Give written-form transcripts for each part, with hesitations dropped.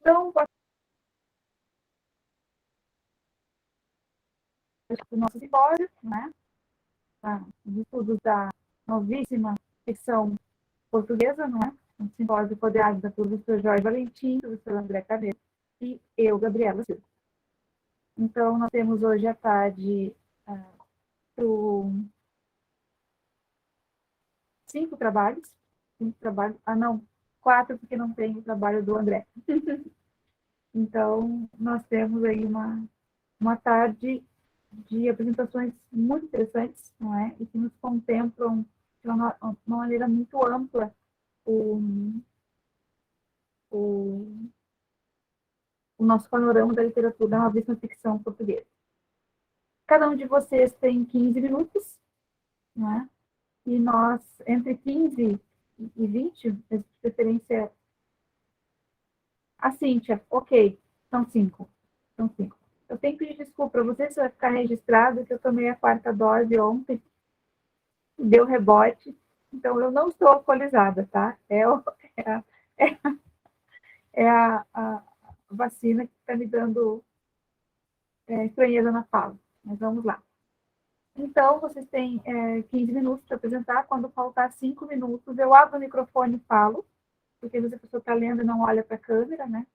Então, o nosso simpósio, né? Os estudos da novíssima ficção portuguesa, não é? Um simpósio coordenado da professor Jorge Valentim, professor André Cabeça e eu, Gabriela Silva. Então, nós temos hoje à tarde 5 trabalhos. 5 trabalhos. Ah, não, 4, porque não tem o trabalho do André. Então, nós temos aí uma tarde de apresentações muito interessantes, não é? E que nos contemplam de uma maneira muito ampla o, o, o nosso panorama da literatura da novíssima ficção portuguesa. Cada um de vocês tem 15 minutos, não é? E nós, entre 15 e 20, de preferência, a Cíntia, ok, são 5. São 5. Eu tenho que pedir desculpa para vocês, se vai ficar registrado que eu tomei a 4ª dose ontem, deu rebote, então eu não estou alcoolizada, tá? É a vacina que está me dando estranheza na fala, mas vamos lá. Então, vocês têm 15 minutos para apresentar. Quando faltar 5 minutos, eu abro o microfone e falo, porque se a pessoa está lendo e não olha para a câmera, né?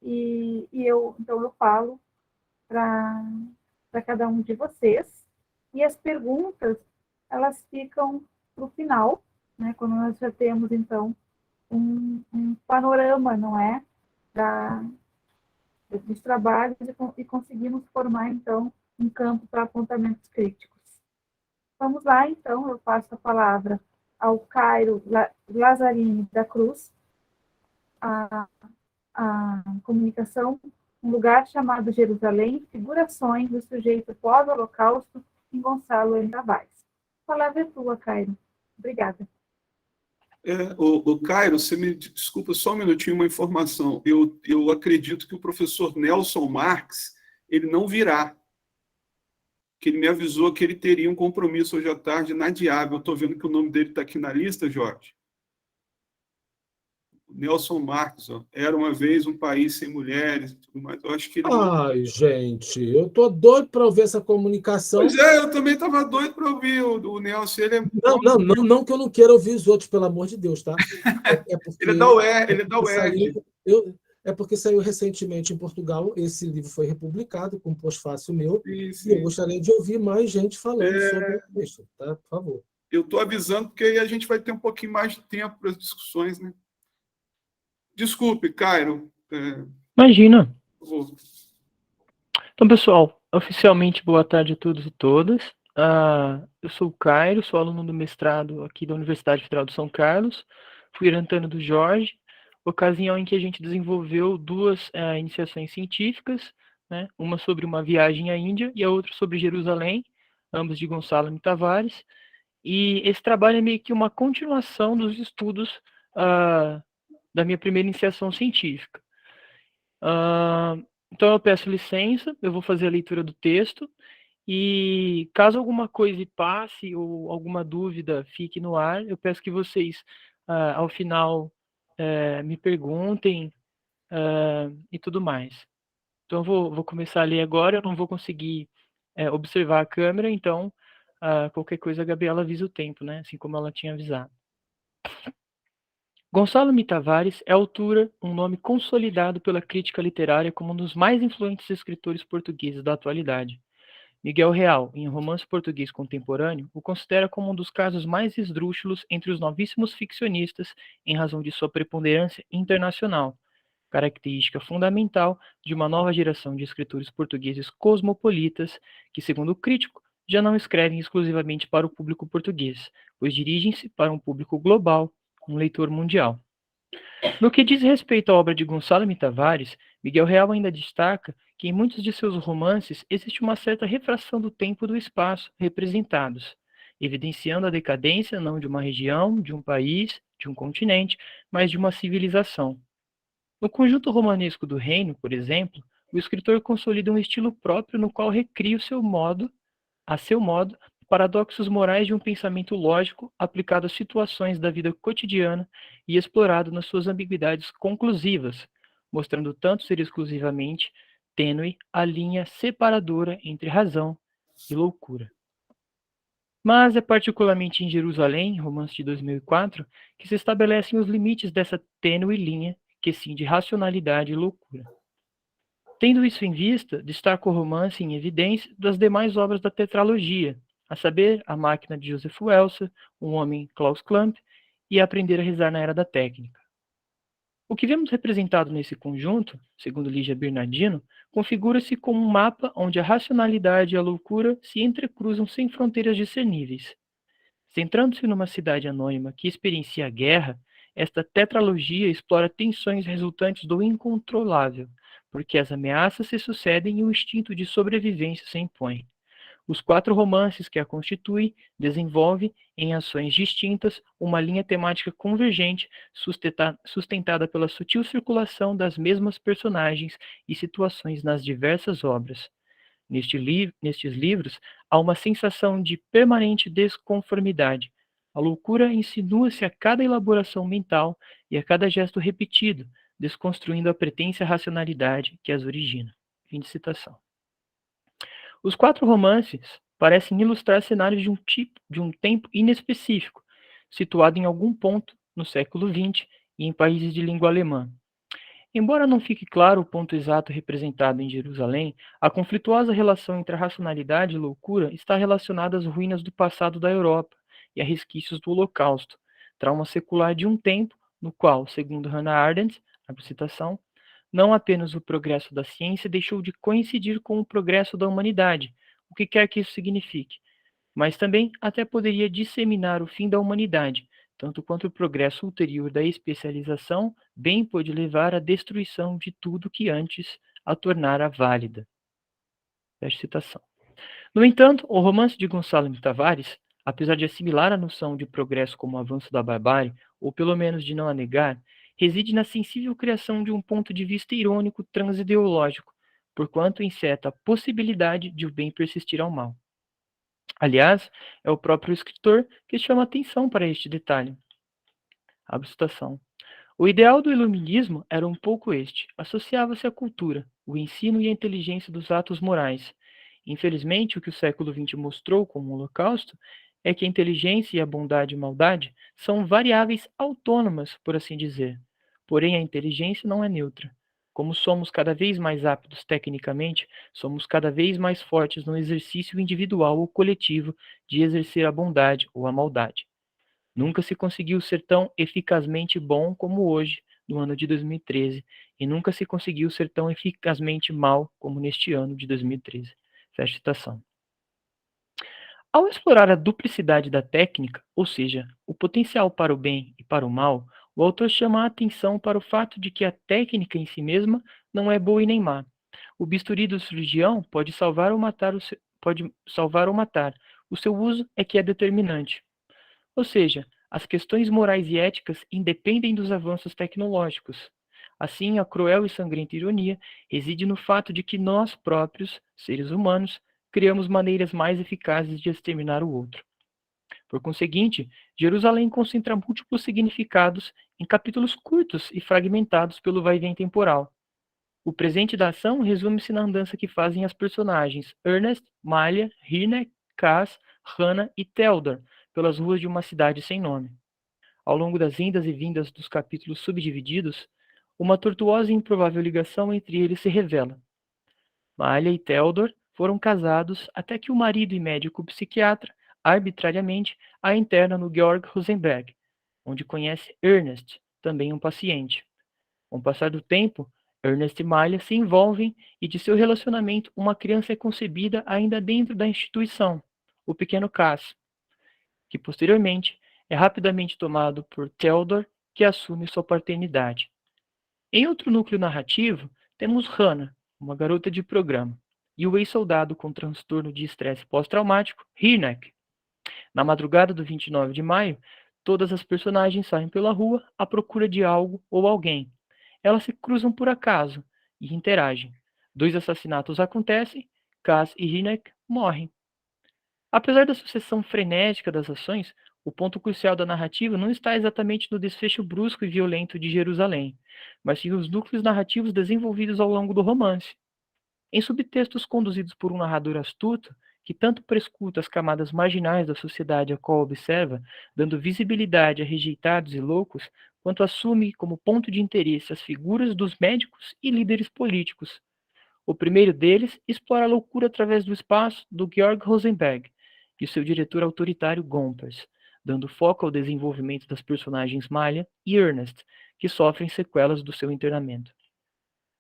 Então, eu falo para cada um de vocês. E as perguntas, elas ficam para o final, né? Quando nós já temos, então, um panorama, não é? Dos trabalhos e conseguimos formar, então, um campo para apontamentos críticos. Vamos lá, então, eu passo a palavra ao Cairo Lazzarini da Cruz, a comunicação, um lugar chamado Jerusalém, figurações do sujeito pós-holocausto, em Gonçalo M. Tavares. A palavra é tua, Cairo. Obrigada. O Cairo, você me desculpa só um minutinho, uma informação. Eu acredito que o professor Nelson Marques, ele não virá, que ele me avisou que ele teria um compromisso hoje à tarde na Diab. Eu estou vendo que o nome dele está aqui na lista, Jorge. Nelson Marques, ó, Era uma vez um país sem mulheres e tudo mais. Eu acho que ele... Ai, gente, eu tô doido para ouvir essa comunicação. Pois é, eu também estava doido para ouvir o Nelson. Ele é... Não que eu não queira ouvir os outros, pelo amor de Deus, tá? Ele é da UERJ. É porque saiu recentemente em Portugal, esse livro foi republicado com pós-fácil meu, Sim. E eu gostaria de ouvir mais gente falando sobre o texto, tá? Por favor. Eu estou avisando, porque aí a gente vai ter um pouquinho mais de tempo para as discussões, né? Desculpe, Cairo. Imagina. Então, pessoal, oficialmente, boa tarde a todos e todas. Eu sou o Cairo, sou aluno do mestrado aqui da Universidade Federal de São Carlos, fui orientando do Jorge, ocasião em que a gente desenvolveu 2 iniciações científicas, né? Uma sobre uma viagem à Índia e a outra sobre Jerusalém, ambos de Gonçalo M. Tavares. E esse trabalho é meio que uma continuação dos estudos da minha primeira iniciação científica. Então eu peço licença, eu vou fazer a leitura do texto, e caso alguma coisa passe ou alguma dúvida fique no ar, eu peço que vocês, ao final, me perguntem e tudo mais. Então eu vou começar a ler agora, eu não vou conseguir observar a câmera, então qualquer coisa a Gabriela avisa o tempo, né? Assim como ela tinha avisado. Gonçalo M. Tavares é à altura um nome consolidado pela crítica literária como um dos mais influentes escritores portugueses da atualidade. Miguel Real, em Romance Português Contemporâneo, o considera como um dos casos mais esdrúxulos entre os novíssimos ficcionistas em razão de sua preponderância internacional, característica fundamental de uma nova geração de escritores portugueses cosmopolitas que, segundo o crítico, já não escrevem exclusivamente para o público português, pois dirigem-se para um público global, um leitor mundial. No que diz respeito à obra de Gonçalo M. Tavares, Miguel Real ainda destaca que em muitos de seus romances existe uma certa refração do tempo e do espaço representados, evidenciando a decadência não de uma região, de um país, de um continente, mas de uma civilização. No conjunto romanesco do Reino, por exemplo, o escritor consolida um estilo próprio no qual recria a seu modo, paradoxos morais de um pensamento lógico aplicado às situações da vida cotidiana e explorado nas suas ambiguidades conclusivas, mostrando tanto ser exclusivamente tênue a linha separadora entre razão e loucura. Mas é particularmente em Jerusalém, romance de 2004, que se estabelecem os limites dessa tênue linha que cinge racionalidade e loucura. Tendo isso em vista, destaco o romance em evidência das demais obras da tetralogia, a saber, A Máquina de Joseph Welser, Um Homem Klaus Klamp e Aprender a Rezar na Era da Técnica. O que vemos representado nesse conjunto, segundo Lígia Bernardino, configura-se como um mapa onde a racionalidade e a loucura se entrecruzam sem fronteiras discerníveis. Centrando-se numa cidade anônima que experiencia a guerra, esta tetralogia explora tensões resultantes do incontrolável, porque as ameaças se sucedem e o instinto de sobrevivência se impõe. Os 4 romances que a constituem desenvolvem, em ações distintas, uma linha temática convergente, sustentada pela sutil circulação das mesmas personagens e situações nas diversas obras. Nestes livros, há uma sensação de permanente desconformidade. A loucura insinua-se a cada elaboração mental e a cada gesto repetido, desconstruindo a pretensa racionalidade que as origina. Fim de citação. Os 4 romances parecem ilustrar cenários de um tempo inespecífico, situado em algum ponto no século XX e em países de língua alemã. Embora não fique claro o ponto exato representado em Jerusalém, a conflituosa relação entre a racionalidade e loucura está relacionada às ruínas do passado da Europa e a resquícios do Holocausto, trauma secular de um tempo no qual, segundo Hannah Arendt, abre citação, não apenas o progresso da ciência deixou de coincidir com o progresso da humanidade, o que quer que isso signifique, mas também até poderia disseminar o fim da humanidade, tanto quanto o progresso ulterior da especialização bem pôde levar à destruição de tudo que antes a tornara válida. Fecha citação. No entanto, o romance de Gonçalo Tavares, apesar de assimilar a noção de progresso como avanço da barbárie, ou pelo menos de não a negar, reside na sensível criação de um ponto de vista irônico transideológico, porquanto enceta a possibilidade de o bem persistir ao mal. Aliás, é o próprio escritor que chama atenção para este detalhe. Abre citação. O ideal do iluminismo era um pouco este: associava-se à cultura, o ensino e a inteligência dos atos morais. Infelizmente, o que o século XX mostrou como o Holocausto é que a inteligência e a bondade e maldade são variáveis autônomas, por assim dizer. Porém, a inteligência não é neutra. Como somos cada vez mais aptos tecnicamente, somos cada vez mais fortes no exercício individual ou coletivo de exercer a bondade ou a maldade. Nunca se conseguiu ser tão eficazmente bom como hoje, no ano de 2013, e nunca se conseguiu ser tão eficazmente mal como neste ano de 2013. Fecha citação. Ao explorar a duplicidade da técnica, ou seja, o potencial para o bem e para o mal, o autor chama a atenção para o fato de que a técnica em si mesma não é boa e nem má. O bisturi do cirurgião pode salvar ou matar. O seu uso é que é determinante. Ou seja, as questões morais e éticas independem dos avanços tecnológicos. Assim, a cruel e sangrenta ironia reside no fato de que nós próprios, seres humanos, criamos maneiras mais eficazes de exterminar o outro. Por conseguinte, Jerusalém concentra múltiplos significados em capítulos curtos e fragmentados pelo vai-vem temporal. O presente da ação resume-se na andança que fazem as personagens Ernest, Malia, Hirnek, Cass, Hannah e Theodor pelas ruas de uma cidade sem nome. Ao longo das indas e vindas dos capítulos subdivididos, uma tortuosa e improvável ligação entre eles se revela. Malia e Theodor foram casados até que o marido e médico psiquiatra, arbitrariamente, a interna no Georg Rosenberg, onde conhece Ernest, também um paciente. Com o passar do tempo, Ernest e Malia se envolvem e de seu relacionamento uma criança é concebida ainda dentro da instituição, o pequeno Cass, que posteriormente é rapidamente tomado por Theodor, que assume sua paternidade. Em outro núcleo narrativo, temos Hannah, uma garota de programa, e o ex-soldado com transtorno de estresse pós-traumático, Hirnek. Na madrugada do 29 de maio, todas as personagens saem pela rua à procura de algo ou alguém. Elas se cruzam por acaso e interagem. 2 assassinatos acontecem, Cass e Hirnek morrem. Apesar da sucessão frenética das ações, o ponto crucial da narrativa não está exatamente no desfecho brusco e violento de Jerusalém, mas sim nos núcleos narrativos desenvolvidos ao longo do romance. Em subtextos conduzidos por um narrador astuto, que tanto prescuta as camadas marginais da sociedade a qual observa, dando visibilidade a rejeitados e loucos, quanto assume como ponto de interesse as figuras dos médicos e líderes políticos. O primeiro deles explora a loucura através do espaço do Georg Rosenberg e seu diretor autoritário Gompers, dando foco ao desenvolvimento das personagens Malha e Ernest, que sofrem sequelas do seu internamento.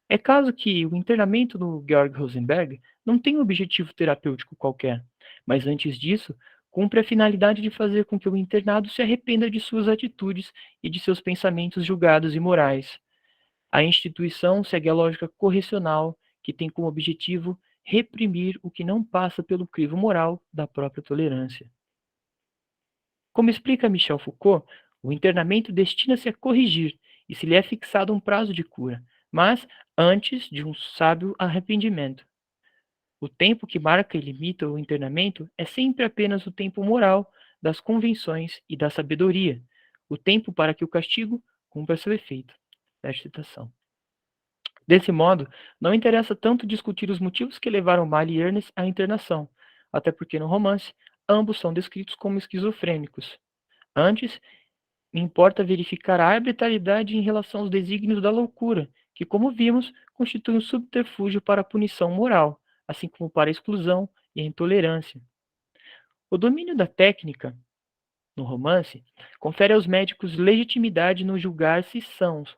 É caso que o internamento do Georg Rosenberg não tem um objetivo terapêutico qualquer, mas antes disso, cumpre a finalidade de fazer com que o internado se arrependa de suas atitudes e de seus pensamentos julgados imorais. A instituição segue a lógica correcional, que tem como objetivo reprimir o que não passa pelo crivo moral da própria tolerância. Como explica Michel Foucault, o internamento destina-se a corrigir e se lhe é fixado um prazo de cura, mas antes de um sábio arrependimento. O tempo que marca e limita o internamento é sempre apenas o tempo moral das convenções e da sabedoria, o tempo para que o castigo cumpra seu efeito. Fecha citação. Desse modo, não interessa tanto discutir os motivos que levaram Malha e Ernest à internação, até porque no romance ambos são descritos como esquizofrênicos. Antes, importa verificar a arbitrariedade em relação aos desígnios da loucura, que, como vimos, constitui um subterfúgio para a punição moral, assim como para a exclusão e a intolerância. O domínio da técnica, no romance, confere aos médicos legitimidade no julgar se sãos,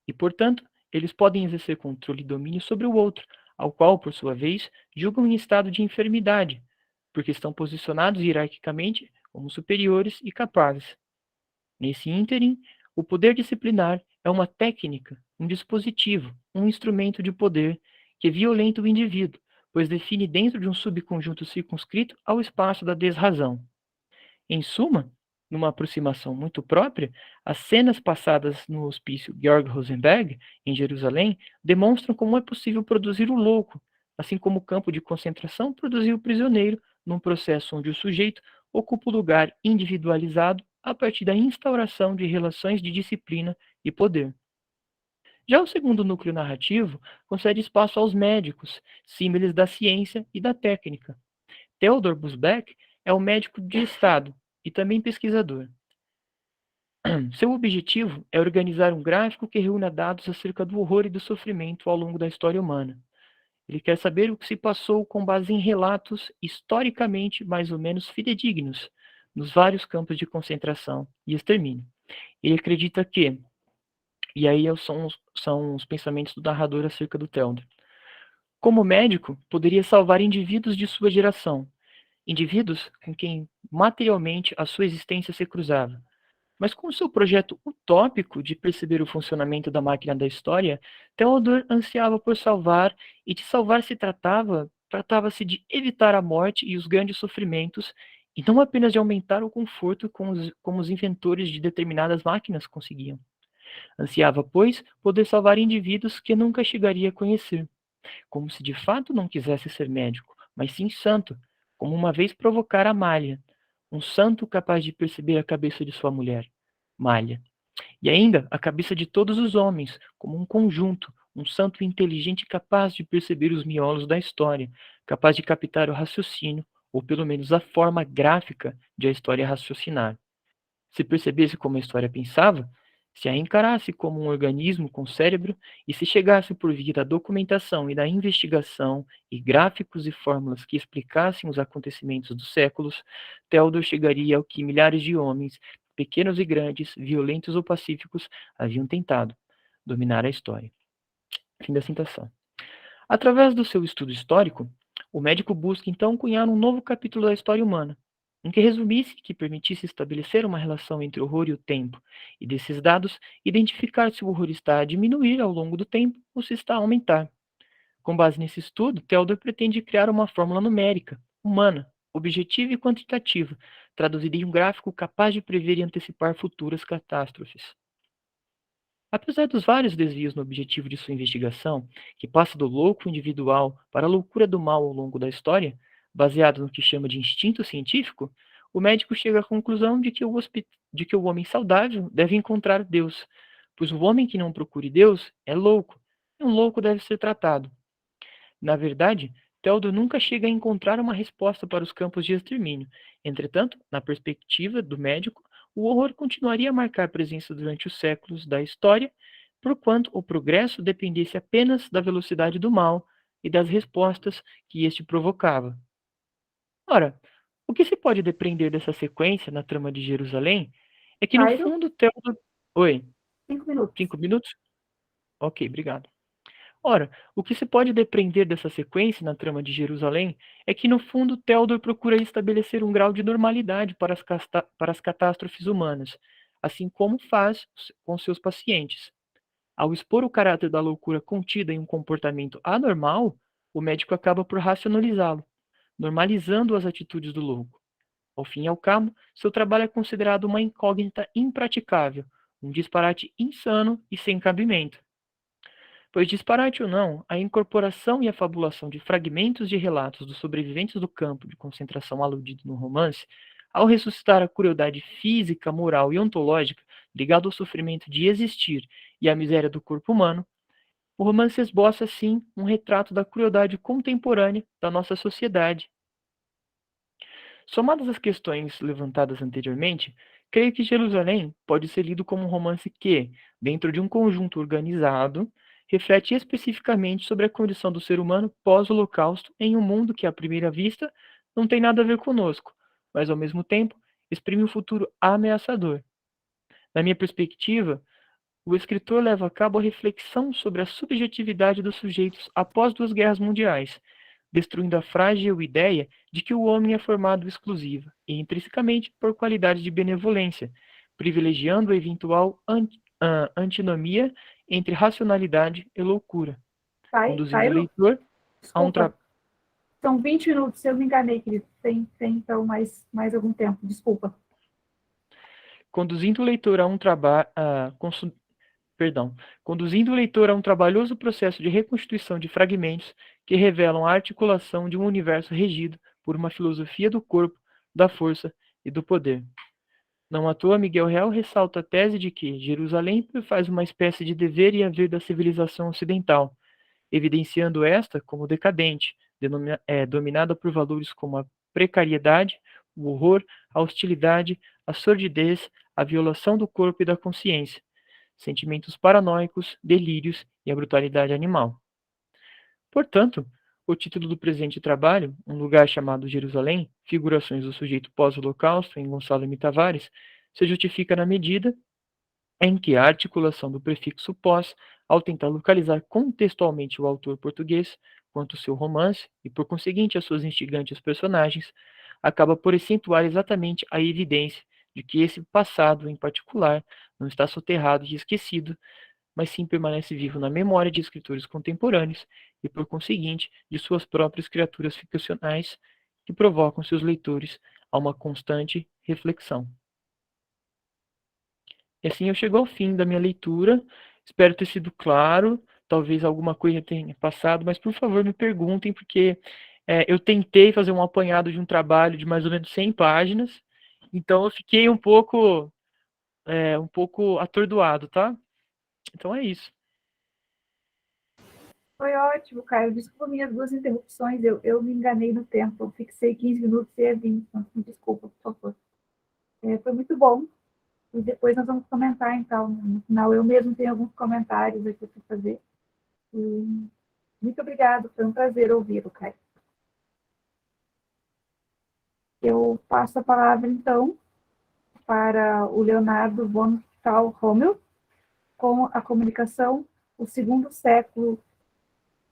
e, portanto, eles podem exercer controle e domínio sobre o outro, ao qual, por sua vez, julgam em estado de enfermidade, porque estão posicionados hierarquicamente como superiores e capazes. Nesse ínterim, o poder disciplinar é uma técnica, um dispositivo, um instrumento de poder que violenta o indivíduo, pois define dentro de um subconjunto circunscrito ao espaço da desrazão. Em suma, numa aproximação muito própria, as cenas passadas no hospício Georg Rosenberg, em Jerusalém, demonstram como é possível produzir o louco, assim como o campo de concentração produziu o prisioneiro, num processo onde o sujeito ocupa o lugar individualizado a partir da instauração de relações de disciplina e poder. Já o segundo núcleo narrativo concede espaço aos médicos, símiles da ciência e da técnica. Theodor Busbeck é um médico de Estado e também pesquisador. Seu objetivo é organizar um gráfico que reúna dados acerca do horror e do sofrimento ao longo da história humana. Ele quer saber o que se passou com base em relatos historicamente mais ou menos fidedignos nos vários campos de concentração e extermínio. Ele acredita que, e aí são os pensamentos do narrador acerca do Theodor, como médico, poderia salvar indivíduos de sua geração, indivíduos com quem materialmente a sua existência se cruzava. Mas com seu projeto utópico de perceber o funcionamento da máquina da história, Theodor ansiava por salvar, e de salvar tratava-se de evitar a morte e os grandes sofrimentos, e não apenas de aumentar o conforto como os inventores de determinadas máquinas conseguiam. Ansiava, pois, poder salvar indivíduos que nunca chegaria a conhecer, como se de fato não quisesse ser médico, mas sim santo, como uma vez provocara Malha, um santo capaz de perceber a cabeça de sua mulher, Malha, e ainda a cabeça de todos os homens, como um conjunto, um santo inteligente capaz de perceber os miolos da história, capaz de captar o raciocínio, ou pelo menos a forma gráfica de a história raciocinar. Se percebesse como a história pensava, se a encarasse como um organismo com cérebro e se chegasse por via da documentação e da investigação e gráficos e fórmulas que explicassem os acontecimentos dos séculos, Theodor chegaria ao que milhares de homens, pequenos e grandes, violentos ou pacíficos, haviam tentado: dominar a história. Fim da citação. Através do seu estudo histórico, o médico busca então cunhar um novo capítulo da história humana, em que resumisse e que permitisse estabelecer uma relação entre o horror e o tempo, e desses dados, identificar se o horror está a diminuir ao longo do tempo ou se está a aumentar. Com base nesse estudo, Theodor pretende criar uma fórmula numérica, humana, objetiva e quantitativa, traduzida em um gráfico capaz de prever e antecipar futuras catástrofes. Apesar dos vários desvios no objetivo de sua investigação, que passa do louco individual para a loucura do mal ao longo da história, baseado no que chama de instinto científico, o médico chega à conclusão de que o homem saudável deve encontrar Deus, pois o homem que não procure Deus é louco, e um louco deve ser tratado. Na verdade, Teodor nunca chega a encontrar uma resposta para os campos de extermínio. Entretanto, na perspectiva do médico, o horror continuaria a marcar presença durante os séculos da história, porquanto o progresso dependesse apenas da velocidade do mal e das respostas que este provocava. Ora, o que se pode depreender dessa sequência na trama de Jerusalém é que, no Cairo, fundo, Teodor. Oi, 5 minutos. 5 minutos? Ok, obrigado. Ora, o que se pode depreender dessa sequência na trama de Jerusalém é que, no fundo, Teodor procura estabelecer um grau de normalidade para as catástrofes humanas, assim como faz com seus pacientes. Ao expor o caráter da loucura contida em um comportamento anormal, o médico acaba por racionalizá-lo, normalizando as atitudes do louco. Ao fim e ao cabo, seu trabalho é considerado uma incógnita impraticável, um disparate insano e sem cabimento. Pois, disparate ou não, a incorporação e a fabulação de fragmentos de relatos dos sobreviventes do campo de concentração aludido no romance, ao ressuscitar a crueldade física, moral e ontológica ligada ao sofrimento de existir e à miséria do corpo humano, o romance esboça, assim, um retrato da crueldade contemporânea da nossa sociedade. Somadas as questões levantadas anteriormente, creio que Jerusalém pode ser lido como um romance que, dentro de um conjunto organizado, reflete especificamente sobre a condição do ser humano pós-Holocausto em um mundo que, à primeira vista, não tem nada a ver conosco, mas, ao mesmo tempo, exprime um futuro ameaçador. Na minha perspectiva, o escritor leva a cabo a reflexão sobre a subjetividade dos sujeitos após duas guerras mundiais, destruindo a frágil ideia de que o homem é formado exclusiva e intrinsecamente por qualidades de benevolência, privilegiando a eventual antinomia entre racionalidade e loucura, conduzindo o Cairo, leitor a um desculpa. São 20 minutos, eu me enganei, querido. Tem então mais algum tempo, desculpa. conduzindo o leitor a um trabalho, conduzindo o leitor a um trabalhoso processo de reconstituição de fragmentos que revelam a articulação de um universo regido por uma filosofia do corpo, da força e do poder. Não à toa, Miguel Real ressalta a tese de que Jerusalém faz uma espécie de dever e haver da civilização ocidental, evidenciando esta como decadente, dominada por valores como a precariedade, o horror, a hostilidade, a sordidez, a violação do corpo e da consciência, sentimentos paranoicos, delírios e a brutalidade animal. Portanto, o título do presente trabalho, Um Lugar Chamado Jerusalém, Figurações do Sujeito Pós-Holocausto, em Gonçalo M. Tavares, se justifica na medida em que a articulação do prefixo pós, ao tentar localizar contextualmente o autor português, quanto o seu romance, e por conseguinte as suas instigantes personagens, acaba por acentuar exatamente a evidência de que esse passado, em particular, não está soterrado e esquecido, mas sim permanece vivo na memória de escritores contemporâneos e, por conseguinte, de suas próprias criaturas ficcionais, que provocam seus leitores a uma constante reflexão. E assim eu chego ao fim da minha leitura. Espero ter sido claro. Talvez alguma coisa tenha passado, mas por favor me perguntem, porque eu tentei fazer um apanhado de um trabalho de mais ou menos 100 páginas, então eu fiquei um pouco atordoado, tá? Então é isso. Foi ótimo, Caio. Desculpa minhas duas interrupções, eu me enganei no tempo. Eu fixei 15 minutos e é 20. Então, desculpa, por favor. Foi muito bom. E depois nós vamos comentar, então. No final, eu mesmo tenho alguns comentários aqui para fazer. E muito obrigado, foi um prazer ouvir o Caio. Eu passo a palavra, então, para o Leonardo von Thal-Rommel, com a comunicação O segundo século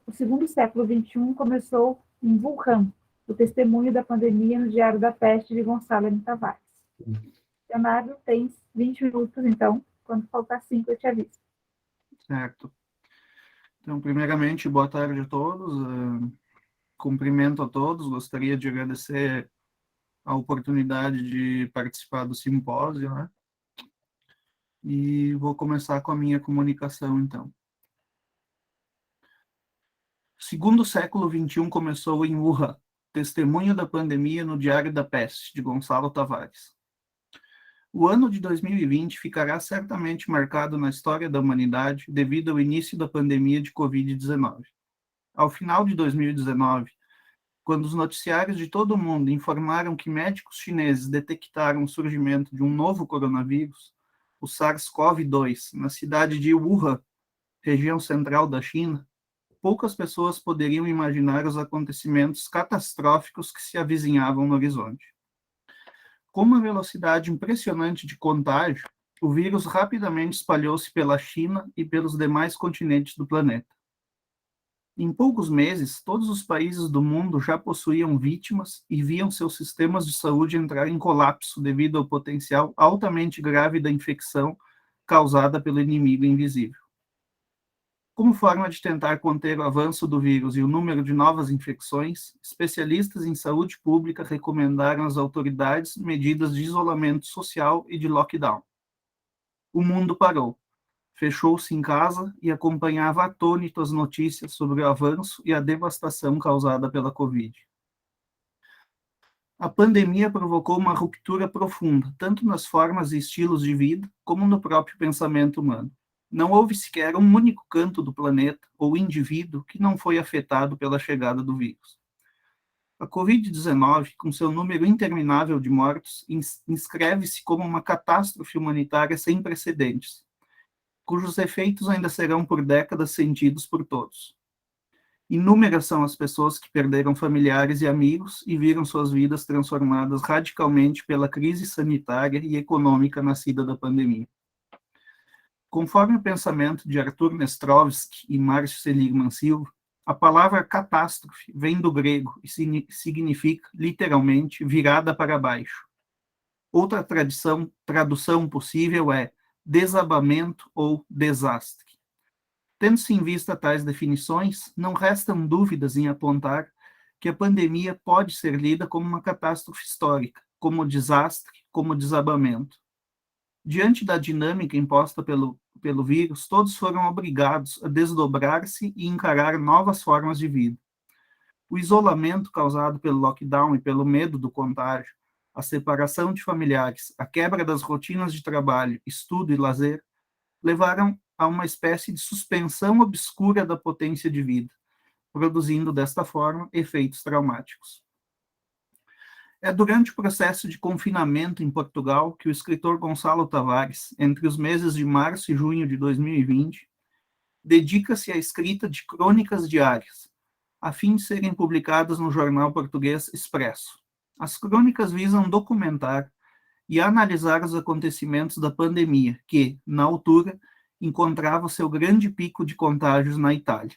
XXI começou em Wuhan, o testemunho da pandemia no Diário da Peste de Gonçalo M. Tavares. Leonardo, tens 20 minutos, então. Quando faltar 5, eu te aviso. Certo. Então, primeiramente, boa tarde a todos. Cumprimento a todos. Gostaria de agradecer a oportunidade de participar do simpósio, né? E vou começar com a minha comunicação, então. O segundo século XXI começou em Wuhan, Testemunho da Pandemia no Diário da Peste, de Gonçalo Tavares. O ano de 2020 ficará certamente marcado na história da humanidade devido ao início da pandemia de Covid-19. Ao final de 2019, quando os noticiários de todo o mundo informaram que médicos chineses detectaram o surgimento de um novo coronavírus, o SARS-CoV-2, na cidade de Wuhan, região central da China, poucas pessoas poderiam imaginar os acontecimentos catastróficos que se avizinhavam no horizonte. Com uma velocidade impressionante de contágio, o vírus rapidamente espalhou-se pela China e pelos demais continentes do planeta. Em poucos meses, todos os países do mundo já possuíam vítimas e viam seus sistemas de saúde entrar em colapso devido ao potencial altamente grave da infecção causada pelo inimigo invisível. Como forma de tentar conter o avanço do vírus e o número de novas infecções, especialistas em saúde pública recomendaram às autoridades medidas de isolamento social e de lockdown. O mundo parou, fechou-se em casa e acompanhava atônito as notícias sobre o avanço e a devastação causada pela Covid. A pandemia provocou uma ruptura profunda, tanto nas formas e estilos de vida, como no próprio pensamento humano. Não houve sequer um único canto do planeta ou indivíduo que não foi afetado pela chegada do vírus. A Covid-19, com seu número interminável de mortos, inscreve-se como uma catástrofe humanitária sem precedentes, cujos efeitos ainda serão por décadas sentidos por todos. Inúmeras são as pessoas que perderam familiares e amigos e viram suas vidas transformadas radicalmente pela crise sanitária e econômica nascida da pandemia. Conforme o pensamento de Arthur Nestrovsky e Márcio Seligman Silva, a palavra catástrofe vem do grego e significa, literalmente, virada para baixo. Outra tradução possível é desabamento ou desastre. Tendo-se em vista tais definições, não restam dúvidas em apontar que a pandemia pode ser lida como uma catástrofe histórica, como desastre, como desabamento. Diante da dinâmica imposta pelo vírus, todos foram obrigados a desdobrar-se e encarar novas formas de vida. O isolamento causado pelo lockdown e pelo medo do contágio, a separação de familiares, a quebra das rotinas de trabalho, estudo e lazer, levaram a uma espécie de suspensão obscura da potência de vida, produzindo, desta forma, efeitos traumáticos. É durante o processo de confinamento em Portugal que o escritor Gonçalo Tavares, entre os meses de março e junho de 2020, dedica-se à escrita de crônicas diárias, a fim de serem publicadas no jornal português Expresso. As crônicas visam documentar e analisar os acontecimentos da pandemia, que, na altura, encontrava seu grande pico de contágios na Itália.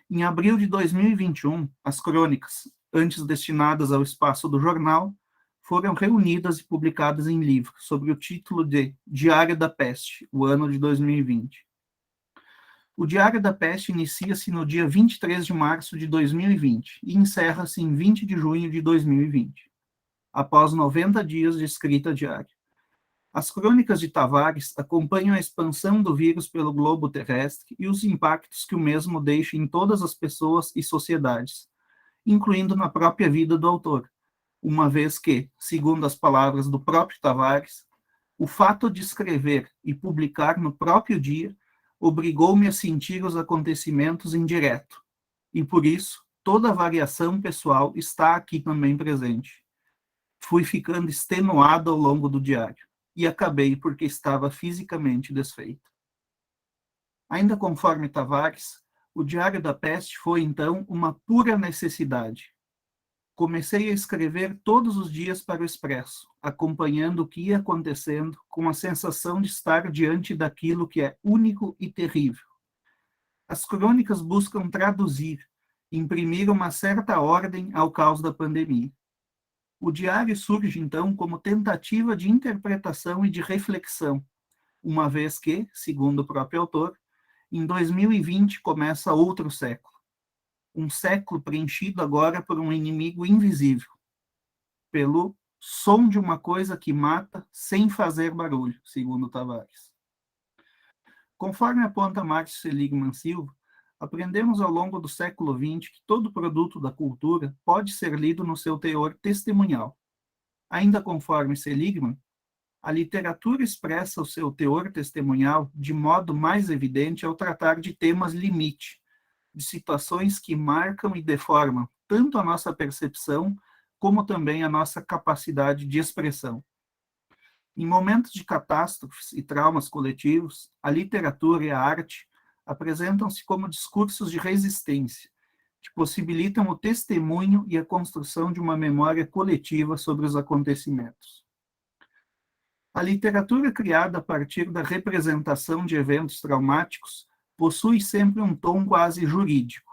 Em abril de 2021, as crônicas, antes destinadas ao espaço do jornal, foram reunidas e publicadas em livro, sob o título de Diário da Peste, o ano de 2020. O Diário da Peste inicia-se no dia 23 de março de 2020 e encerra-se em 20 de junho de 2020, após 90 dias de escrita diária. As crônicas de Tavares acompanham a expansão do vírus pelo globo terrestre e os impactos que o mesmo deixa em todas as pessoas e sociedades, incluindo na própria vida do autor, uma vez que, segundo as palavras do próprio Tavares, o fato de escrever e publicar no próprio dia obrigou-me a sentir os acontecimentos em direto, e por isso toda a variação pessoal está aqui também presente. Fui ficando extenuado ao longo do diário, e acabei porque estava fisicamente desfeito. Ainda conforme Tavares, o Diário da Peste foi, então, uma pura necessidade. Comecei a escrever todos os dias para o Expresso, acompanhando o que ia acontecendo com a sensação de estar diante daquilo que é único e terrível. As crônicas buscam traduzir, imprimir uma certa ordem ao caos da pandemia. O diário surge, então, como tentativa de interpretação e de reflexão, uma vez que, segundo o próprio autor, em 2020 começa outro século. Um século preenchido agora por um inimigo invisível, pelo som de uma coisa que mata sem fazer barulho, segundo Tavares. Conforme aponta Márcio Seligman Silva, aprendemos ao longo do século XX que todo produto da cultura pode ser lido no seu teor testemunhal. Ainda conforme Seligman, a literatura expressa o seu teor testemunhal de modo mais evidente ao tratar de temas limite, de situações que marcam e deformam tanto a nossa percepção como também a nossa capacidade de expressão. Em momentos de catástrofes e traumas coletivos, a literatura e a arte apresentam-se como discursos de resistência, que possibilitam o testemunho e a construção de uma memória coletiva sobre os acontecimentos. A literatura criada a partir da representação de eventos traumáticos possui sempre um tom quase jurídico,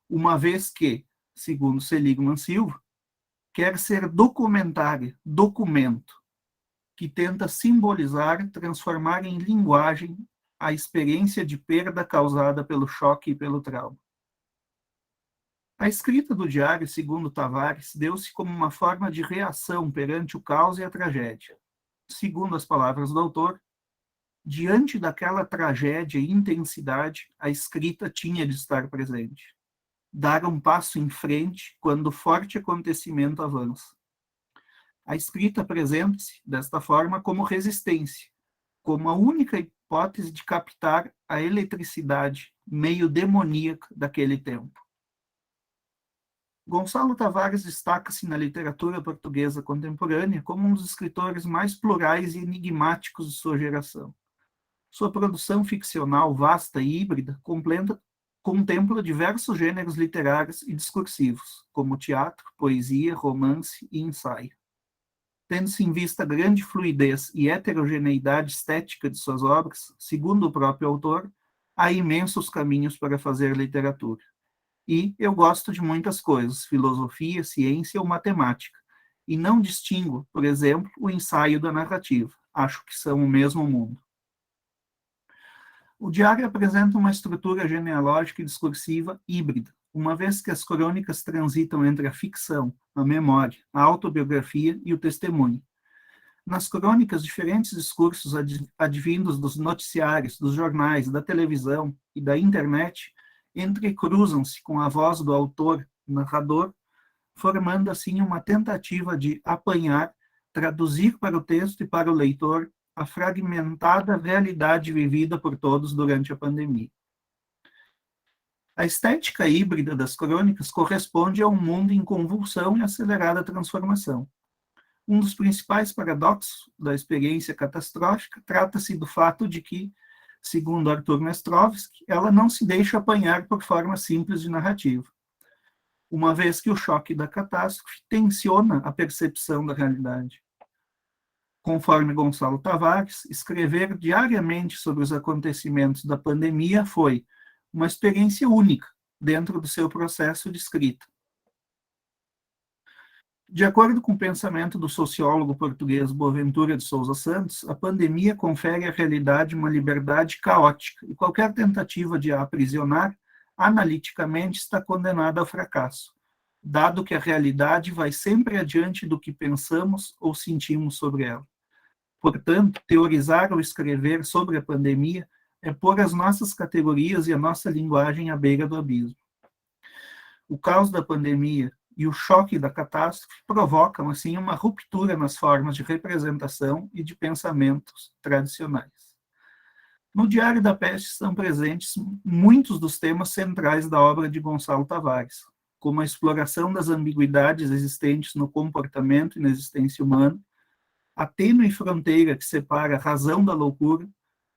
uma vez que, segundo Seligman Silva, quer ser documentária, documento, que tenta simbolizar, transformar em linguagem a experiência de perda causada pelo choque e pelo trauma. A escrita do diário, segundo Tavares, deu-se como uma forma de reação perante o caos e a tragédia. Segundo as palavras do autor, diante daquela tragédia e intensidade, a escrita tinha de estar presente. Dar um passo em frente quando o forte acontecimento avança. A escrita apresenta-se, desta forma, como resistência, como a única hipótese de captar a eletricidade meio demoníaca daquele tempo. Gonçalo Tavares destaca-se na literatura portuguesa contemporânea como um dos escritores mais plurais e enigmáticos de sua geração. Sua produção ficcional vasta e híbrida contempla diversos gêneros literários e discursivos, como teatro, poesia, romance e ensaio. Tendo-se em vista a grande fluidez e heterogeneidade estética de suas obras, segundo o próprio autor, há imensos caminhos para fazer literatura. E eu gosto de muitas coisas, filosofia, ciência ou matemática, e não distingo, por exemplo, o ensaio da narrativa. Acho que são o mesmo mundo. O diário apresenta uma estrutura genealógica e discursiva híbrida, uma vez que as crônicas transitam entre a ficção, a memória, a autobiografia e o testemunho. Nas crônicas, diferentes discursos advindos dos noticiários, dos jornais, da televisão e da internet entrecruzam-se com a voz do autor, narrador, formando assim uma tentativa de apanhar, traduzir para o texto e para o leitor a fragmentada realidade vivida por todos durante a pandemia. A estética híbrida das crônicas corresponde a um mundo em convulsão e acelerada transformação. Um dos principais paradoxos da experiência catastrófica trata-se do fato de que, segundo Arthur Nestrovsky, ela não se deixa apanhar por forma simples de narrativa, uma vez que o choque da catástrofe tensiona a percepção da realidade. Conforme Gonçalo Tavares, escrever diariamente sobre os acontecimentos da pandemia foi uma experiência única dentro do seu processo de escrita. De acordo com o pensamento do sociólogo português Boaventura de Sousa Santos, a pandemia confere à realidade uma liberdade caótica e qualquer tentativa de a aprisionar analiticamente está condenada ao fracasso, dado que a realidade vai sempre adiante do que pensamos ou sentimos sobre ela. Portanto, teorizar ou escrever sobre a pandemia é pôr as nossas categorias e a nossa linguagem à beira do abismo. O caos da pandemia e o choque da catástrofe provocam, assim, uma ruptura nas formas de representação e de pensamentos tradicionais. No Diário da Peste estão presentes muitos dos temas centrais da obra de Gonçalo Tavares, como a exploração das ambiguidades existentes no comportamento e na existência humana, a tênue fronteira que separa a razão da loucura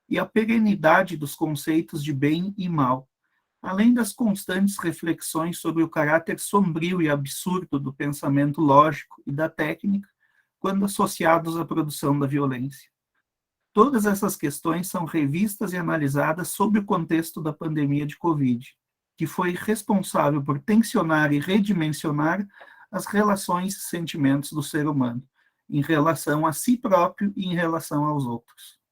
e a perenidade dos conceitos de bem e mal, além das constantes reflexões sobre o caráter sombrio e absurdo do pensamento lógico e da técnica, quando associados à produção da violência. Todas essas questões são revistas e analisadas sob o contexto da pandemia de Covid, que foi responsável por tensionar e redimensionar as relações e sentimentos do ser humano, em relação a si próprio e em relação aos outros.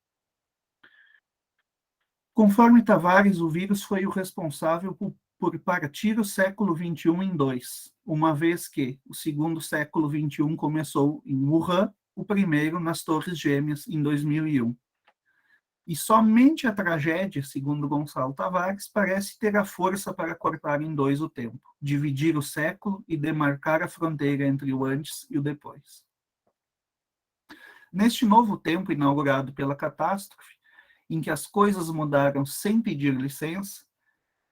Conforme Tavares, o vírus foi o responsável por partir o século XXI em dois, uma vez que o segundo século XXI começou em Wuhan, o primeiro nas Torres Gêmeas, em 2001. E somente a tragédia, segundo Gonçalo Tavares, parece ter a força para cortar em dois o tempo, dividir o século e demarcar a fronteira entre o antes e o depois. Neste novo tempo inaugurado pela catástrofe, em que as coisas mudaram sem pedir licença,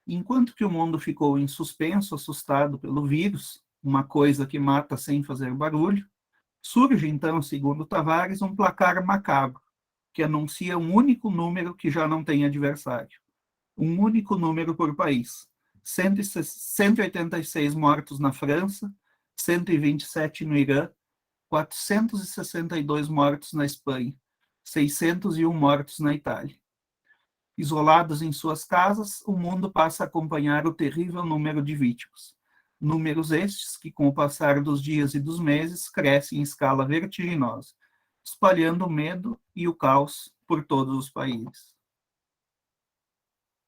enquanto que o mundo ficou em suspenso, assustado pelo vírus, uma coisa que mata sem fazer barulho, surge então, segundo Tavares, um placar macabro, que anuncia um único número que já não tem adversário. Um único número por país. 186 mortos na França, 127 no Irã, 462 mortos na Espanha, 601 mortos na Itália. Isolados em suas casas, o mundo passa a acompanhar o terrível número de vítimas. Números estes que, com o passar dos dias e dos meses, crescem em escala vertiginosa, espalhando o medo e o caos por todos os países.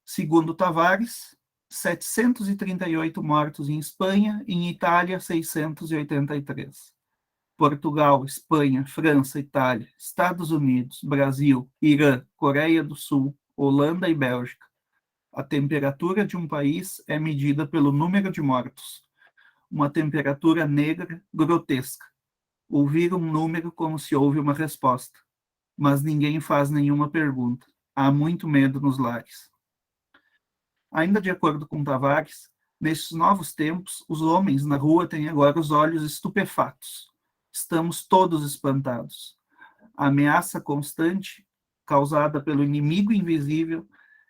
Segundo Tavares, 738 mortos em Espanha, em Itália, 683. Portugal, Espanha, França, Itália, Estados Unidos, Brasil, Irã, Coreia do Sul, Holanda e Bélgica. A temperatura de um país é medida pelo número de mortos. Uma temperatura negra grotesca. Ouvir um número como se houve uma resposta. Mas ninguém faz nenhuma pergunta. Há muito medo nos lares. Ainda de acordo com Tavares, nesses novos tempos, os homens na rua têm agora os olhos estupefatos. Estamos todos espantados. A ameaça constante, causada pelo inimigo invisível,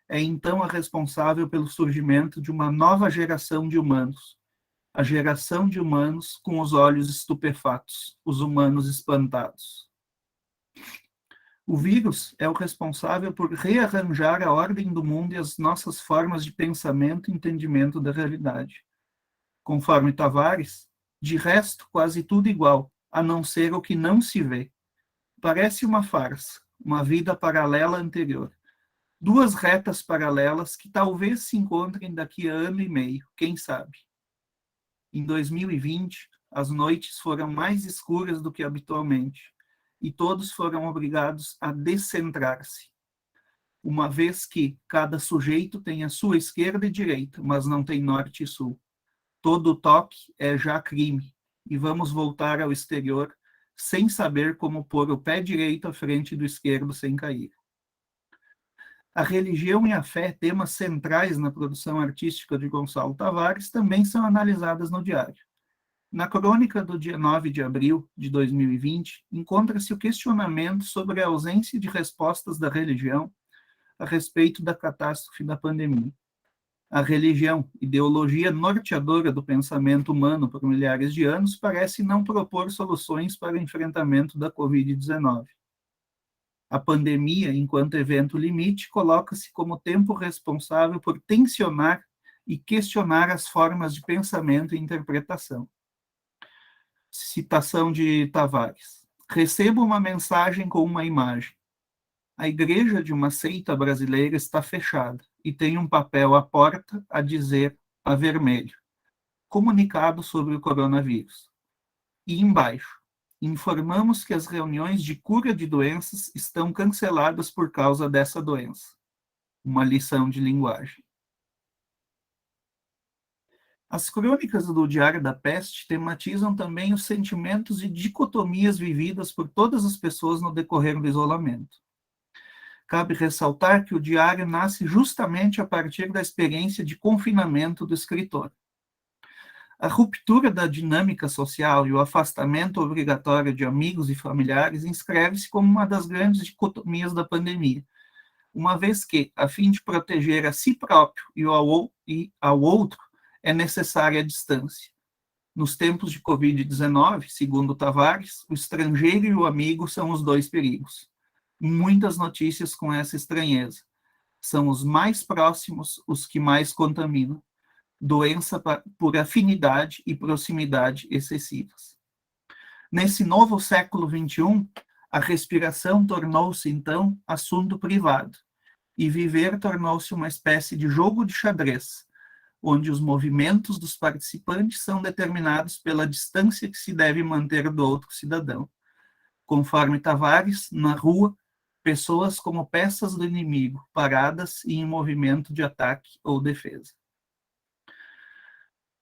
é então a responsável pelo surgimento de uma nova geração de humanos. A geração de humanos com os olhos estupefatos, os humanos espantados. O vírus é o responsável por rearranjar a ordem do mundo e as nossas formas de pensamento e entendimento da realidade. Conforme Tavares, de resto, quase tudo igual, a não ser o que não se vê. Parece uma farsa, uma vida paralela anterior. Duas retas paralelas que talvez se encontrem daqui a ano e meio, quem sabe. Em 2020, as noites foram mais escuras do que habitualmente, e todos foram obrigados a descentrar-se, uma vez que cada sujeito tem a sua esquerda e direita, mas não tem norte e sul. Todo toque é já crime, e vamos voltar ao exterior sem saber como pôr o pé direito à frente do esquerdo sem cair. A religião e a fé, temas centrais na produção artística de Gonçalo Tavares, também são analisadas no diário. Na crônica do dia 9 de abril de 2020, encontra-se o questionamento sobre a ausência de respostas da religião a respeito da catástrofe da pandemia. A religião, ideologia norteadora do pensamento humano por milhares de anos, parece não propor soluções para o enfrentamento da Covid-19. A pandemia, enquanto evento limite, coloca-se como tempo responsável por tensionar e questionar as formas de pensamento e interpretação. Citação de Tavares. Recebo uma mensagem com uma imagem. A igreja de uma seita brasileira está fechada e tem um papel à porta a dizer a vermelho. Comunicado sobre o coronavírus. E embaixo. Informamos que as reuniões de cura de doenças estão canceladas por causa dessa doença. Uma lição de linguagem. As crônicas do Diário da Peste tematizam também os sentimentos e dicotomias vividas por todas as pessoas no decorrer do isolamento. Cabe ressaltar que o diário nasce justamente a partir da experiência de confinamento do escritor. A ruptura da dinâmica social e o afastamento obrigatório de amigos e familiares inscreve-se como uma das grandes dicotomias da pandemia, uma vez que, a fim de proteger a si próprio e ao outro, é necessária a distância. Nos tempos de Covid-19, segundo Tavares, o estrangeiro e o amigo são os dois perigos. Muitas notícias com essa estranheza. São os mais próximos os que mais contaminam. Doença por afinidade e proximidade excessivas. Nesse novo século XXI, a respiração tornou-se, então, assunto privado, e viver tornou-se uma espécie de jogo de xadrez, onde os movimentos dos participantes são determinados pela distância que se deve manter do outro cidadão. Conforme Tavares, na rua, pessoas como peças do inimigo, paradas e em movimento de ataque ou defesa.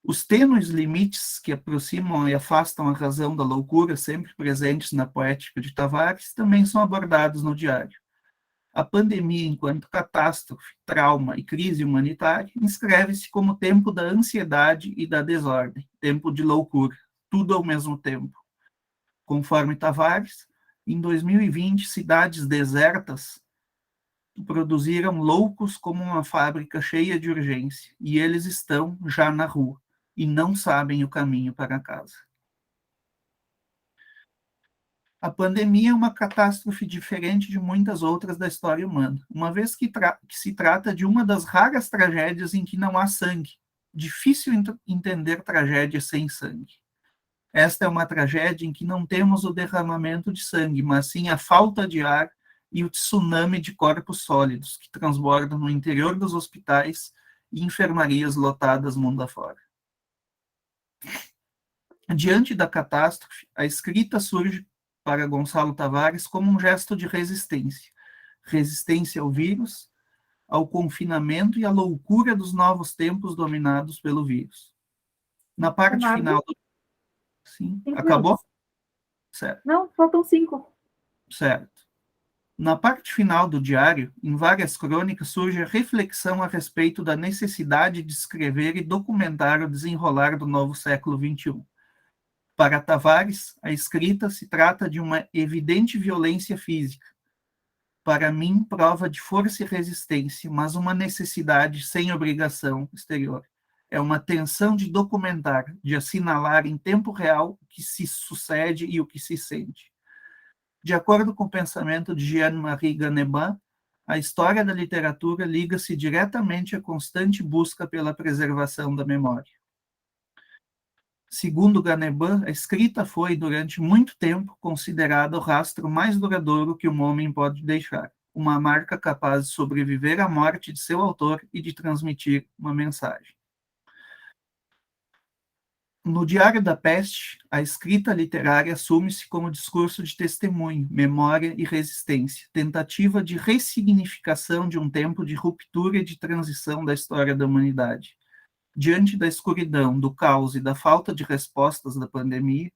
Os tênues limites que aproximam e afastam a razão da loucura, sempre presentes na poética de Tavares, também são abordados no diário. A pandemia, enquanto catástrofe, trauma e crise humanitária, inscreve-se como tempo da ansiedade e da desordem, tempo de loucura, tudo ao mesmo tempo. Conforme Tavares, em 2020, cidades desertas produziram loucos como uma fábrica cheia de urgência, e eles estão já na rua e não sabem o caminho para casa. A pandemia é uma catástrofe diferente de muitas outras da história humana, uma vez que se trata de uma das raras tragédias em que não há sangue. Difícil entender tragédia sem sangue. Esta é uma tragédia em que não temos o derramamento de sangue, mas sim a falta de ar e o tsunami de corpos sólidos que transbordam no interior dos hospitais e enfermarias lotadas mundo afora. Diante da catástrofe, a escrita surge para Gonçalo Tavares como um gesto de resistência. Resistência ao vírus, ao confinamento e à loucura dos novos tempos dominados pelo vírus. Na parte Leonardo? final do... Sim, 5 acabou? minutos. Certo. Não, faltam 5. Certo. Na parte final do diário, em várias crônicas, surge a reflexão a respeito da necessidade de escrever e documentar o desenrolar do novo século XXI. Para Tavares, a escrita se trata de uma evidente violência física. Para mim, prova de força e resistência, mas uma necessidade sem obrigação exterior. É uma tensão de documentar, de assinalar em tempo real o que se sucede e o que se sente. De acordo com o pensamento de Jean-Marie Ganeban, a história da literatura liga-se diretamente à constante busca pela preservação da memória. Segundo Ganeban, a escrita foi, durante muito tempo, considerada o rastro mais duradouro que um homem pode deixar, uma marca capaz de sobreviver à morte de seu autor e de transmitir uma mensagem. No Diário da Peste, a escrita literária assume-se como discurso de testemunho, memória e resistência, tentativa de ressignificação de um tempo de ruptura e de transição da história da humanidade. Diante da escuridão, do caos e da falta de respostas da pandemia,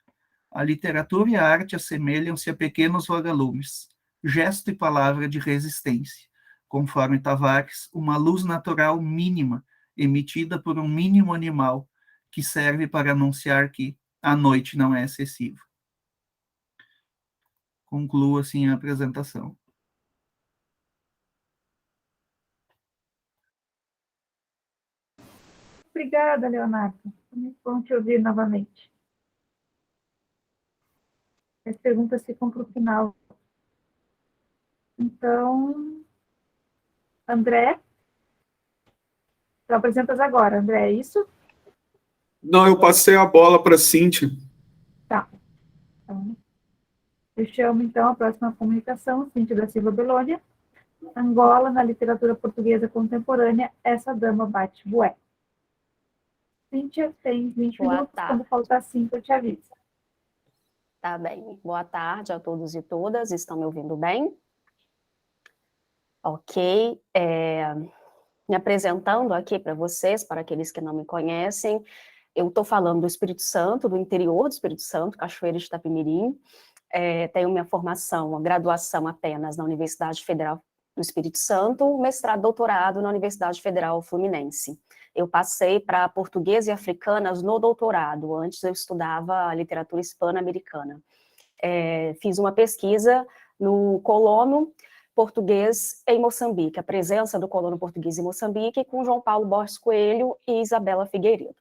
a literatura e a arte assemelham-se a pequenos vagalumes, gesto e palavra de resistência, conforme Tavares, uma luz natural mínima, emitida por um mínimo animal, que serve para anunciar que a noite não é excessiva. Concluo assim a apresentação. Obrigada, Leonardo. Muito bom te ouvir novamente. As perguntas ficam para o final. Então, André, tu apresentas agora, André, é isso? Não, eu passei a bola para a Cíntia. Tá. Então, eu chamo, então, a próxima comunicação, Cíntia da Silva Belônia. Angola, na literatura portuguesa contemporânea, essa dama bate bué. Cíntia, tem 20 Boa minutos, tarde. quando faltar 5, eu te aviso. Tá bem. Boa tarde a todos e todas. Estão me ouvindo bem? Ok. Me apresentando aqui para vocês, para aqueles que não me conhecem, eu estou falando do Espírito Santo, do interior do Espírito Santo, Cachoeira de Itapemirim. Tenho minha formação, a graduação apenas na Universidade Federal do Espírito Santo, mestrado, doutorado na Universidade Federal Fluminense. Eu passei para português e africanas no doutorado, antes eu estudava literatura hispano-americana. Fiz uma pesquisa no colono português em Moçambique, a presença do colono português em Moçambique, com João Paulo Borges Coelho e Isabela Figueiredo.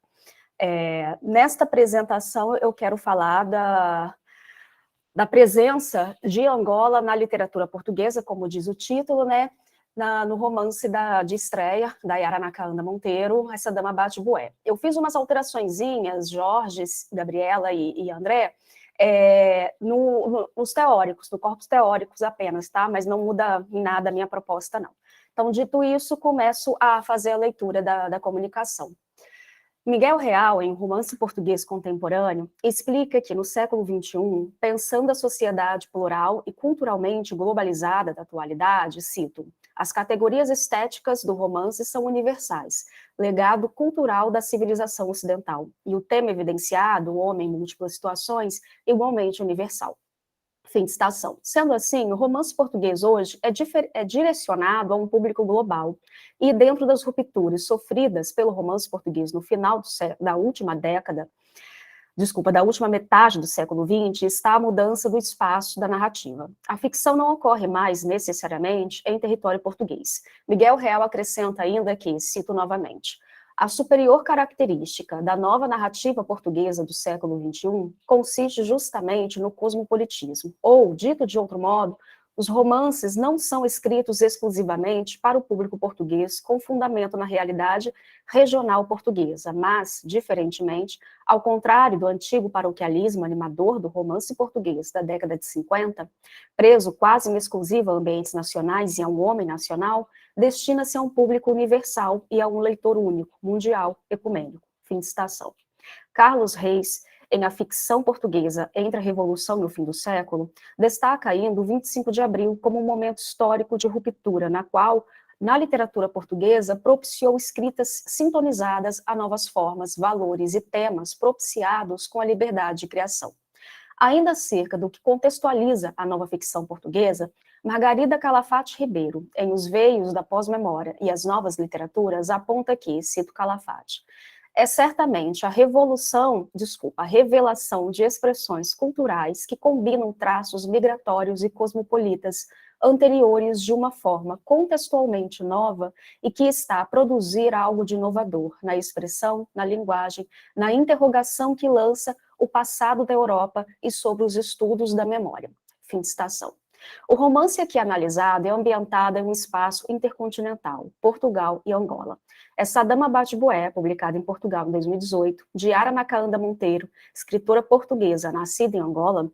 Nesta apresentação, eu quero falar da presença de Angola na literatura portuguesa, como diz o título, né? No romance de estreia, da Yara Nakanda Monteiro, Essa Dama Bate Bué. Eu fiz umas alteraçõezinhas, Jorge, Gabriela e André, nos teóricos, no corpus teóricos apenas, tá? Mas não muda em nada a minha proposta, não. Então, dito isso, começo a fazer a leitura da comunicação. Miguel Real, em Romance Português Contemporâneo, explica que no século XXI, pensando a sociedade plural e culturalmente globalizada da atualidade, cito, as categorias estéticas do romance são universais, legado cultural da civilização ocidental, e o tema evidenciado, o homem em múltiplas situações, igualmente universal. Fim de citação. Sendo assim, o romance português hoje é direcionado a um público global, e dentro das rupturas sofridas pelo romance português no final da última metade do século XX, está a mudança do espaço da narrativa. A ficção não ocorre mais, necessariamente, em território português. Miguel Real acrescenta ainda que, cito novamente, a superior característica da nova narrativa portuguesa do século XXI consiste justamente no cosmopolitismo, ou, dito de outro modo, os romances não são escritos exclusivamente para o público português com fundamento na realidade regional portuguesa, mas, diferentemente, ao contrário do antigo paroquialismo animador do romance português da década de 50, preso quase em exclusivo a ambientes nacionais e a um homem nacional, destina-se a um público universal e a um leitor único, mundial, ecumênico. Fim de citação. Carlos Reis, em A Ficção Portuguesa entre a Revolução e o Fim do Século, destaca ainda o 25 de abril como um momento histórico de ruptura, na qual, na literatura portuguesa, propiciou escritas sintonizadas a novas formas, valores e temas propiciados com a liberdade de criação. Ainda acerca do que contextualiza a nova ficção portuguesa, Margarida Calafate Ribeiro, em Os Veios da Pós-Memória e as Novas Literaturas, aponta que, cito Calafate, é certamente a revelação de expressões culturais que combinam traços migratórios e cosmopolitas anteriores de uma forma contextualmente nova e que está a produzir algo de inovador na expressão, na linguagem, na interrogação que lança o passado da Europa e sobre os estudos da memória. Fim de citação. O romance aqui analisado é ambientado em um espaço intercontinental, Portugal e Angola. Essa Dama Bate-Boé, publicada em Portugal em 2018, de Yara Macaanda Monteiro, escritora portuguesa nascida em Angola,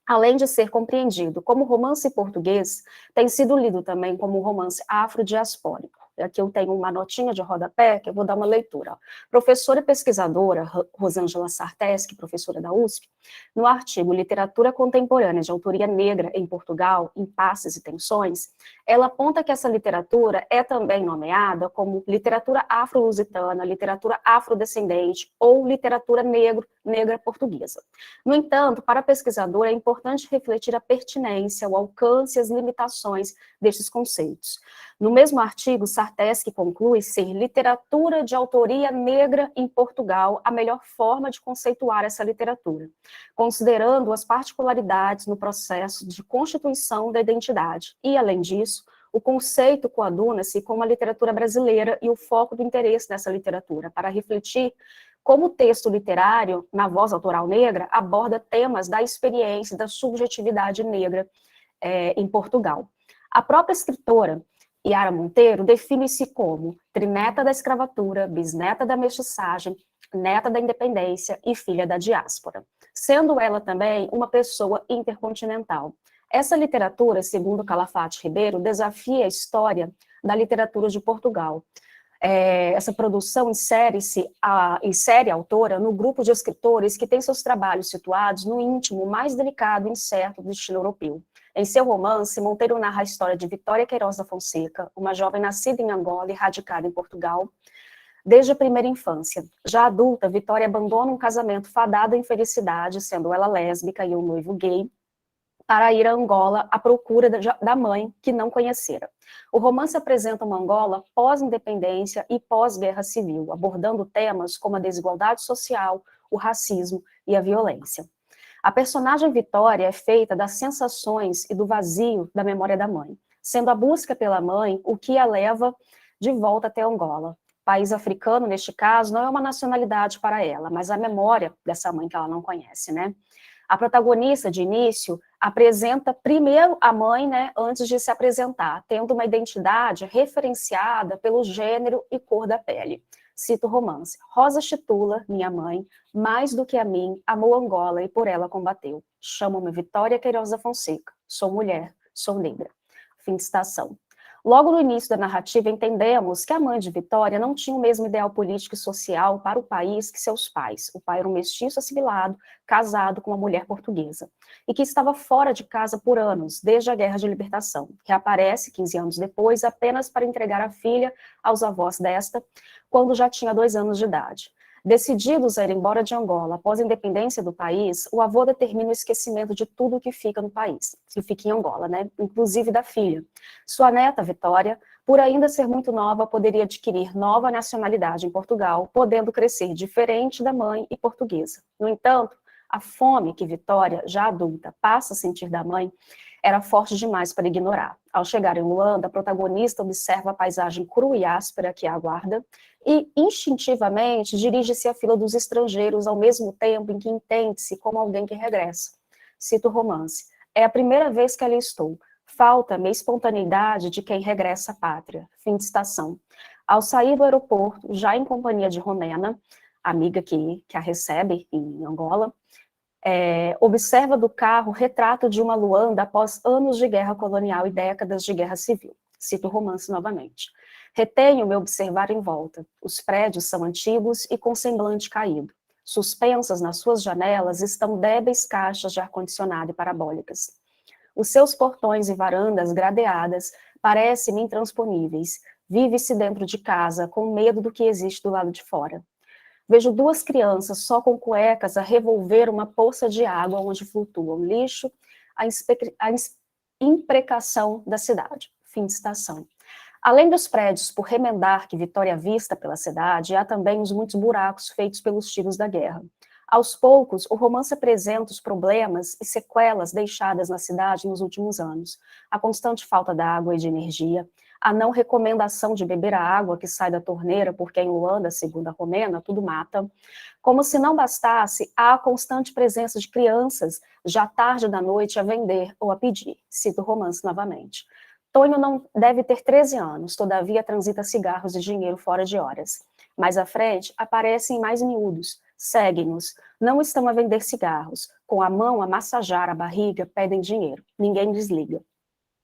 além de ser compreendido como romance português, tem sido lido também como um romance afrodiaspórico. Aqui eu tenho uma notinha de rodapé que eu vou dar uma leitura. Professora e pesquisadora Rosângela Sarteski, professora da USP, no artigo Literatura Contemporânea de Autoria Negra em Portugal, Impasses e Tensões, ela aponta que essa literatura é também nomeada como literatura afro-lusitana, literatura afrodescendente ou literatura negra portuguesa. No entanto, para a pesquisadora é importante refletir a pertinência, o alcance e as limitações destes conceitos. No mesmo artigo, Sarteski conclui ser literatura de autoria negra em Portugal a melhor forma de conceituar essa literatura, considerando as particularidades no processo de constituição da identidade. E, além disso, o conceito coaduna-se com a literatura brasileira e o foco do interesse nessa literatura, para refletir como o texto literário, na voz autoral negra, aborda temas da experiência e da subjetividade negra em Portugal. A própria escritora, Yara Monteiro, define-se como trineta da escravatura, bisneta da mestiçagem, neta da independência e filha da diáspora, sendo ela também uma pessoa intercontinental. Essa literatura, segundo Calafate Ribeiro, desafia a história da literatura de Portugal. Essa produção insere a autora no grupo de escritores que tem seus trabalhos situados no íntimo mais delicado e incerto do destino europeu. Em seu romance, Monteiro narra a história de Vitória Queiroz da Fonseca, uma jovem nascida em Angola e radicada em Portugal, desde a primeira infância. Já adulta, Vitória abandona um casamento fadado à infelicidade, sendo ela lésbica e um noivo gay, para ir a Angola à procura da mãe que não conhecera. O romance apresenta uma Angola pós-independência e pós-guerra civil, abordando temas como a desigualdade social, o racismo e a violência. A personagem Vitória é feita das sensações e do vazio da memória da mãe, sendo a busca pela mãe o que a leva de volta até Angola. País africano, neste caso, não é uma nacionalidade para ela, mas a memória dessa mãe que ela não conhece, né? A protagonista, de início, apresenta primeiro a mãe, né, antes de se apresentar, tendo uma identidade referenciada pelo gênero e cor da pele. Cito o romance. Rosa Chitula, minha mãe, mais do que a mim, amou Angola e por ela combateu. Chamo-me Vitória Queiroz da Fonseca. Sou mulher, sou negra. Fim de citação. Logo no início da narrativa, entendemos que a mãe de Vitória não tinha o mesmo ideal político e social para o país que seus pais. O pai era um mestiço assimilado, casado com uma mulher portuguesa, e que estava fora de casa por anos, desde a Guerra de Libertação. Reaparece, 15 anos depois, apenas para entregar a filha aos avós desta, quando já tinha 2 anos de idade. Decididos a ir embora de Angola após a independência do país, o avô determina o esquecimento de tudo que fica no país, que fica em Angola, né? Inclusive da filha. Sua neta, Vitória, por ainda ser muito nova, poderia adquirir nova nacionalidade em Portugal, podendo crescer diferente da mãe e portuguesa. No entanto, a fome que Vitória, já adulta, passa a sentir da mãe, era forte demais para ignorar. Ao chegar em Luanda, a protagonista observa a paisagem crua e áspera que a aguarda e, instintivamente, dirige-se à fila dos estrangeiros ao mesmo tempo em que entende-se como alguém que regressa. Cito o romance. É a primeira vez que ali estou. Falta-me a espontaneidade de quem regressa à pátria. Fim de estação. Ao sair do aeroporto, já em companhia de Romena, amiga que a recebe em Angola, observa do carro o retrato de uma Luanda após anos de guerra colonial e décadas de guerra civil. Cito o romance novamente. Retenho-me observar em volta. Os prédios são antigos e com semblante caído. Suspensas nas suas janelas estão débeis caixas de ar-condicionado e parabólicas. Os seus portões e varandas gradeadas parecem-me intransponíveis. Vive-se dentro de casa com medo do que existe do lado de fora. Vejo 2 crianças só com cuecas a revolver uma poça de água onde flutuam lixo, a imprecação da cidade. Fim de estação. Além dos prédios por remendar que Vitória vista pela cidade, há também os muitos buracos feitos pelos tiros da guerra. Aos poucos, o romance apresenta os problemas e sequelas deixadas na cidade nos últimos anos. A constante falta de água e de energia, a não recomendação de beber a água que sai da torneira, porque em Luanda, segundo a Romena, tudo mata. Como se não bastasse, há a constante presença de crianças, já tarde da noite, a vender ou a pedir. Cito o romance novamente. Tonho não deve ter 13 anos, todavia transita cigarros e dinheiro fora de horas. Mais à frente, aparecem mais miúdos. Seguem-nos. Não estão a vender cigarros. Com a mão a massajar a barriga, pedem dinheiro. Ninguém desliga.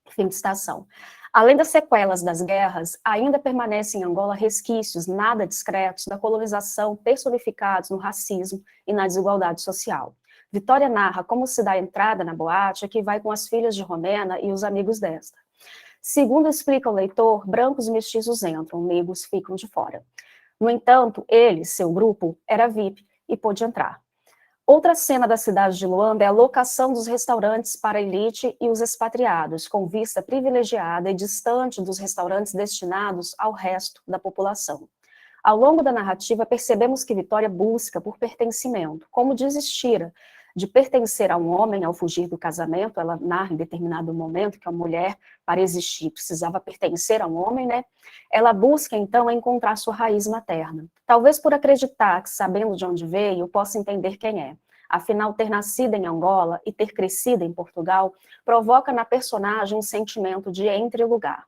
Fim de estação. Além das sequelas das guerras, ainda permanecem em Angola resquícios nada discretos da colonização personificados no racismo e na desigualdade social. Vitória narra como se dá a entrada na boate que vai com as filhas de Romena e os amigos desta. Segundo explica o leitor, brancos e mestiços entram, negros ficam de fora. No entanto, ele, seu grupo, era VIP e pôde entrar. Outra cena da cidade de Luanda é a locação dos restaurantes para a elite e os expatriados, com vista privilegiada e distante dos restaurantes destinados ao resto da população. Ao longo da narrativa, percebemos que Vitória busca por pertencimento, como desistira de pertencer a um homem ao fugir do casamento. Ela narra em determinado momento que a mulher, para existir, precisava pertencer a um homem, né? Ela busca, então, encontrar sua raiz materna. Talvez por acreditar que, sabendo de onde veio, possa entender quem é. Afinal, ter nascido em Angola e ter crescido em Portugal provoca na personagem um sentimento de entrelugar.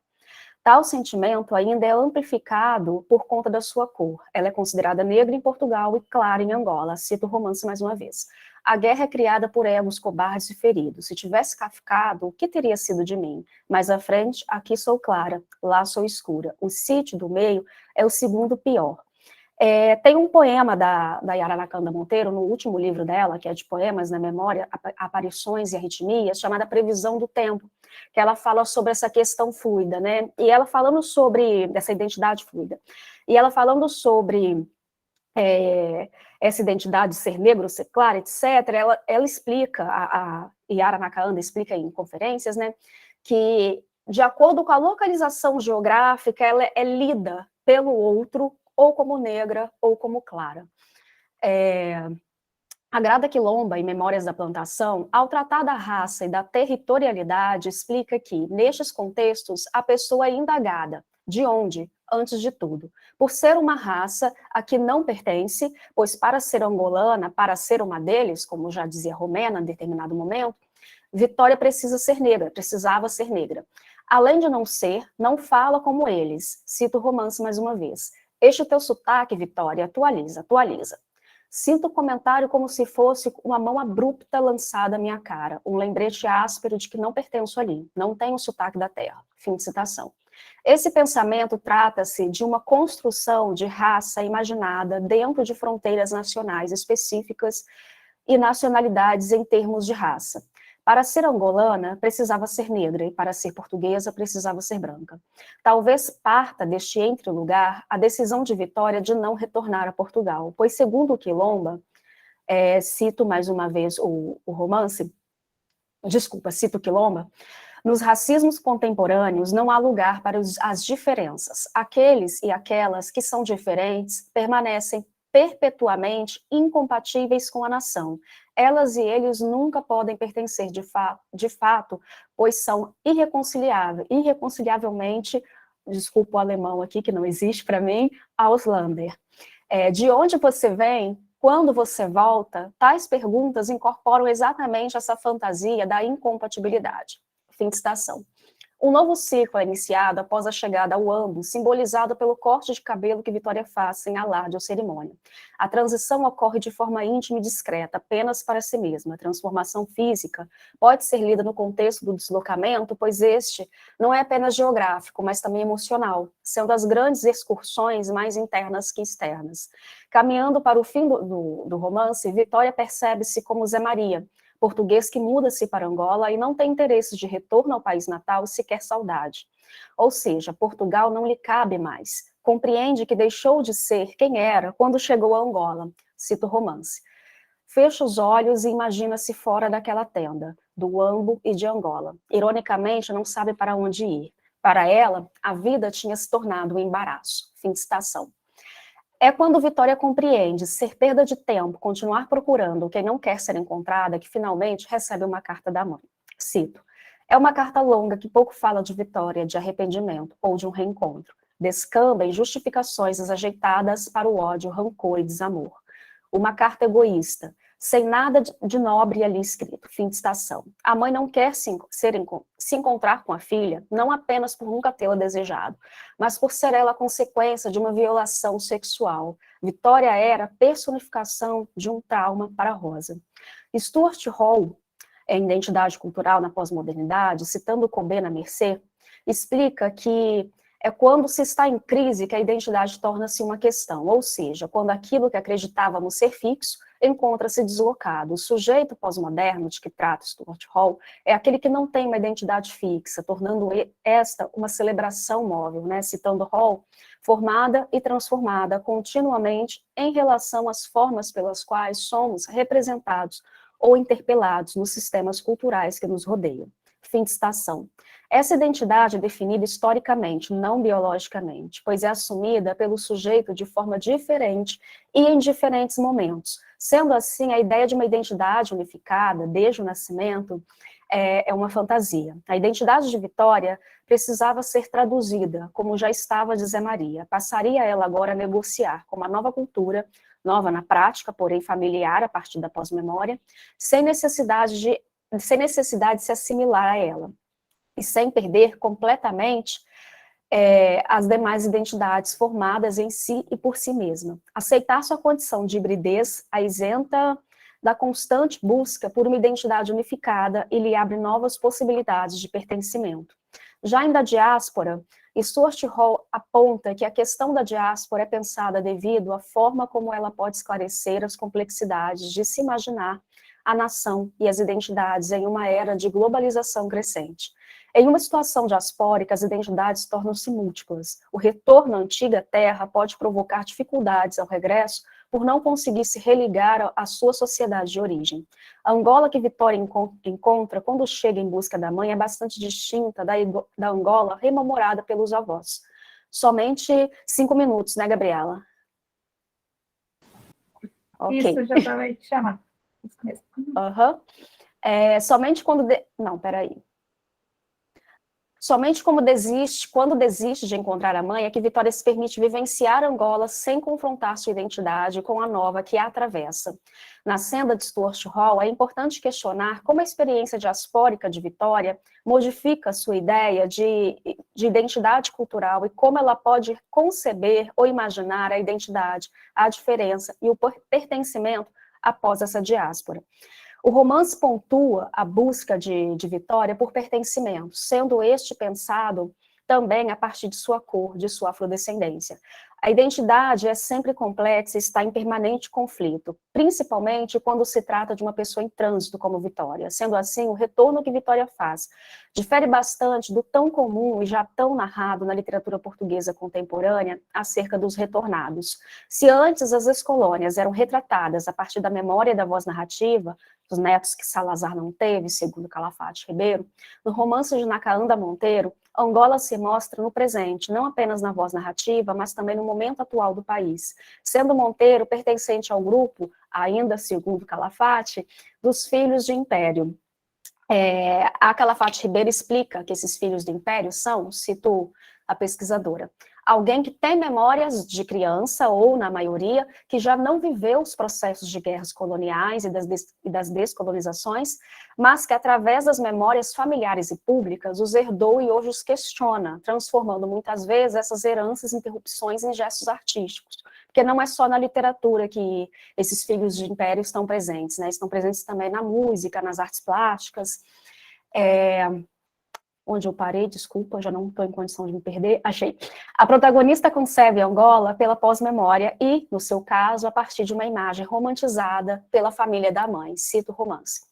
Tal sentimento ainda é amplificado por conta da sua cor. Ela é considerada negra em Portugal e clara em Angola. Cito o romance mais uma vez. A guerra é criada por egos cobardes e feridos. Se tivesse ficado, o que teria sido de mim? Mais à frente, aqui sou clara, lá sou escura. O sítio do meio é o segundo pior. Tem um poema da Yara Nakanda Monteiro, no último livro dela, que é de poemas na memória, aparições e arritmias, chamada Previsão do Tempo, que ela fala sobre essa questão fluida, né? E ela falando sobre essa identidade fluida, e ela falando sobre essa identidade de ser negro, ser clara, etc., ela explica, a Yara Nakanda explica em conferências, né, que de acordo com a localização geográfica, ela é lida pelo outro ou como negra ou como clara. A Grada Quilomba, em Memórias da Plantação, ao tratar da raça e da territorialidade, explica que, nestes contextos, a pessoa é indagada. De onde? Antes de tudo. Por ser uma raça a que não pertence, pois para ser angolana, para ser uma deles, como já dizia Romena em determinado momento, Vitória precisava ser negra. Além de não ser, não fala como eles. Cito o romance mais uma vez. Este teu sotaque, Vitória, atualiza. Sinto o comentário como se fosse uma mão abrupta lançada à minha cara, um lembrete áspero de que não pertenço ali, não tenho o sotaque da terra. Fim de citação. Esse pensamento trata-se de uma construção de raça imaginada dentro de fronteiras nacionais específicas e nacionalidades em termos de raça. Para ser angolana, precisava ser negra, e para ser portuguesa, precisava ser branca. Talvez parta deste entre-lugar a decisão de Vitória de não retornar a Portugal, pois, segundo o Quilomba, cito mais uma vez o romance, cito o Quilomba, nos racismos contemporâneos não há lugar para as diferenças. Aqueles e aquelas que são diferentes permanecem perpetuamente incompatíveis com a nação. Elas e eles nunca podem pertencer de fato, pois são irreconciliavelmente, desculpa o alemão aqui, que não existe para mim, Ausländer. De onde você vem, quando você volta, tais perguntas incorporam exatamente essa fantasia da incompatibilidade. Fim de citação. Um novo ciclo é iniciado após a chegada ao Ambo, simbolizado pelo corte de cabelo que Vitória faz sem alarde ou cerimônia. A transição ocorre de forma íntima e discreta, apenas para si mesma. A transformação física pode ser lida no contexto do deslocamento, pois este não é apenas geográfico, mas também emocional, sendo as grandes excursões mais internas que externas. Caminhando para o fim do romance, Vitória percebe-se como Zé Maria, português que muda-se para Angola e não tem interesse de retorno ao país natal, sequer saudade. Ou seja, Portugal não lhe cabe mais. Compreende que deixou de ser quem era quando chegou a Angola. Cito o romance. Fecha os olhos e imagina-se fora daquela tenda, do Ambo e de Angola. Ironicamente, não sabe para onde ir. Para ela, a vida tinha se tornado um embaraço. Fim de citação. É quando Vitória compreende ser perda de tempo continuar procurando quem não quer ser encontrada que finalmente recebe uma carta da mãe. Cito: é uma carta longa que pouco fala de Vitória, de arrependimento ou de um reencontro. Descamba em justificações desajeitadas para o ódio, rancor e desamor. Uma carta egoísta, sem nada de nobre ali escrito. Fim de citação. A mãe não quer se encontrar com a filha, não apenas por nunca tê-la desejado, mas por ser ela a consequência de uma violação sexual. Vitória era a personificação de um trauma para Rosa. Stuart Hall, em Identidade Cultural na Pós-Modernidade, citando Courbet na Mercê, explica que é quando se está em crise que a identidade torna-se uma questão, ou seja, quando aquilo que acreditávamos ser fixo encontra-se deslocado. O sujeito pós-moderno de que trata Stuart Hall é aquele que não tem uma identidade fixa, tornando esta uma celebração móvel, né? Citando Hall, formada e transformada continuamente em relação às formas pelas quais somos representados ou interpelados nos sistemas culturais que nos rodeiam. Fim de citação. Essa identidade é definida historicamente, não biologicamente, pois é assumida pelo sujeito de forma diferente e em diferentes momentos. Sendo assim, a ideia de uma identidade unificada, desde o nascimento, é uma fantasia. A identidade de Vitória precisava ser traduzida, como já estava de Zé Maria. Passaria ela agora a negociar com uma nova cultura, nova na prática, porém familiar a partir da pós-memória, sem necessidade de se assimilar a ela, e sem perder completamente as demais identidades formadas em si e por si mesma. Aceitar sua condição de hibridez a isenta da constante busca por uma identidade unificada e lhe abre novas possibilidades de pertencimento. Já em Da Diáspora, Stuart Hall aponta que a questão da diáspora é pensada devido à forma como ela pode esclarecer as complexidades de se imaginar a nação e as identidades em uma era de globalização crescente. Em uma situação diaspórica, as identidades tornam-se múltiplas. O retorno à antiga terra pode provocar dificuldades ao regresso por não conseguir se religar à sua sociedade de origem. A Angola que Vitória encontra quando chega em busca da mãe é bastante distinta da Angola rememorada pelos avós. Somente 5 minutos, né, Gabriela? Okay. Isso, já estava aí te chamando. Uhum. Somente quando... Não, peraí. Somente quando desiste de encontrar a mãe, é que Vitória se permite vivenciar Angola sem confrontar sua identidade com a nova que a atravessa. Na senda de Stuart Hall, é importante questionar como a experiência diaspórica de Vitória modifica sua ideia de identidade cultural e como ela pode conceber ou imaginar a identidade, a diferença e o pertencimento após essa diáspora. O romance pontua a busca de Vitória por pertencimento, sendo este pensado também a partir de sua cor, de sua afrodescendência. A identidade é sempre complexa e está em permanente conflito, principalmente quando se trata de uma pessoa em trânsito como Vitória. Sendo assim, o retorno que Vitória faz difere bastante do tão comum e já tão narrado na literatura portuguesa contemporânea acerca dos retornados. Se antes as ex-colônias eram retratadas a partir da memória e da voz narrativa, dos netos que Salazar não teve, segundo Calafate Ribeiro, no romance de Nacaanda Monteiro, Angola se mostra no presente, não apenas na voz narrativa, mas também no momento atual do país. Sendo Monteiro pertencente ao grupo, ainda segundo Calafate, dos filhos de império. A Calafate Ribeiro explica que esses filhos do império são, cito a pesquisadora, alguém que tem memórias de criança, ou, na maioria, que já não viveu os processos de guerras coloniais e das descolonizações, mas que, através das memórias familiares e públicas, os herdou e hoje os questiona, transformando, muitas vezes, essas heranças e interrupções em gestos artísticos. Porque não é só na literatura que esses filhos de império estão presentes, né? Estão presentes também na música, nas artes plásticas. Onde eu parei, desculpa, já não estou em condição de me perder, achei. A protagonista concebe Angola pela pós-memória e, no seu caso, a partir de uma imagem romantizada pela família da mãe, cito o romance.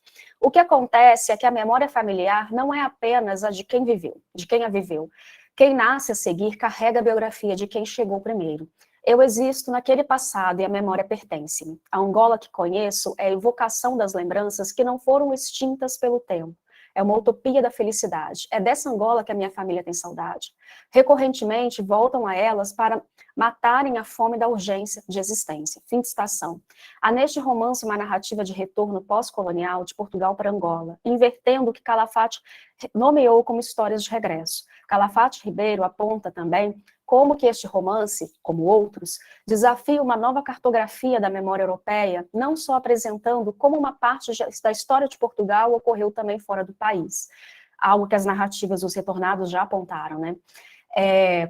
O que acontece é que a memória familiar não é apenas a de quem viveu, de quem a viveu. Quem nasce a seguir carrega a biografia de quem chegou primeiro. Eu existo naquele passado e a memória pertence-me. A Angola que conheço é a evocação das lembranças que não foram extintas pelo tempo. É uma utopia da felicidade. É dessa Angola que a minha família tem saudade. Recorrentemente, voltam a elas para matarem a fome da urgência de existência. Fim de estação. Há neste romance uma narrativa de retorno pós-colonial de Portugal para Angola, invertendo o que Calafate nomeou como histórias de regresso. Calafate Ribeiro aponta também como que este romance, como outros, desafia uma nova cartografia da memória europeia, não só apresentando como uma parte da história de Portugal ocorreu também fora do país, algo que as narrativas dos retornados já apontaram, né?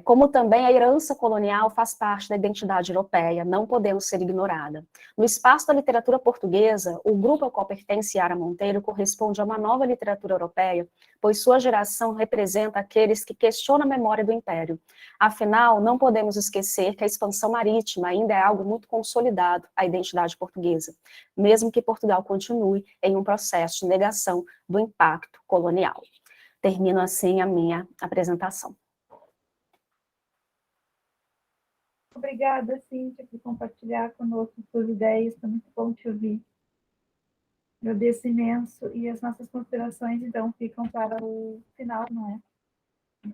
Como também a herança colonial faz parte da identidade europeia, não podendo ser ignorada. No espaço da literatura portuguesa, o grupo ao qual pertence Yara Monteiro corresponde a uma nova literatura europeia, pois sua geração representa aqueles que questionam a memória do Império. Afinal, não podemos esquecer que a expansão marítima ainda é algo muito consolidado à identidade portuguesa, mesmo que Portugal continue em um processo de negação do impacto colonial. Termino assim a minha apresentação. Obrigada, Cíntia, por compartilhar conosco suas ideias. Foi muito bom te ouvir. Agradeço imenso. E as nossas considerações, então, ficam para o final, não é?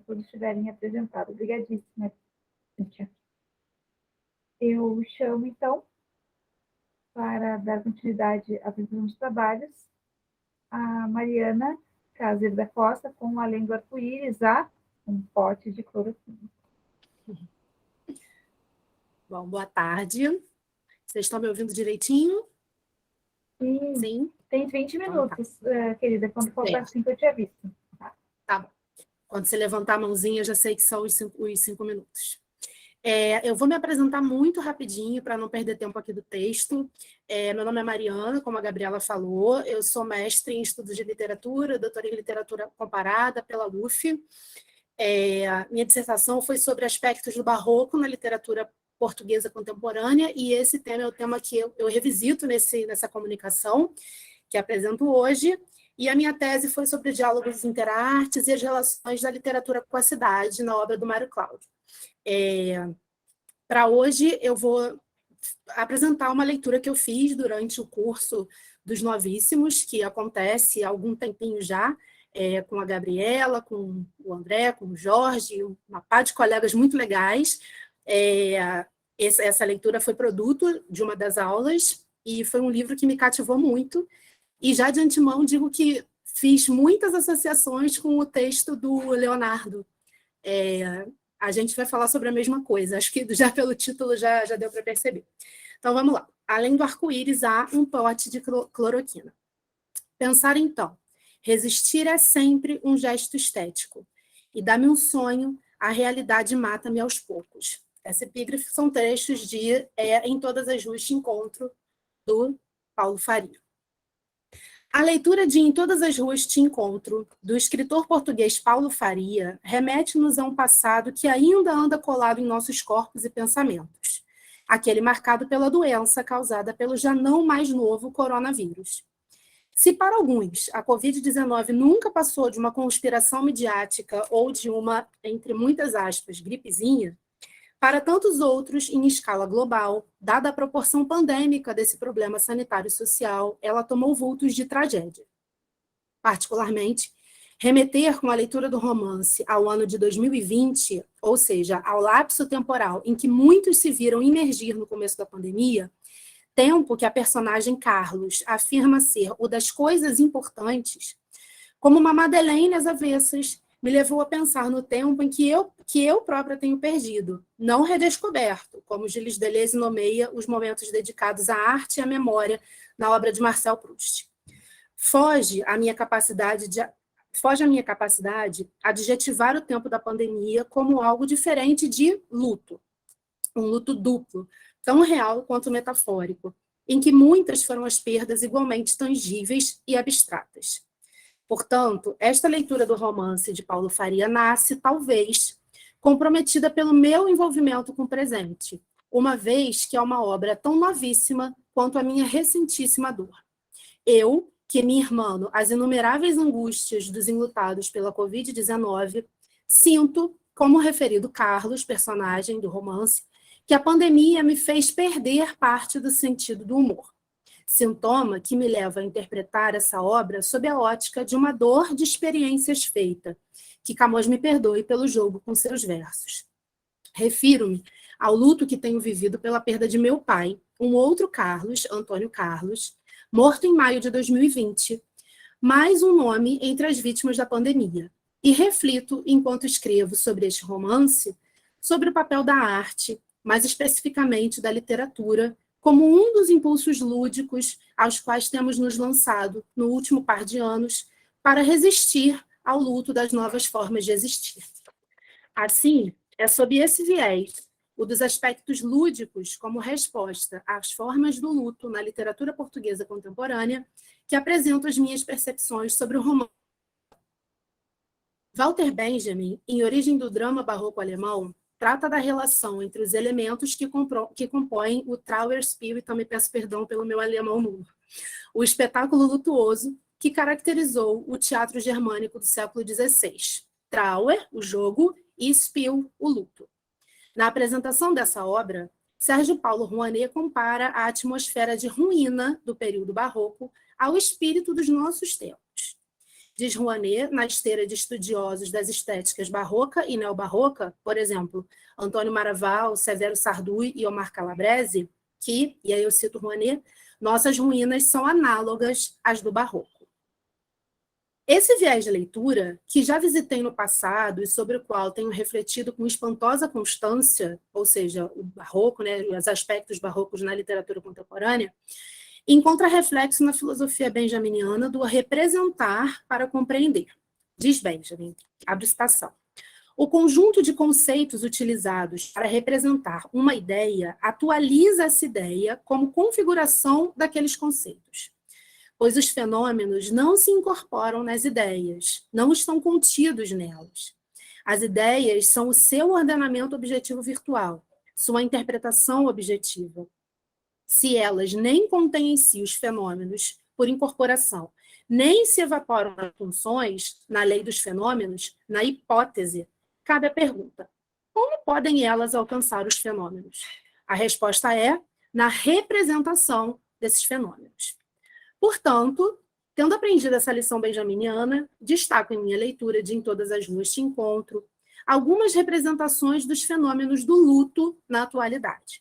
Quando estiverem apresentadas. Obrigadíssima, Cíntia. Eu chamo, então, para dar continuidade à apresentação dos trabalhos, a Mariana Cáceres da Costa, com Além do Arco-Íris, um pote de cloroquina. Bom, boa tarde. Vocês estão me ouvindo direitinho? Sim. Sim? Tem 20 minutos, querida. Quando for para 5, eu tinha visto. Tá bom. Quando você levantar a mãozinha, eu já sei que são os 5 minutos. Eu vou me apresentar muito rapidinho, para não perder tempo aqui do texto. Meu nome é Mariana, como a Gabriela falou. Eu sou mestre em estudos de literatura, doutora em literatura comparada pela UF. Minha dissertação foi sobre aspectos do barroco na literatura portuguesa contemporânea, e esse tema é o tema que eu revisito nessa comunicação que apresento hoje, e a minha tese foi sobre diálogos interartes e as relações da literatura com a cidade, na obra do Mário Cláudio. Para hoje, eu vou apresentar uma leitura que eu fiz durante o curso dos novíssimos, que acontece há algum tempinho já, com a Gabriela, com o André, com o Jorge, uma par de colegas muito legais. Essa leitura foi produto de uma das aulas e foi um livro que me cativou muito, e já de antemão digo que fiz muitas associações com o texto do Leonardo. A gente vai falar sobre a mesma coisa, acho que já pelo título já deu para perceber. Então vamos lá. Além do arco-íris, há um pote de cloroquina. Pensar então, resistir é sempre um gesto estético, e dá-me um sonho, a realidade mata-me aos poucos. Essa epígrafe são trechos de Em Todas as Ruas de Encontro, do Paulo Faria. A leitura de Em Todas as Ruas Te Encontro, do escritor português Paulo Faria, remete-nos a um passado que ainda anda colado em nossos corpos e pensamentos, aquele marcado pela doença causada pelo já não mais novo coronavírus. Se para alguns a Covid-19 nunca passou de uma conspiração midiática ou de uma, entre muitas aspas, gripezinha, para tantos outros, em escala global, dada a proporção pandêmica desse problema sanitário e social, ela tomou vultos de tragédia. Particularmente, remeter com a leitura do romance ao ano de 2020, ou seja, ao lapso temporal em que muitos se viram imergir no começo da pandemia, tempo que a personagem Carlos afirma ser o das coisas importantes, como uma Madeleine às avessas, me levou a pensar no tempo em que eu própria tenho perdido, não redescoberto, como Gilles Deleuze nomeia os momentos dedicados à arte e à memória na obra de Marcel Proust. Foge a minha capacidade a adjetivar o tempo da pandemia como algo diferente de luto, um luto duplo, tão real quanto metafórico, em que muitas foram as perdas igualmente tangíveis e abstratas. Portanto, esta leitura do romance de Paulo Faria nasce, talvez, comprometida pelo meu envolvimento com o presente, uma vez que é uma obra tão novíssima quanto a minha recentíssima dor. Eu, que me irmano às inumeráveis angústias dos enlutados pela Covid-19, sinto, como o referido Carlos, personagem do romance, que a pandemia me fez perder parte do sentido do humor. Sintoma que me leva a interpretar essa obra sob a ótica de uma dor de experiências feita, que Camões me perdoe pelo jogo com seus versos. Refiro-me ao luto que tenho vivido pela perda de meu pai, um outro Carlos, Antônio Carlos, morto em maio de 2020, mais um nome entre as vítimas da pandemia. E reflito, enquanto escrevo sobre este romance, sobre o papel da arte, mais especificamente da literatura, como um dos impulsos lúdicos aos quais temos nos lançado no último par de anos para resistir ao luto das novas formas de existir. Assim, é sob esse viés, o dos aspectos lúdicos como resposta às formas do luto na literatura portuguesa contemporânea, que apresento as minhas percepções sobre o romance. Walter Benjamin, em Origem do Drama Barroco Alemão, trata da relação entre os elementos que compõem o Trauerspiel, e também peço perdão pelo meu alemão nulo, o espetáculo lutuoso que caracterizou o teatro germânico do século XVI. Trauer, o jogo, e Spiel, o luto. Na apresentação dessa obra, Sérgio Paulo Rouanet compara a atmosfera de ruína do período barroco ao espírito dos nossos tempos. Diz Rouanet, na esteira de estudiosos das estéticas barroca e neobarroca, por exemplo, Antônio Maraval, Severo Sarduy e Omar Calabrese, que, e aí eu cito Rouanet, nossas ruínas são análogas às do barroco. Esse viés de leitura, que já visitei no passado e sobre o qual tenho refletido com espantosa constância, ou seja, o barroco, né, os aspectos barrocos na literatura contemporânea, encontra reflexo na filosofia benjaminiana do representar para compreender. Diz Benjamin, abre citação, o conjunto de conceitos utilizados para representar uma ideia atualiza essa ideia como configuração daqueles conceitos, pois os fenômenos não se incorporam nas ideias, não estão contidos nelas. As ideias são o seu ordenamento objetivo virtual, sua interpretação objetiva. Se elas nem contêm em si os fenômenos por incorporação, nem se evaporam nas funções, na lei dos fenômenos, na hipótese, cabe a pergunta: como podem elas alcançar os fenômenos? A resposta é na representação desses fenômenos. Portanto, tendo aprendido essa lição benjaminiana, destaco em minha leitura de Em Todas as Ruas Te Encontro algumas representações dos fenômenos do luto na atualidade.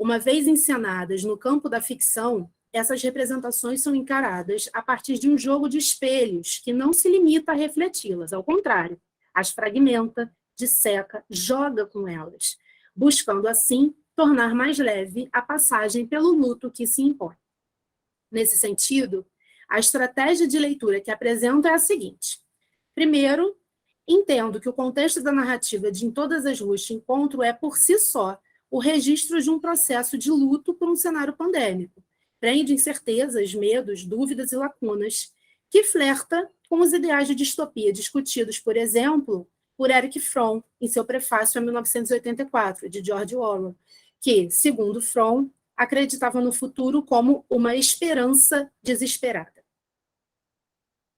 Uma vez encenadas no campo da ficção, essas representações são encaradas a partir de um jogo de espelhos que não se limita a refleti-las, ao contrário, as fragmenta, disseca, joga com elas, buscando assim tornar mais leve a passagem pelo luto que se impõe. Nesse sentido, a estratégia de leitura que apresento é a seguinte. Primeiro, entendo que o contexto da narrativa de Em Todas as Ruas Te Encontro é, por si só, o registro de um processo de luto por um cenário pandêmico, prende incertezas, medos, dúvidas e lacunas, que flerta com os ideais de distopia discutidos, por exemplo, por Erich Fromm, em seu prefácio a 1984, de George Orwell, que, segundo Fromm, acreditava no futuro como uma esperança desesperada.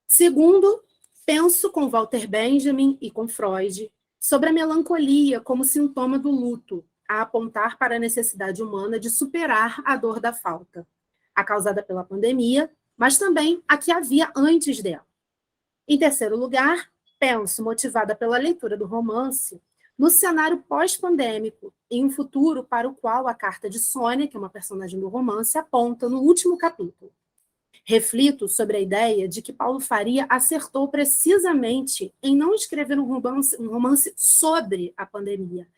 Segundo, penso com Walter Benjamin e com Freud sobre a melancolia como sintoma do luto, a apontar para a necessidade humana de superar a dor da falta, a causada pela pandemia, mas também a que havia antes dela. Em terceiro lugar, penso, motivada pela leitura do romance, no cenário pós-pandêmico, em um futuro para o qual a carta de Sônia, que é uma personagem do romance, aponta no último capítulo. Reflito sobre a ideia de que Paulo Faria acertou precisamente em não escrever um romance sobre a pandemia,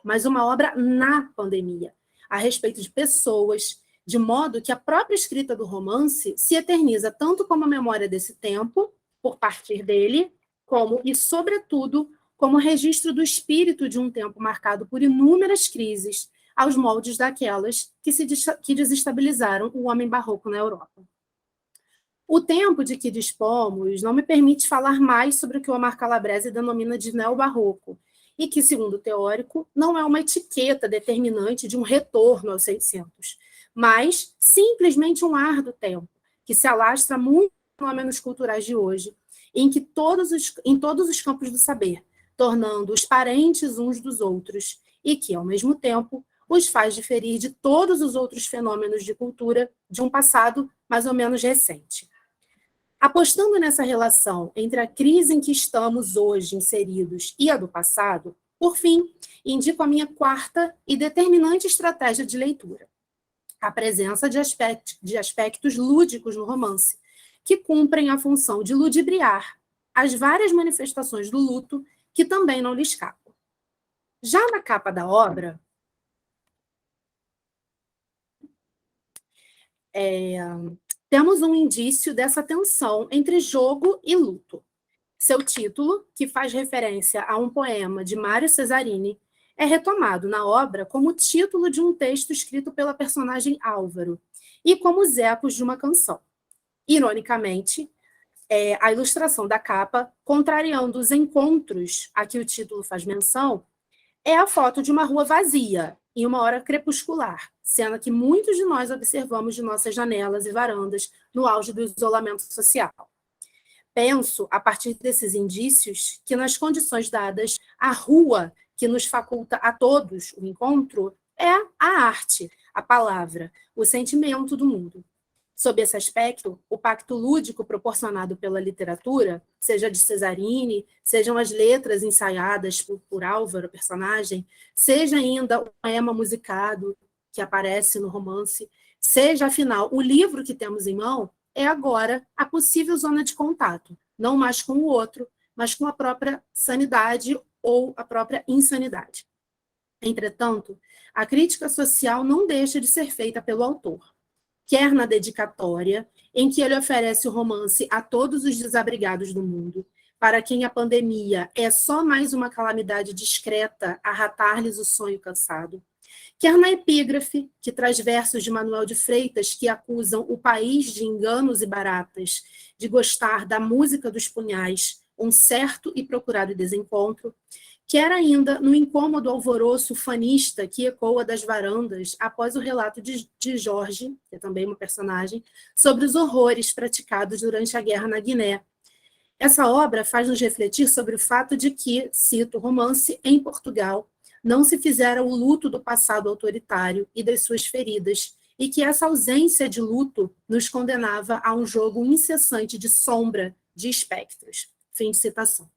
mas uma obra na pandemia, a respeito de pessoas, de modo que a própria escrita do romance se eterniza tanto como a memória desse tempo, por partir dele, como, e sobretudo, como registro do espírito de um tempo marcado por inúmeras crises, aos moldes daquelas que desestabilizaram o homem barroco na Europa. O tempo de que dispomos não me permite falar mais sobre o que o Omar Calabrese denomina de neobarroco, e que, segundo o teórico, não é uma etiqueta determinante de um retorno aos 600, mas simplesmente um ar do tempo, que se alastra muito nos fenômenos culturais de hoje, em todos os campos do saber, tornando-os parentes uns dos outros, e que, ao mesmo tempo, os faz diferir de todos os outros fenômenos de cultura de um passado mais ou menos recente. Apostando nessa relação entre a crise em que estamos hoje inseridos e a do passado, por fim, indico a minha quarta e determinante estratégia de leitura: a presença de aspectos lúdicos no romance, que cumprem a função de ludibriar as várias manifestações do luto que também não lhe escapam. Já na capa da obra, temos um indício dessa tensão entre jogo e luto. Seu título, que faz referência a um poema de Mário Cesarini, é retomado na obra como título de um texto escrito pela personagem Álvaro e como os ecos de uma canção. Ironicamente, a ilustração da capa, contrariando os encontros a que o título faz menção, é a foto de uma rua vazia, em uma hora crepuscular, cena que muitos de nós observamos de nossas janelas e varandas no auge do isolamento social. Penso, a partir desses indícios, que nas condições dadas, a rua que nos faculta a todos o encontro é a arte, a palavra, o sentimento do mundo. Sob esse aspecto, o pacto lúdico proporcionado pela literatura, seja de Cesarini, sejam as letras ensaiadas por Álvaro, personagem, seja ainda o poema musicado que aparece no romance, seja, afinal, o livro que temos em mão, é agora a possível zona de contato, não mais com o outro, mas com a própria sanidade ou a própria insanidade. Entretanto, a crítica social não deixa de ser feita pelo autor, quer na dedicatória, em que ele oferece o romance a todos os desabrigados do mundo, para quem a pandemia é só mais uma calamidade discreta a ratar-lhes o sonho cansado, quer na epígrafe, que traz versos de Manuel de Freitas que acusam o país de enganos e baratas, de gostar da música dos punhais, um certo e procurado desencontro, quer ainda no incômodo alvoroço fanista que ecoa das varandas após o relato de Jorge, que é também uma personagem, sobre os horrores praticados durante a guerra na Guiné. Essa obra faz nos refletir sobre o fato de que, cito o romance, em Portugal, não se fizera o luto do passado autoritário e das suas feridas, e que essa ausência de luto nos condenava a um jogo incessante de sombra, de espectros. Fim de citação.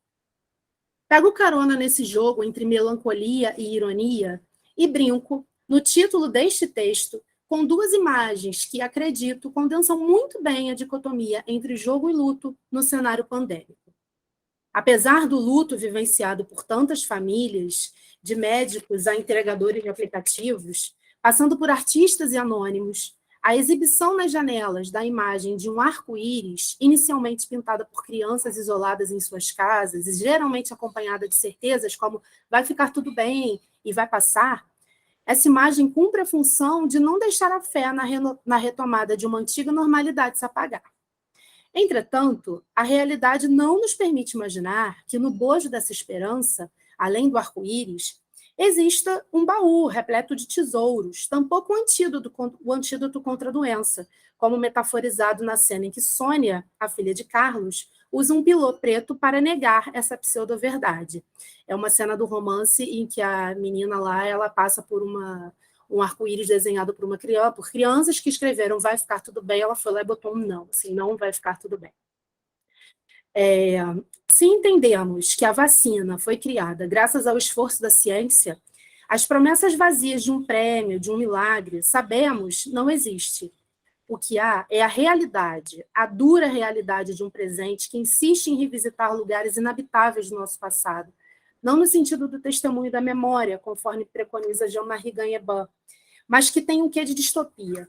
Pego carona nesse jogo entre melancolia e ironia e brinco, no título deste texto, com duas imagens que, acredito, condensam muito bem a dicotomia entre jogo e luto no cenário pandêmico. Apesar do luto vivenciado por tantas famílias, de médicos a entregadores de aplicativos, passando por artistas e anônimos, a exibição nas janelas da imagem de um arco-íris, inicialmente pintada por crianças isoladas em suas casas, e geralmente acompanhada de certezas como vai ficar tudo bem e vai passar, essa imagem cumpre a função de não deixar a fé na retomada de uma antiga normalidade se apagar. Entretanto, a realidade não nos permite imaginar que no bojo dessa esperança, além do arco-íris, exista um baú repleto de tesouros, tampouco o antídoto contra a doença, como metaforizado na cena em que Sônia, a filha de Carlos, usa um pilô preto para negar essa pseudo-verdade. É uma cena do romance em que a menina lá, ela passa por um arco-íris desenhado por por crianças que escreveram vai ficar tudo bem, ela foi lá e botou um não, assim, não vai ficar tudo bem. Se entendemos que a vacina foi criada graças ao esforço da ciência, as promessas vazias de um prêmio, de um milagre, sabemos, não existe. O que há é a realidade, a dura realidade de um presente que insiste em revisitar lugares inabitáveis do nosso passado, não no sentido do testemunho da memória, conforme preconiza Jean-Marie Gagneban, mas que tem um quê de distopia.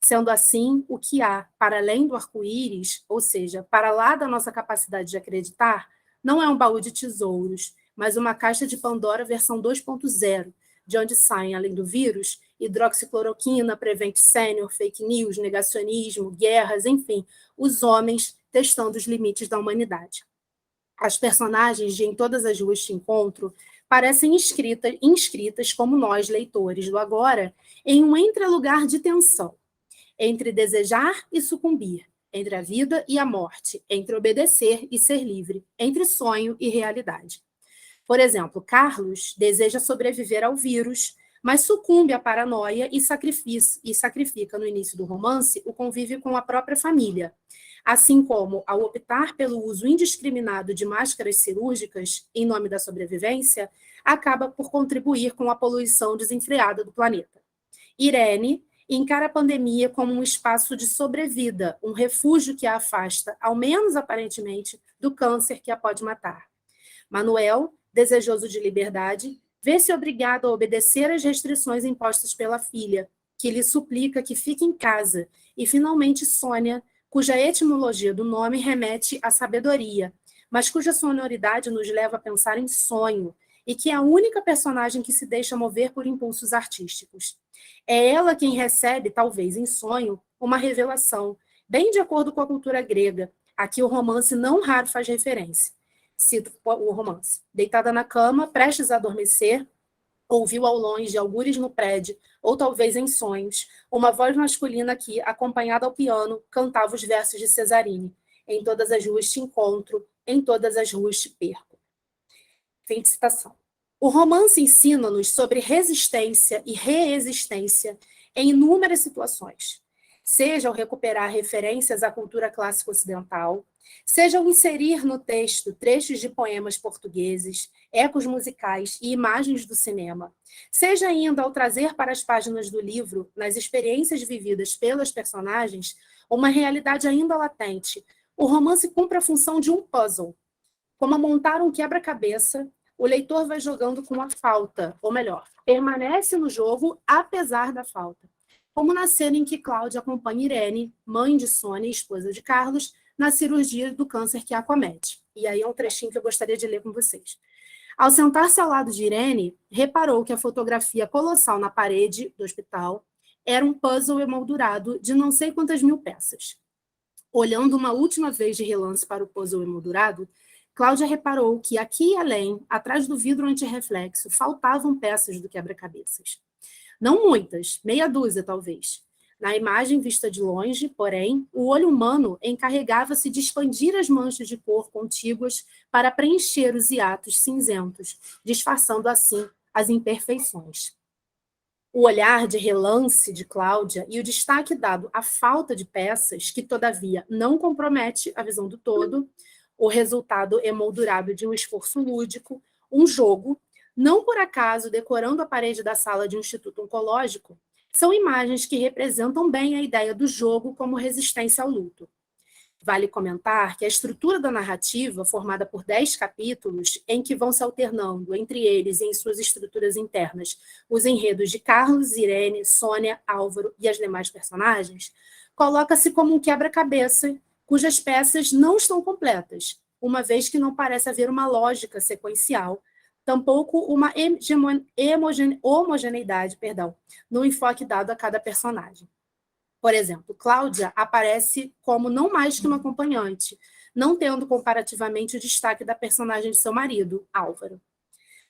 Sendo assim, o que há, para além do arco-íris, ou seja, para lá da nossa capacidade de acreditar, não é um baú de tesouros, mas uma caixa de Pandora versão 2.0, de onde saem, além do vírus, hidroxicloroquina, Prevent Senior, fake news, negacionismo, guerras, enfim, os homens testando os limites da humanidade. As personagens de Em Todas as Ruas Te Encontro parecem inscritas, como nós, leitores do agora, em um entrelugar de tensão, entre desejar e sucumbir, entre a vida e a morte, entre obedecer e ser livre, entre sonho e realidade. Por exemplo, Carlos deseja sobreviver ao vírus, mas sucumbe à paranoia e sacrifica, no início do romance, o convívio com a própria família. Assim como, ao optar pelo uso indiscriminado de máscaras cirúrgicas em nome da sobrevivência, acaba por contribuir com a poluição desenfreada do planeta. Irene encara a pandemia como um espaço de sobrevida, um refúgio que a afasta, ao menos aparentemente, do câncer que a pode matar. Manuel, desejoso de liberdade, vê-se obrigado a obedecer às restrições impostas pela filha, que lhe suplica que fique em casa, e finalmente Sônia, cuja etimologia do nome remete à sabedoria, mas cuja sonoridade nos leva a pensar em sonho, e que é a única personagem que se deixa mover por impulsos artísticos. É ela quem recebe, talvez em sonho, uma revelação, bem de acordo com a cultura grega, a que o romance não raro faz referência. Cito o romance. Deitada na cama, prestes a adormecer, ouviu ao longe algures no prédio, ou talvez em sonhos, uma voz masculina que, acompanhada ao piano, cantava os versos de Cesarini. Em todas as ruas te encontro, em todas as ruas te perco. Fim de citação. O romance ensina-nos sobre resistência e reexistência em inúmeras situações, seja ao recuperar referências à cultura clássica ocidental, seja ao inserir no texto trechos de poemas portugueses, ecos musicais e imagens do cinema, seja ainda ao trazer para as páginas do livro, nas experiências vividas pelas personagens, uma realidade ainda latente, o romance cumpre a função de um puzzle. Como a montar um quebra-cabeça, o leitor vai jogando com a falta, ou melhor, permanece no jogo apesar da falta. Como na cena em que Cláudia acompanha Irene, mãe de Sônia e esposa de Carlos, na cirurgia do câncer que a acomete. E aí é um trechinho que eu gostaria de ler com vocês. Ao sentar-se ao lado de Irene, reparou que a fotografia colossal na parede do hospital era um puzzle emoldurado de não sei quantas mil peças. Olhando uma última vez de relance para o puzzle emoldurado, Cláudia reparou que aqui e além, atrás do vidro antirreflexo, faltavam peças do quebra-cabeças. Não muitas, meia dúzia talvez. Na imagem vista de longe, porém, o olho humano encarregava-se de expandir as manchas de cor contíguas para preencher os hiatos cinzentos, disfarçando assim as imperfeições. O olhar de relance de Cláudia e o destaque dado à falta de peças, que todavia não compromete a visão do todo, o resultado emoldurado de um esforço lúdico, um jogo, não por acaso decorando a parede da sala de um instituto oncológico, são imagens que representam bem a ideia do jogo como resistência ao luto. Vale comentar que a estrutura da narrativa, formada por 10 capítulos, em que vão se alternando entre eles e em suas estruturas internas os enredos de Carlos, Irene, Sônia, Álvaro e as demais personagens, coloca-se como um quebra-cabeça cujas peças não estão completas, uma vez que não parece haver uma lógica sequencial, tampouco uma homogeneidade, no enfoque dado a cada personagem. Por exemplo, Cláudia aparece como não mais que uma acompanhante, não tendo comparativamente o destaque da personagem de seu marido, Álvaro.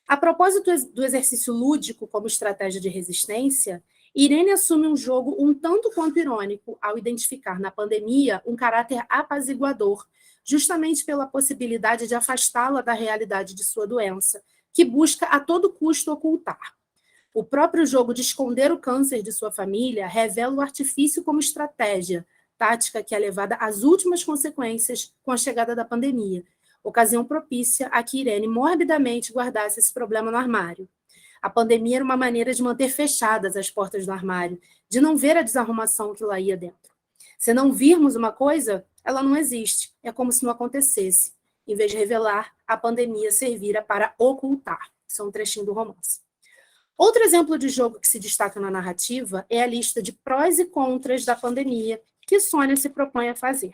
A propósito do exercício lúdico como estratégia de resistência, Irene assume um jogo um tanto quanto irônico ao identificar na pandemia um caráter apaziguador, justamente pela possibilidade de afastá-la da realidade de sua doença, que busca a todo custo ocultar. O próprio jogo de esconder o câncer de sua família revela o artifício como estratégia, tática que é levada às últimas consequências com a chegada da pandemia, ocasião propícia a que Irene morbidamente guardasse esse problema no armário. A pandemia era uma maneira de manter fechadas as portas do armário, de não ver a desarrumação que lá ia dentro. Se não virmos uma coisa, ela não existe, é como se não acontecesse. Em vez de revelar, a pandemia servira para ocultar. Isso é um trechinho do romance. Outro exemplo de jogo que se destaca na narrativa é a lista de prós e contras da pandemia que Sônia se propõe a fazer.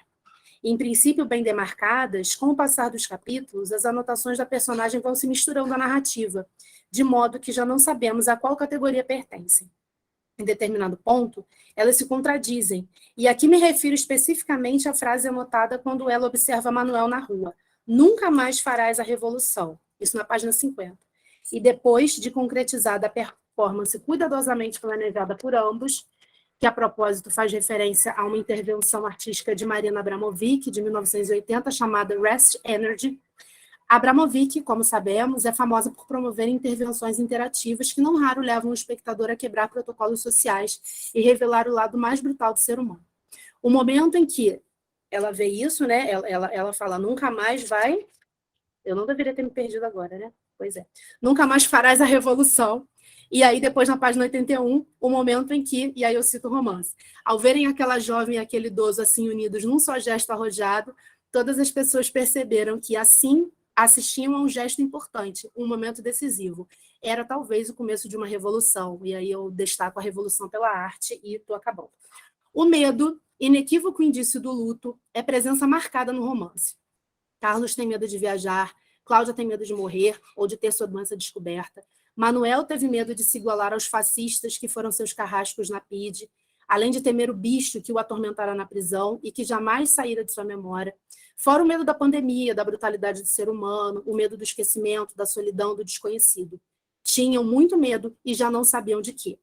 Em princípio bem demarcadas, com o passar dos capítulos, as anotações da personagem vão se misturando à narrativa, de modo que já não sabemos a qual categoria pertencem. Em determinado ponto, elas se contradizem, e aqui me refiro especificamente à frase anotada quando ela observa Manuel na rua: "Nunca mais farás a revolução", isso na página 50. E depois de concretizada a performance cuidadosamente planejada por ambos, que a propósito faz referência a uma intervenção artística de Marina Abramovic, de 1980, chamada Rest Energy. Abramovic, como sabemos, é famosa por promover intervenções interativas que não raro levam o espectador a quebrar protocolos sociais e revelar o lado mais brutal do ser humano. O momento em que ela vê isso, né, ela fala, nunca mais vai... Eu não deveria ter me perdido agora, né? Pois é. Nunca mais farás a revolução. E aí, depois, na página 81, o momento em que, e aí eu cito o romance, ao verem aquela jovem e aquele idoso assim unidos num só gesto arrojado, todas as pessoas perceberam que assim assistiam a um gesto importante, um momento decisivo. Era talvez o começo de uma revolução. E aí eu destaco a revolução pela arte e estou acabando. O medo, inequívoco indício do luto, é presença marcada no romance. Carlos tem medo de viajar, Cláudia tem medo de morrer ou de ter sua doença descoberta. Manuel teve medo de se igualar aos fascistas que foram seus carrascos na PIDE, além de temer o bicho que o atormentara na prisão e que jamais saíra de sua memória. Fora o medo da pandemia, da brutalidade do ser humano, o medo do esquecimento, da solidão, do desconhecido. Tinham muito medo e já não sabiam de quê.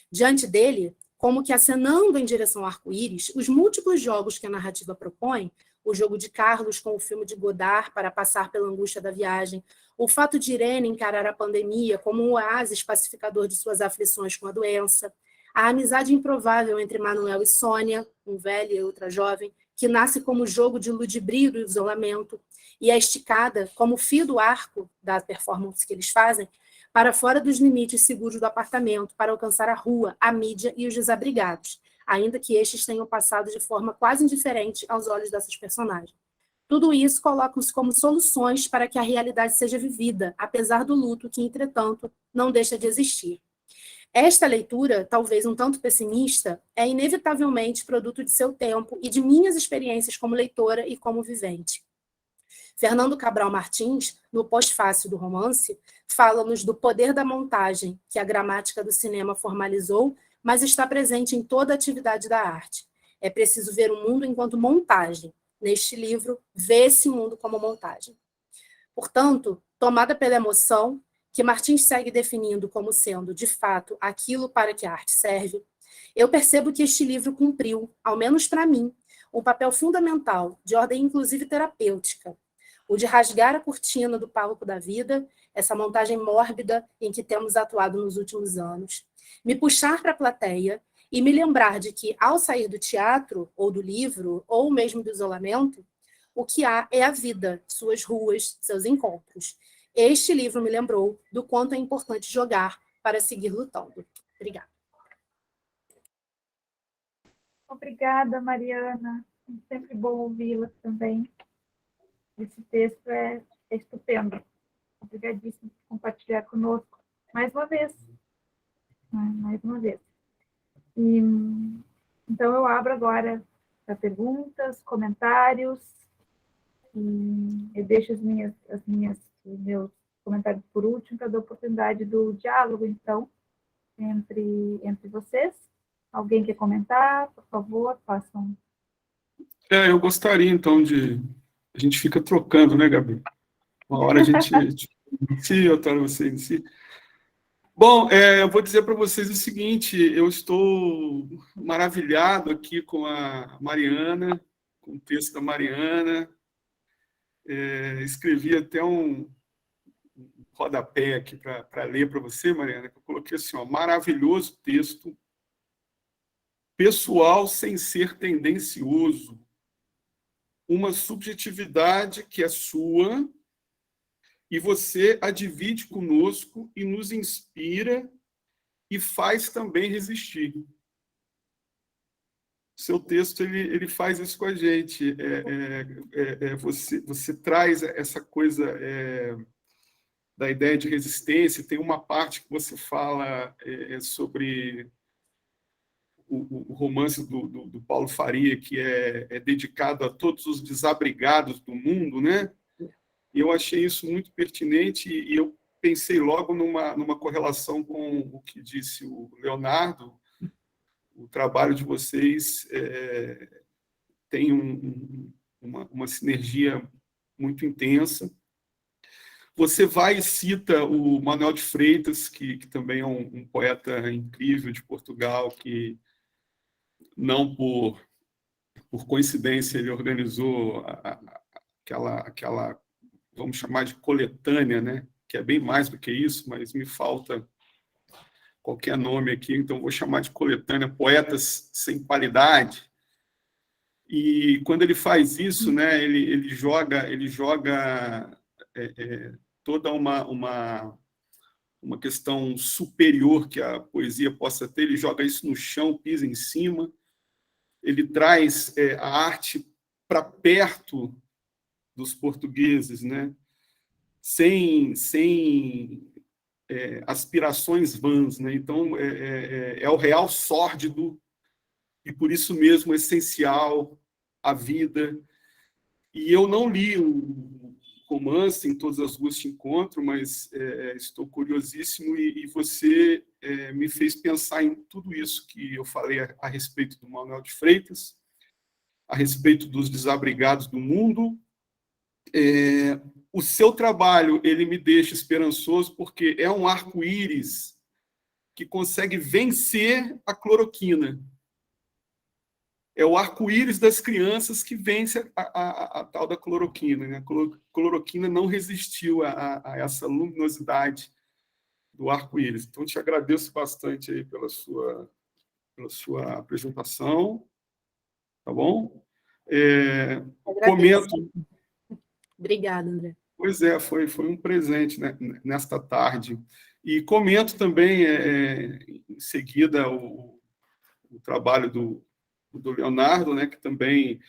Diante dele, como que acenando em direção ao arco-íris, os múltiplos jogos que a narrativa propõe, o jogo de Carlos com o filme de Godard para passar pela angústia da viagem, o fato de Irene encarar a pandemia como um oásis pacificador de suas aflições com a doença, a amizade improvável entre Manuel e Sônia, um velho e outra jovem, que nasce como jogo de ludibrio do isolamento, e é esticada como o fio do arco da performance que eles fazem, para fora dos limites seguros do apartamento, para alcançar a rua, a mídia e os desabrigados, ainda que estes tenham passado de forma quase indiferente aos olhos dessas personagens. Tudo isso coloca-se como soluções para que a realidade seja vivida, apesar do luto que, entretanto, não deixa de existir. Esta leitura, talvez um tanto pessimista, é inevitavelmente produto de seu tempo e de minhas experiências como leitora e como vivente. Fernando Cabral Martins, no pós-fácil do romance, fala-nos do poder da montagem, que a gramática do cinema formalizou, mas está presente em toda a atividade da arte. É preciso ver o mundo enquanto montagem. Neste livro, vê esse mundo como montagem. Portanto, tomada pela emoção, que Martins segue definindo como sendo, de fato, aquilo para que a arte serve, eu percebo que este livro cumpriu, ao menos para mim, um papel fundamental, de ordem inclusive terapêutica, o de rasgar a cortina do palco da vida, essa montagem mórbida em que temos atuado nos últimos anos, me puxar para a plateia e me lembrar de que, ao sair do teatro, ou do livro, ou mesmo do isolamento, o que há é a vida, suas ruas, seus encontros. Este livro me lembrou do quanto é importante jogar para seguir lutando. Obrigada. Obrigada, Mariana. É sempre bom ouvi-la também. Esse texto é estupendo. Obrigadíssima por compartilhar conosco mais uma vez. Mais uma vez. E, então, eu abro agora para perguntas, comentários, e eu deixo os meus comentários por último, para dar oportunidade do diálogo, então, entre vocês. Alguém quer comentar? Por favor, façam. Eu gostaria, então, a gente fica trocando, né, Gabi? Uma hora a gente inicia, outra hora você inicia. Bom, eu vou dizer para vocês o seguinte, eu estou maravilhado aqui com a Mariana, com o texto da Mariana. Escrevi até um rodapé aqui para ler para você, Mariana, que eu coloquei assim, ó, maravilhoso texto, pessoal sem ser tendencioso, uma subjetividade que é sua e você a divide conosco e nos inspira e faz também resistir. Seu texto ele faz isso com a gente. Você traz essa coisa da ideia de resistência. Tem uma parte que você fala sobre o romance do Paulo Faria, que é dedicado a todos os desabrigados do mundo, né? E eu achei isso muito pertinente e eu pensei logo numa correlação com o que disse o Leonardo. O trabalho de vocês tem uma sinergia muito intensa. Você vai e cita o Manuel de Freitas, que também é um poeta incrível de Portugal, que não por coincidência ele organizou aquela, vamos chamar de coletânea, né? Que é bem mais do que isso, mas me falta qualquer nome aqui, então vou chamar de coletânea Poetas Sem Qualidade. E quando ele faz isso, né, ele joga toda uma questão superior que a poesia possa ter, ele joga isso no chão, pisa em cima, ele traz a arte para perto dos portugueses, né, sem aspirações vãs, né? Então é o real sórdido e por isso mesmo essencial à vida. E eu não li o romance Em Todas as Ruas Te Encontro, mas estou curiosíssimo e você me fez pensar em tudo isso que eu falei a respeito do Manuel de Freitas, a respeito dos desabrigados do mundo. O seu trabalho ele me deixa esperançoso porque é um arco-íris que consegue vencer a cloroquina. É o arco-íris das crianças que vence a tal da cloroquina, né? A cloroquina não resistiu a essa luminosidade do arco-íris. Então, te agradeço bastante aí pela sua apresentação, tá bom? Comento. Obrigada, André. Pois foi um presente, né, nesta tarde. E comento também, em seguida, o trabalho do Leonardo, né, que também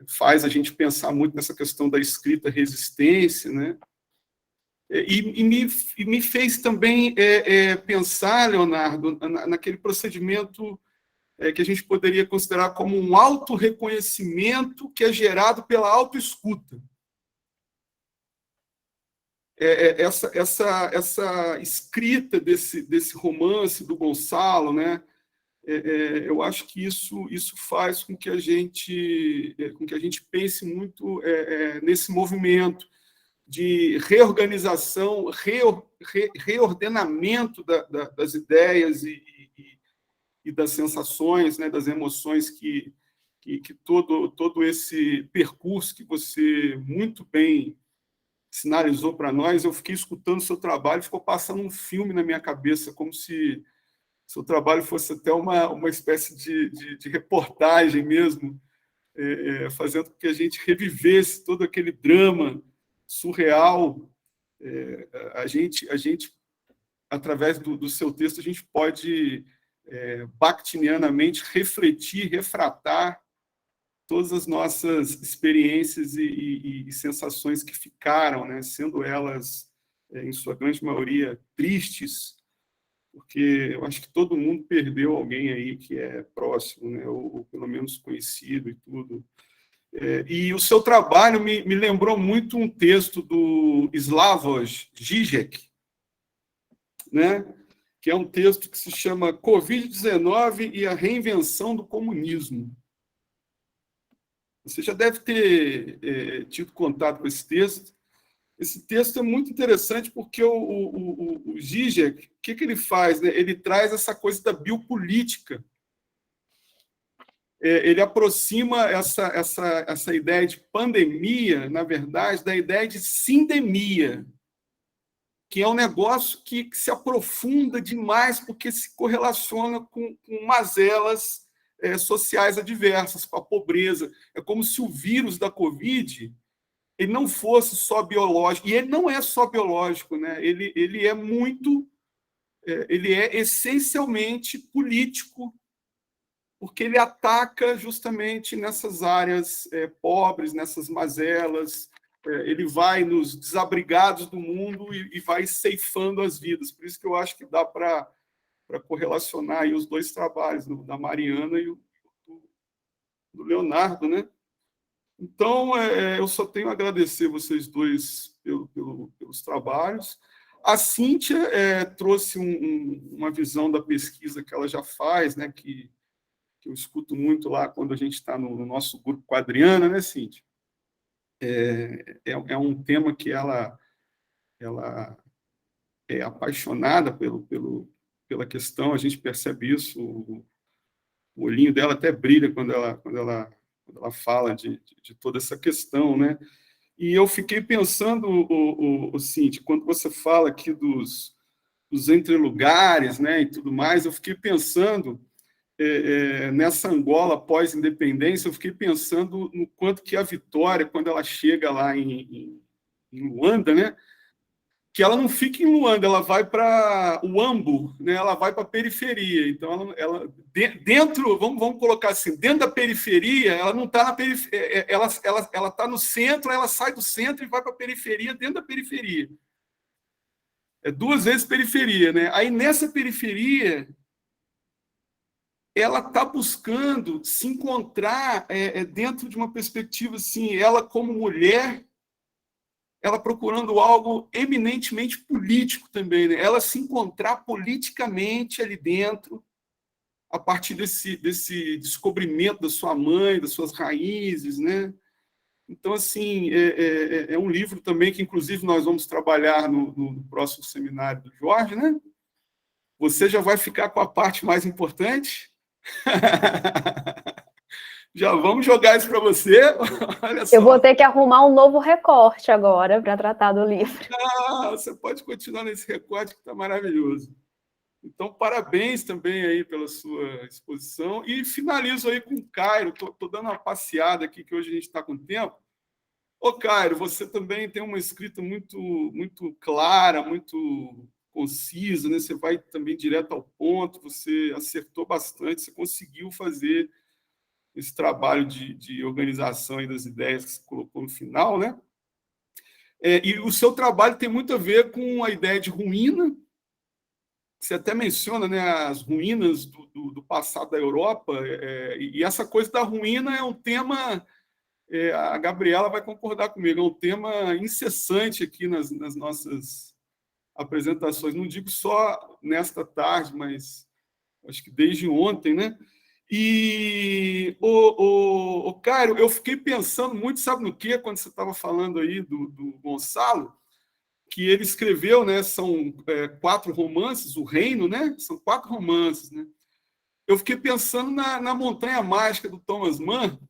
faz a gente pensar muito nessa questão da escrita resistência, né? E me fez também pensar, Leonardo, naquele procedimento que a gente poderia considerar como um autorreconhecimento que é gerado pela autoescuta. Essa escrita desse romance do Gonçalo, né? Eu acho que isso faz com que a gente pense muito nesse movimento de reorganização, reordenamento das ideias e das sensações, né, das emoções que todo esse percurso que você muito bem sinalizou para nós. Eu fiquei escutando o seu trabalho, ficou passando um filme na minha cabeça, como se seu trabalho fosse até uma espécie de reportagem mesmo, fazendo com que a gente revivesse todo aquele drama surreal. A gente através do seu texto, a gente pode, bakhtinianamente, refletir, refratar todas as nossas experiências e sensações que ficaram, né, sendo elas, em sua grande maioria, tristes, porque eu acho que todo mundo perdeu alguém aí que é próximo, né, ou pelo menos conhecido e tudo. E o seu trabalho me lembrou muito um texto do Slavoj Žižek, né? Que é um texto que se chama Covid-19 e a Reinvenção do Comunismo. Você já deve ter tido contato com esse texto. Esse texto é muito interessante porque o Žižek, o que ele faz? Né? Ele traz essa coisa da biopolítica. Ele aproxima essa ideia de pandemia, na verdade, da ideia de sindemia, que é um negócio que se aprofunda demais porque se correlaciona com mazelas sociais adversas, com a pobreza. É como se o vírus da Covid ele não fosse só biológico, e ele não é só biológico, né? Ele é muito, ele é essencialmente político, porque ele ataca justamente nessas áreas pobres, nessas mazelas, ele vai nos desabrigados do mundo e vai ceifando as vidas. Por isso que eu acho que dá para correlacionar aí os dois trabalhos, da Mariana e do Leonardo, né? Então, eu só tenho a agradecer vocês dois pelos trabalhos. A Cíntia trouxe uma visão da pesquisa que ela já faz, né, que eu escuto muito lá quando a gente está no nosso grupo com a Adriana, né, Cíntia? É um tema que ela é apaixonada pela questão, a gente percebe isso, o olhinho dela até brilha quando ela fala de toda essa questão, né? E eu fiquei pensando, Cíntia, quando você fala aqui dos entrelugares, né, e tudo mais, eu fiquei pensando nessa Angola pós-independência, eu fiquei pensando no quanto que a Vitória, quando ela chega lá em Luanda, né, que ela não fica em Luanda, ela vai para o Huambo, né, ela vai para a periferia. Então, ela dentro, vamos colocar assim, dentro da periferia, ela não está na periferia, ela está no centro, ela sai do centro e vai para a periferia, dentro da periferia. É 2 vezes periferia, né? Aí, nessa periferia, ela está buscando se encontrar dentro de uma perspectiva assim, ela como mulher, ela procurando algo eminentemente político também, né? Ela se encontrar politicamente ali dentro, a partir desse descobrimento da sua mãe, das suas raízes, né? Então, assim, é um livro também que, inclusive, nós vamos trabalhar no próximo seminário do Jorge, né? Você já vai ficar com a parte mais importante. Já vamos jogar isso para você. Olha só. Eu vou ter que arrumar um novo recorte agora para tratar do livro. Você pode continuar nesse recorte que está maravilhoso. Então, parabéns também aí pela sua exposição. E finalizo aí com o Cairo. Estou dando uma passeada aqui, que hoje a gente está com tempo. Ô, Cairo, você também tem uma escrita muito, muito clara, muito concisa, né? Você vai também direto ao ponto, você acertou bastante, você conseguiu fazer esse trabalho de organização aí das ideias que você colocou no final, né? E o seu trabalho tem muito a ver com a ideia de ruína, você até menciona, né, as ruínas do passado da Europa, e essa coisa da ruína é um tema, a Gabriela vai concordar comigo, é um tema incessante aqui nas nossas apresentações, não digo só nesta tarde, mas acho que desde ontem, né? E, o Cairo, eu fiquei pensando muito, sabe no quê? Quando você estava falando aí do Gonçalo, que ele escreveu, né? São 4 romances, O Reino, né? São 4 romances, né? Eu fiquei pensando na Montanha Mágica do Thomas Mann,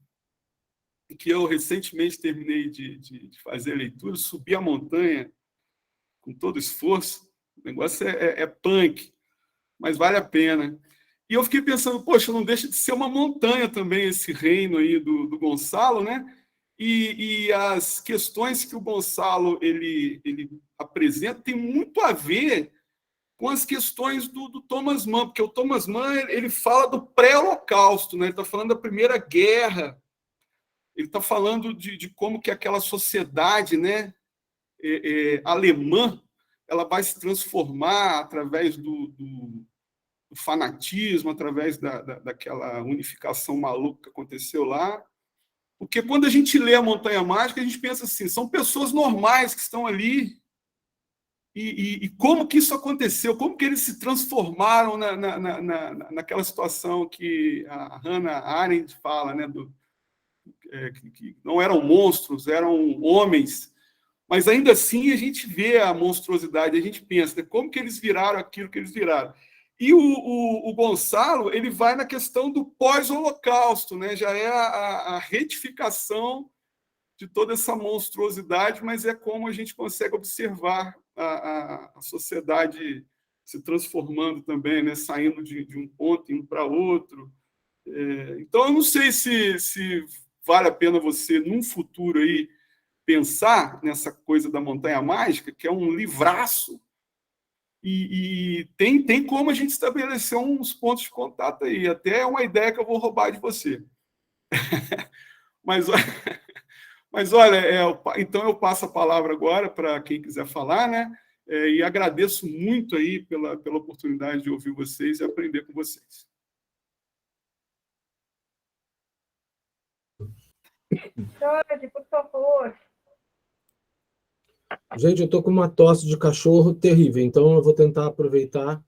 que eu recentemente terminei de fazer a leitura, subi a montanha com todo esforço. O negócio é punk, mas vale a pena. E eu fiquei pensando, poxa, não deixa de ser uma montanha também esse reino aí do Gonçalo, né? E as questões que o Gonçalo ele apresenta tem muito a ver com as questões do Thomas Mann, porque o Thomas Mann ele fala do pré-holocausto, né? Ele está falando da Primeira Guerra, ele está falando de como que aquela sociedade, né, alemã, ela vai se transformar através do fanatismo, através daquela unificação maluca que aconteceu lá. Porque quando a gente lê a Montanha Mágica, a gente pensa assim, são pessoas normais que estão ali. E como que isso aconteceu? Como que eles se transformaram naquela situação que a Hannah Arendt fala, né? Que não eram monstros, eram homens. Mas ainda assim a gente vê a monstruosidade, a gente pensa, né? Como que eles viraram aquilo que eles viraram. E o Gonçalo, ele vai na questão do pós-holocausto, né? Já é a retificação de toda essa monstruosidade, mas é como a gente consegue observar a sociedade se transformando também, né? Saindo de um ponto e indo para outro. Então, eu não sei se vale a pena você, num futuro, aí, pensar nessa coisa da Montanha Mágica, que é um livraço, e tem como a gente estabelecer uns pontos de contato aí. Até é uma ideia que eu vou roubar de você. Mas olha, então eu passo a palavra agora para quem quiser falar, né? E agradeço muito aí pela oportunidade de ouvir vocês e aprender com vocês. Jorge, por favor. Gente, eu estou com uma tosse de cachorro terrível, então eu vou tentar aproveitar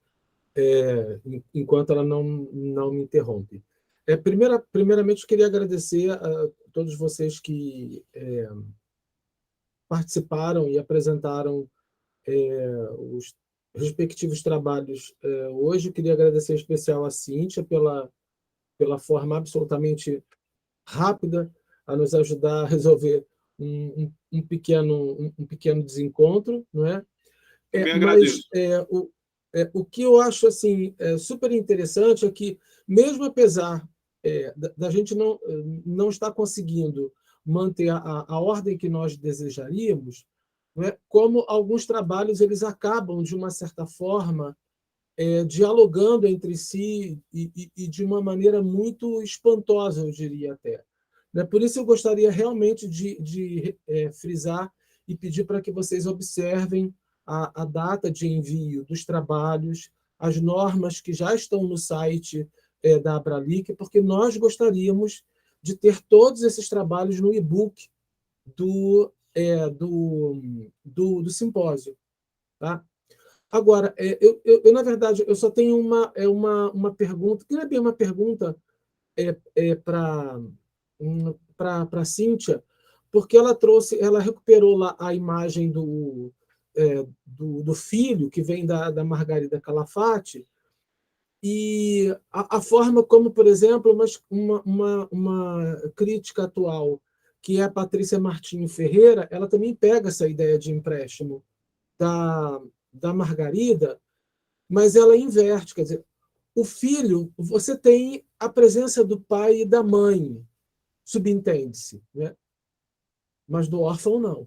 enquanto ela não me interrompe. Primeiramente, eu queria agradecer a todos vocês que participaram e apresentaram os respectivos trabalhos hoje. Eu queria agradecer em especial a Cíntia pela forma absolutamente rápida a nos ajudar a resolver um pequeno desencontro, não é? Também Mas agradeço. o que eu acho assim super interessante é que, mesmo apesar da gente não estar conseguindo manter a ordem que nós desejaríamos, não é? Como alguns trabalhos eles acabam, de uma certa forma, dialogando entre si e de uma maneira muito espantosa, eu diria até. Por isso, eu gostaria realmente de frisar e pedir para que vocês observem a data de envio dos trabalhos, as normas que já estão no site da Abralic, porque nós gostaríamos de ter todos esses trabalhos no e-book do simpósio. Tá? Agora, na verdade, eu só tenho uma pergunta, que não é bem uma pergunta para a Cíntia, porque ela recuperou lá a imagem do filho, que vem da Margarida Calafate, e a forma como, por exemplo, uma crítica atual, que é a Patrícia Martinho Ferreira, ela também pega essa ideia de empréstimo da Margarida, mas ela inverte, quer dizer, o filho, você tem a presença do pai e da mãe, subentende-se, né? Mas do órfão não.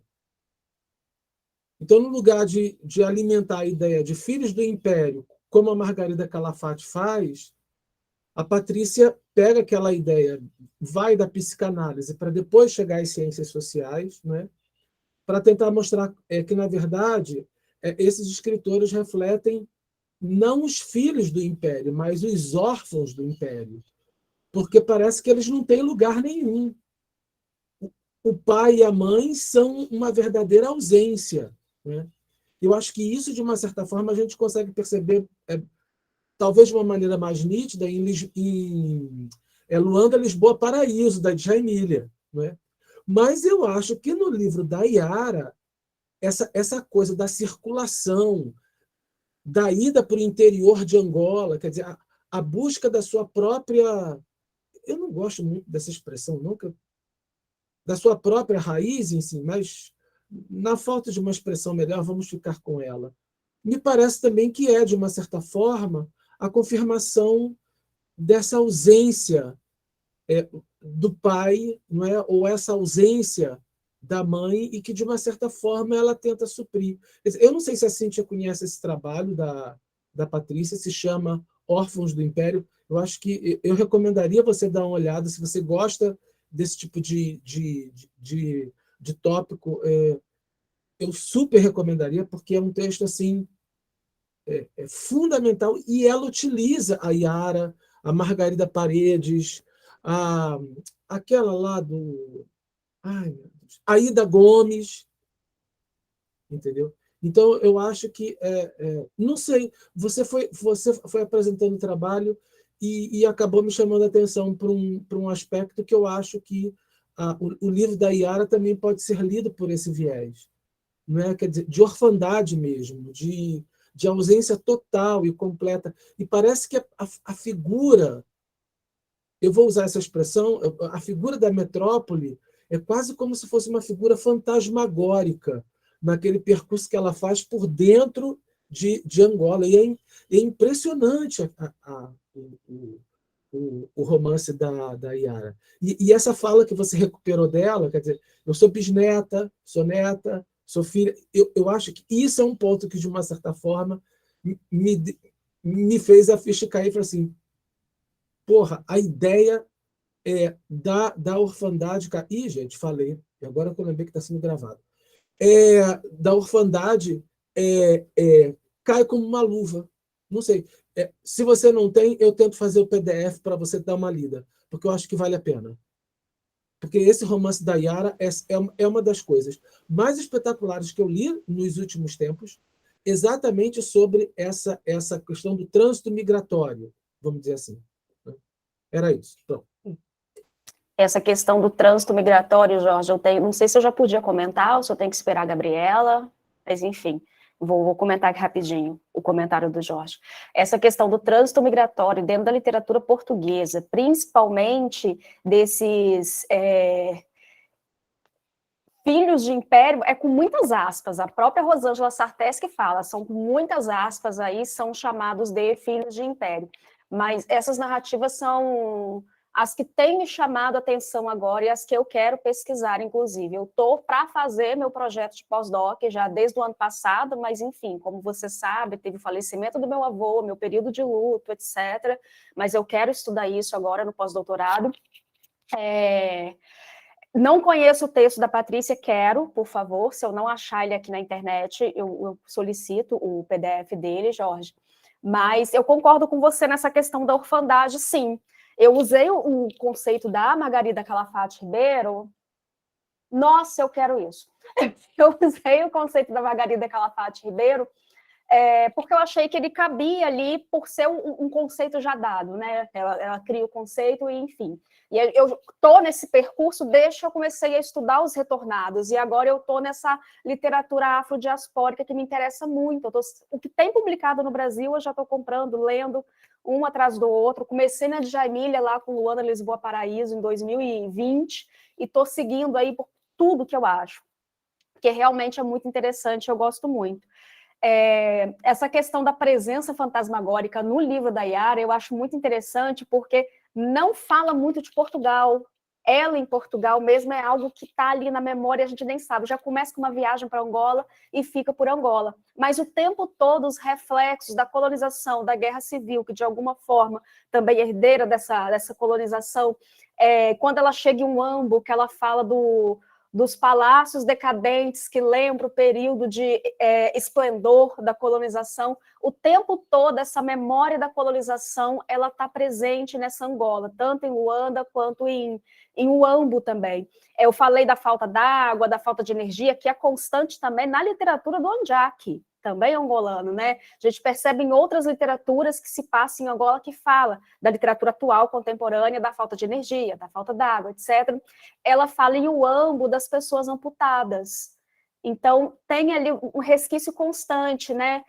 Então, no lugar de alimentar a ideia de filhos do império, como a Margarida Calafate faz, a Patrícia pega aquela ideia, vai da psicanálise para depois chegar às ciências sociais, né? Para tentar mostrar que, na verdade, esses escritores refletem não os filhos do império, mas os órfãos do império, porque parece que eles não têm lugar nenhum. O pai e a mãe são uma verdadeira ausência, né? Eu acho que isso, de uma certa forma, a gente consegue perceber, talvez de uma maneira mais nítida, em Luanda, Lisboa, Paraíso, da Djamília, né? Mas eu acho que no livro da Yara, essa coisa da circulação, da ida para o interior de Angola, quer dizer, a busca da sua própria... Eu não gosto muito dessa expressão, nunca, da sua própria raiz em si, mas, na falta de uma expressão melhor, vamos ficar com ela. Me parece também que de uma certa forma, a confirmação dessa ausência do pai, não é? Ou essa ausência da mãe, e que, de uma certa forma, ela tenta suprir. Eu não sei se a Cíntia conhece esse trabalho da Patrícia, se chama Órfãos do Império. Eu acho que eu recomendaria você dar uma olhada, se você gosta desse tipo de tópico, eu super recomendaria, porque é um texto assim, fundamental, e ela utiliza a Yara, a Margarida Paredes, a, aquela lá do... Ai, meu Deus, Aida Gomes, entendeu? Então, eu acho que, não sei, você foi apresentando o trabalho e acabou me chamando a atenção para um aspecto que eu acho que o livro da Yara também pode ser lido por esse viés, não é? Quer dizer, de orfandade mesmo, de ausência total e completa. E parece que a figura, eu vou usar essa expressão, a figura da metrópole é quase como se fosse uma figura fantasmagórica naquele percurso que ela faz por dentro de Angola. E é impressionante o romance da Yara. E essa fala que você recuperou dela, quer dizer, eu sou bisneta, sou neta, sou filha, eu acho que isso é um ponto que, de uma certa forma, me fez a ficha cair e falei assim, porra, a ideia da orfandade... Ih, gente, falei, agora que eu lembrei que está sendo gravado. Da orfandade cai como uma luva. Não sei. Se você não tem, eu tento fazer o PDF para você dar uma lida, porque eu acho que vale a pena. Porque esse romance da Yara é uma das coisas mais espetaculares que eu li nos últimos tempos, exatamente sobre essa questão do trânsito migratório, vamos dizer assim. Era isso. Pronto. Essa questão do trânsito migratório, Jorge, não sei se eu já podia comentar ou se eu tenho que esperar a Gabriela, mas enfim, vou comentar aqui rapidinho o comentário do Jorge. Essa questão do trânsito migratório dentro da literatura portuguesa, principalmente desses filhos de império, é com muitas aspas, a própria Rosângela Sartès que fala, são com muitas aspas aí, são chamados de filhos de império, mas essas narrativas são as que têm me chamado a atenção agora e as que eu quero pesquisar, inclusive. Eu estou para fazer meu projeto de pós-doc já desde o ano passado, mas, enfim, como você sabe, teve o falecimento do meu avô, meu período de luto, etc. Mas eu quero estudar isso agora no pós-doutorado. Não conheço o texto da Patrícia, quero, por favor, se eu não achar ele aqui na internet, eu solicito o PDF dele, Jorge. Mas eu concordo com você nessa questão da orfandade, sim. Eu usei o conceito da Margarida Calafate Ribeiro. Nossa, eu quero isso. Eu usei o conceito da Margarida Calafate Ribeiro porque eu achei que ele cabia ali por ser um conceito já dado, né? Ela cria o conceito e, enfim. E eu estou nesse percurso desde que eu comecei a estudar os retornados, e agora eu estou nessa literatura afrodiaspórica que me interessa muito. O que tem publicado no Brasil eu já estou comprando, lendo, um atrás do outro. Comecei na Djamília lá com Luana Lisboa Paraíso em 2020 e estou seguindo aí por tudo que eu acho, porque realmente é muito interessante, eu gosto muito. Essa questão da presença fantasmagórica no livro da Yara eu acho muito interessante, porque não fala muito de Portugal. Ela em Portugal mesmo é algo que está ali na memória, a gente nem sabe. Já começa com uma viagem para Angola e fica por Angola. Mas o tempo todo os reflexos da colonização, da guerra civil, que de alguma forma também é herdeira dessa colonização, quando ela chega em Huambo, que ela fala dos palácios decadentes que lembram o período de esplendor da colonização, o tempo todo essa memória da colonização ela está presente nessa Angola, tanto em Luanda quanto em Huambo também. Eu falei da falta d'água, da falta de energia, que é constante também na literatura do Anjaki, também angolano, né? A gente percebe em outras literaturas que se passam em Angola que fala da literatura atual, contemporânea, da falta de energia, da falta d'água, etc. Ela fala em Huambo das pessoas amputadas. Então, tem ali um resquício constante, né?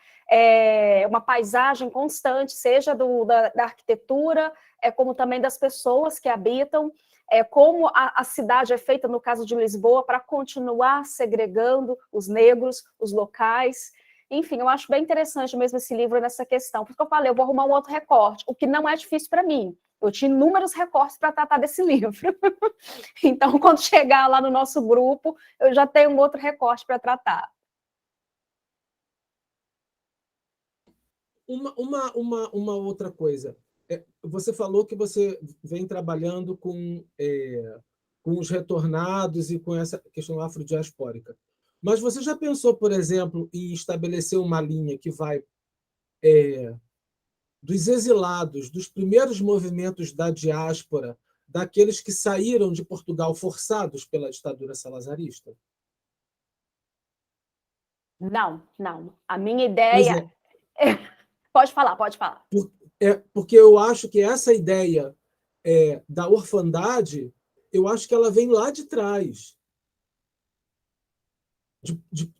Uma paisagem constante, seja da arquitetura, como também das pessoas que habitam, como a cidade é feita, no caso de Lisboa, para continuar segregando os negros, os locais. Enfim, eu acho bem interessante mesmo esse livro nessa questão, porque eu falei, eu vou arrumar um outro recorte, o que não é difícil para mim. Eu tinha inúmeros recortes para tratar desse livro. Então, quando chegar lá no nosso grupo, eu já tenho um outro recorte para tratar. Uma outra coisa. Você falou que você vem trabalhando com os retornados e com essa questão afrodiaspórica. Mas você já pensou, por exemplo, em estabelecer uma linha que vai dos exilados, dos primeiros movimentos da diáspora, daqueles que saíram de Portugal forçados pela ditadura salazarista? Não, não. A minha Pois ideia... Pode falar, pode falar. Porque eu acho que essa ideia da orfandade, eu acho que ela vem lá de trás,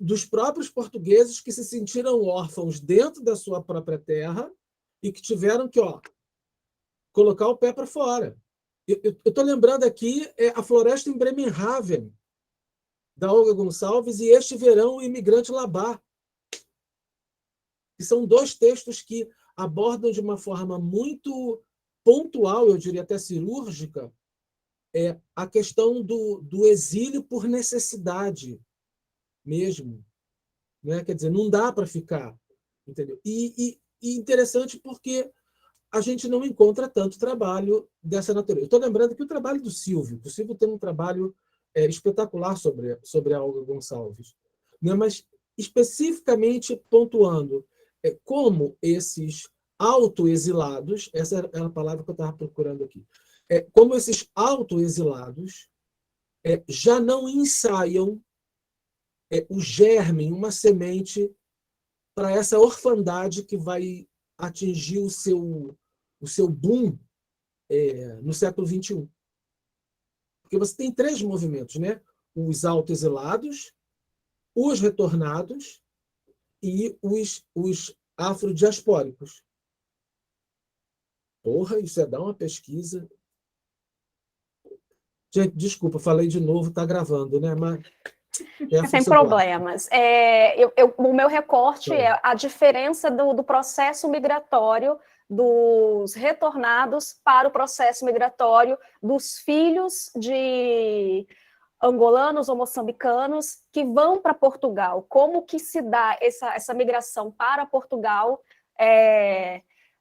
dos próprios portugueses que se sentiram órfãos dentro da sua própria terra e que tiveram que colocar o pé para fora. Eu estou lembrando aqui A Floresta em Bremerhaven, da Olga Gonçalves, e Este Verão, o Imigrante Labar, que são 2 textos que abordam de uma forma muito pontual, eu diria até cirúrgica, a questão do exílio por necessidade mesmo. Né? Quer dizer, não dá para ficar. Entendeu? E interessante porque a gente não encontra tanto trabalho dessa natureza. Eu estou lembrando que o trabalho do Silvio, o Silvio tem um trabalho espetacular sobre a Olga Gonçalves, né? Mas especificamente pontuando como esses autoexilados, essa era a palavra que eu estava procurando aqui, como esses autoexilados já não ensaiam o germe, uma semente para essa orfandade que vai atingir o seu boom no século XXI. Porque você tem 3 movimentos, né? Os autoexilados, os retornados e os afrodiaspóricos. Porra, isso é dar uma pesquisa. Gente, desculpa, falei de novo, está gravando, né? Mas sem problemas. O meu recorte é a diferença do processo migratório dos retornados para o processo migratório dos filhos de angolanos ou moçambicanos que vão para Portugal. Como que se dá essa migração para Portugal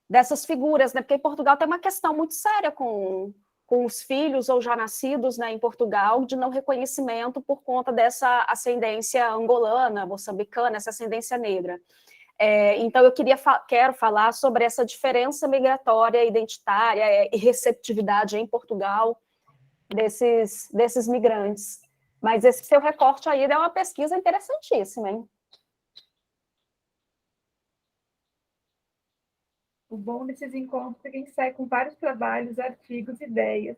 dessas figuras, né? Porque em Portugal tem uma questão muito séria com os filhos ou já nascidos, né, em Portugal, de não reconhecimento por conta dessa ascendência angolana, moçambicana, essa ascendência negra. Então, eu quero falar sobre essa diferença migratória, identitária e receptividade em Portugal desses migrantes. Mas esse seu recorte aí é uma pesquisa interessantíssima, hein? O bom desses encontros é que a gente sai com vários trabalhos, artigos, ideias,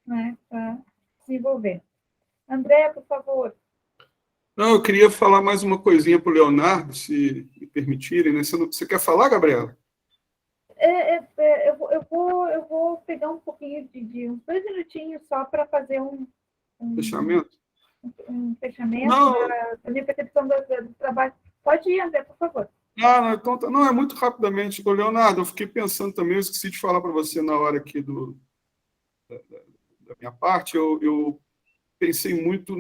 né, para desenvolver. André, por favor. Não, eu queria falar mais uma coisinha para o Leonardo, se me permitirem. Né? Você quer falar, Gabriela? Eu vou pegar um pouquinho de uns 2 minutinhos só para fazer um Fechamento? Um fechamento da minha percepção do trabalho. Pode ir, André, por favor. Não, então, não, é muito rapidamente. Ô, Leonardo, eu fiquei pensando também, eu esqueci de falar para você na hora aqui da minha parte, eu pensei muito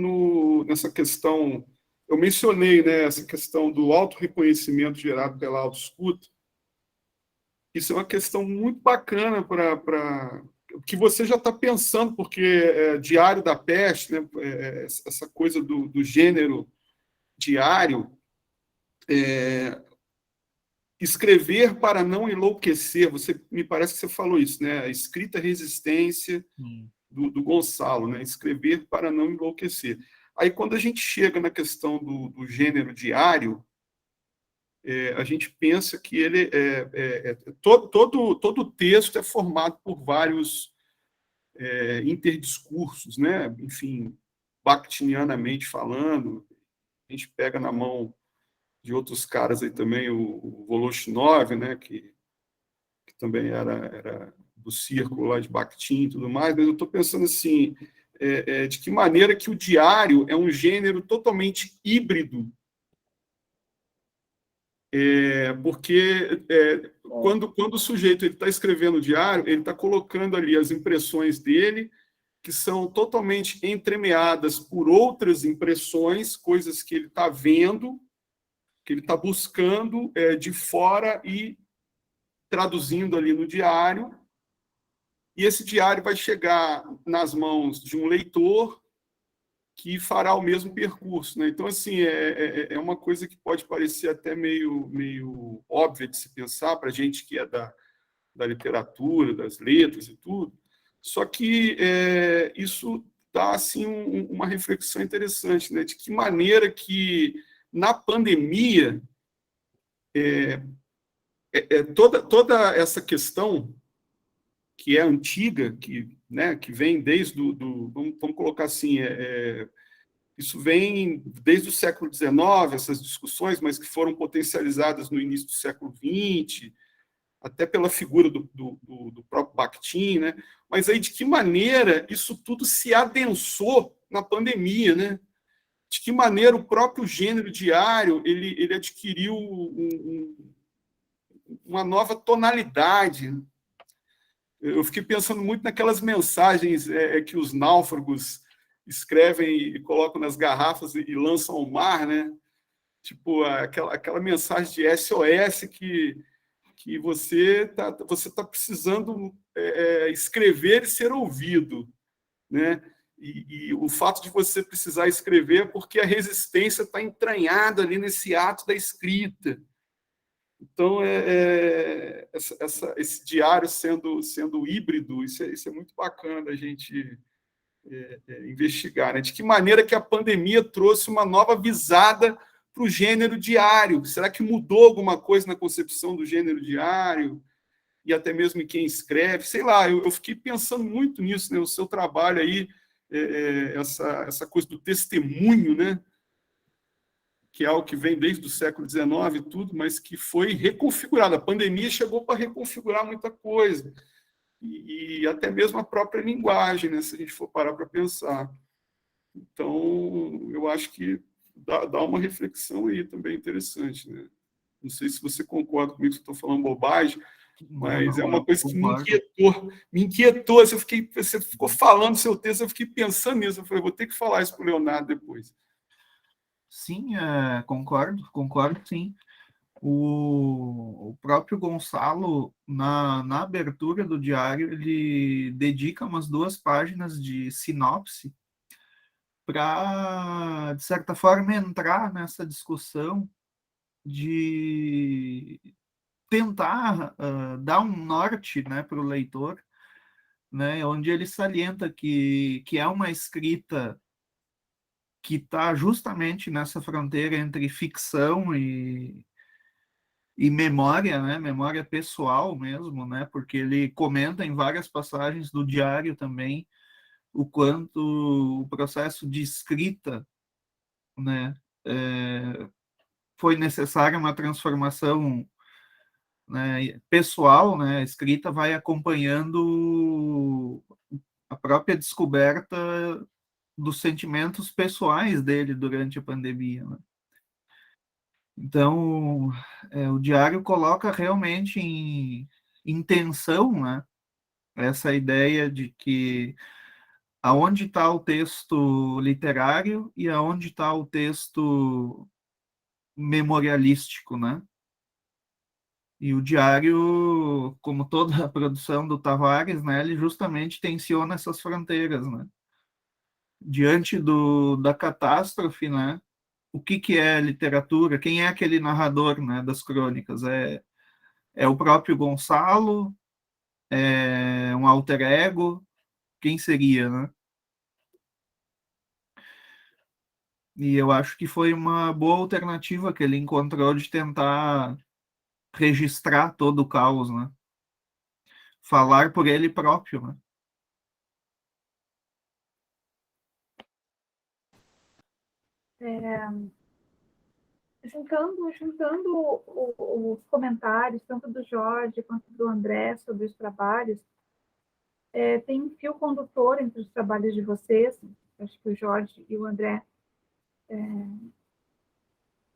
nessa questão, eu mencionei, né, essa questão do autorreconhecimento gerado pela autoescuta. Isso é uma questão muito bacana para que você já está pensando, porque Diário da Peste, né, essa coisa do gênero diário, escrever para não enlouquecer, me parece que você falou isso, né? A escrita resistência do Gonçalo, né? Escrever para não enlouquecer. Aí, quando a gente chega na questão do gênero diário, a gente pensa que ele todo texto é formado por vários interdiscursos, né? Enfim, bakhtinianamente falando, a gente pega na mão de outros caras aí também, o Voloshinov, né, que também era do círculo lá de Bakhtin e tudo mais, mas eu estou pensando assim, de que maneira que o diário é um gênero totalmente híbrido, porque quando o sujeito está escrevendo o diário, ele está colocando ali as impressões dele, que são totalmente entremeadas por outras impressões, coisas que ele está vendo, que ele está buscando de fora e traduzindo ali no diário, e esse diário vai chegar nas mãos de um leitor que fará o mesmo percurso. Né? Então, assim, é uma coisa que pode parecer até meio óbvia de se pensar para a gente que é da literatura, das letras e tudo, Só que isso dá assim, uma reflexão interessante, né? De que maneira que, na pandemia, toda essa questão que é antiga, né, que vem desde vamos colocar assim, isso vem desde o século XIX, essas discussões, mas que foram potencializadas no início do século XX, até pela figura do próprio Bakhtin, né? Mas aí de que maneira isso tudo se adensou na pandemia, né? De que maneira o próprio gênero diário ele adquiriu uma nova tonalidade. Eu fiquei pensando muito naquelas mensagens que os náufragos escrevem e colocam nas garrafas e lançam ao mar, né? Tipo, aquela mensagem de SOS que você tá precisando escrever e ser ouvido, né? E o fato de você precisar escrever é porque a resistência está entranhada ali nesse ato da escrita. Então, esse diário sendo híbrido, isso é muito bacana da gente investigar, né? De que maneira que a pandemia trouxe uma nova visada para o gênero diário? Será que mudou alguma coisa na concepção do gênero diário? E até mesmo em quem escreve? Sei lá, eu fiquei pensando muito nisso, né? O seu trabalho aí, essa coisa do testemunho, né? Que é algo que vem desde o século XIX e tudo, mas que foi reconfigurado. A pandemia chegou para reconfigurar muita coisa. E até mesmo a própria linguagem, né? Se a gente for parar para pensar. Então, eu acho que dá uma reflexão aí também interessante, né? Não sei se você concorda comigo, se eu estou falando bobagem, mas é uma coisa que me inquietou. Você ficou falando seu texto, eu fiquei pensando nisso. Eu falei, vou ter que falar isso para o Leonardo depois. Sim, concordo, sim. O próprio Gonçalo, na abertura do diário, ele dedica umas 2 páginas de sinopse para, de certa forma, entrar nessa discussão de tentar dar um norte, né, para o leitor, né, onde ele salienta que é uma escrita que está justamente nessa fronteira entre ficção e memória, né, memória pessoal mesmo, né, porque ele comenta em várias passagens do diário também o quanto o processo de escrita, né, foi necessária uma transformação, né, pessoal, né, a escrita vai acompanhando a própria descoberta dos sentimentos pessoais dele durante a pandemia, né? Então, o diário coloca realmente em tensão, né, essa ideia de que aonde está o texto literário e aonde está o texto memorialístico, né? E o diário, como toda a produção do Tavares, né, ele justamente tensiona essas fronteiras, né? Diante da catástrofe, né? O que é literatura? Quem é aquele narrador, né, das crônicas? É o próprio Gonçalo? É um alter ego? Quem seria, né? E eu acho que foi uma boa alternativa que ele encontrou de tentar registrar todo o caos, né? Falar por ele próprio, né? Juntando os comentários, tanto do Jorge quanto do André, sobre os trabalhos, tem um fio condutor entre os trabalhos de vocês. Acho que o Jorge e o André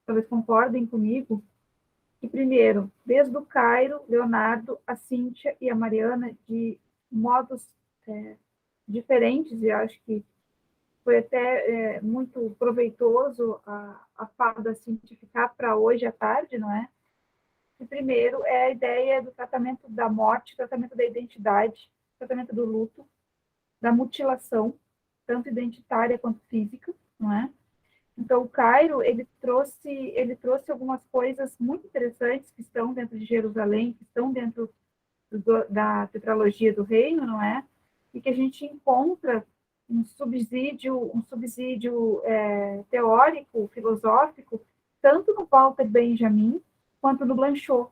talvez concordem comigo, que, primeiro, desde o Cairo, Leonardo, a Cíntia e a Mariana, de modos diferentes, e acho que foi até muito proveitoso a fala da Cíntia ficar para hoje à tarde, não é? O primeiro é a ideia do tratamento da morte, tratamento da identidade, tratamento do luto, da mutilação, tanto identitária quanto física, não é? Então, o Cairo, ele trouxe algumas coisas muito interessantes que estão dentro de Jerusalém, que estão dentro da tetralogia do reino, não é? e que a gente encontra um subsídio teórico, filosófico, tanto no Walter Benjamin quanto no Blanchot.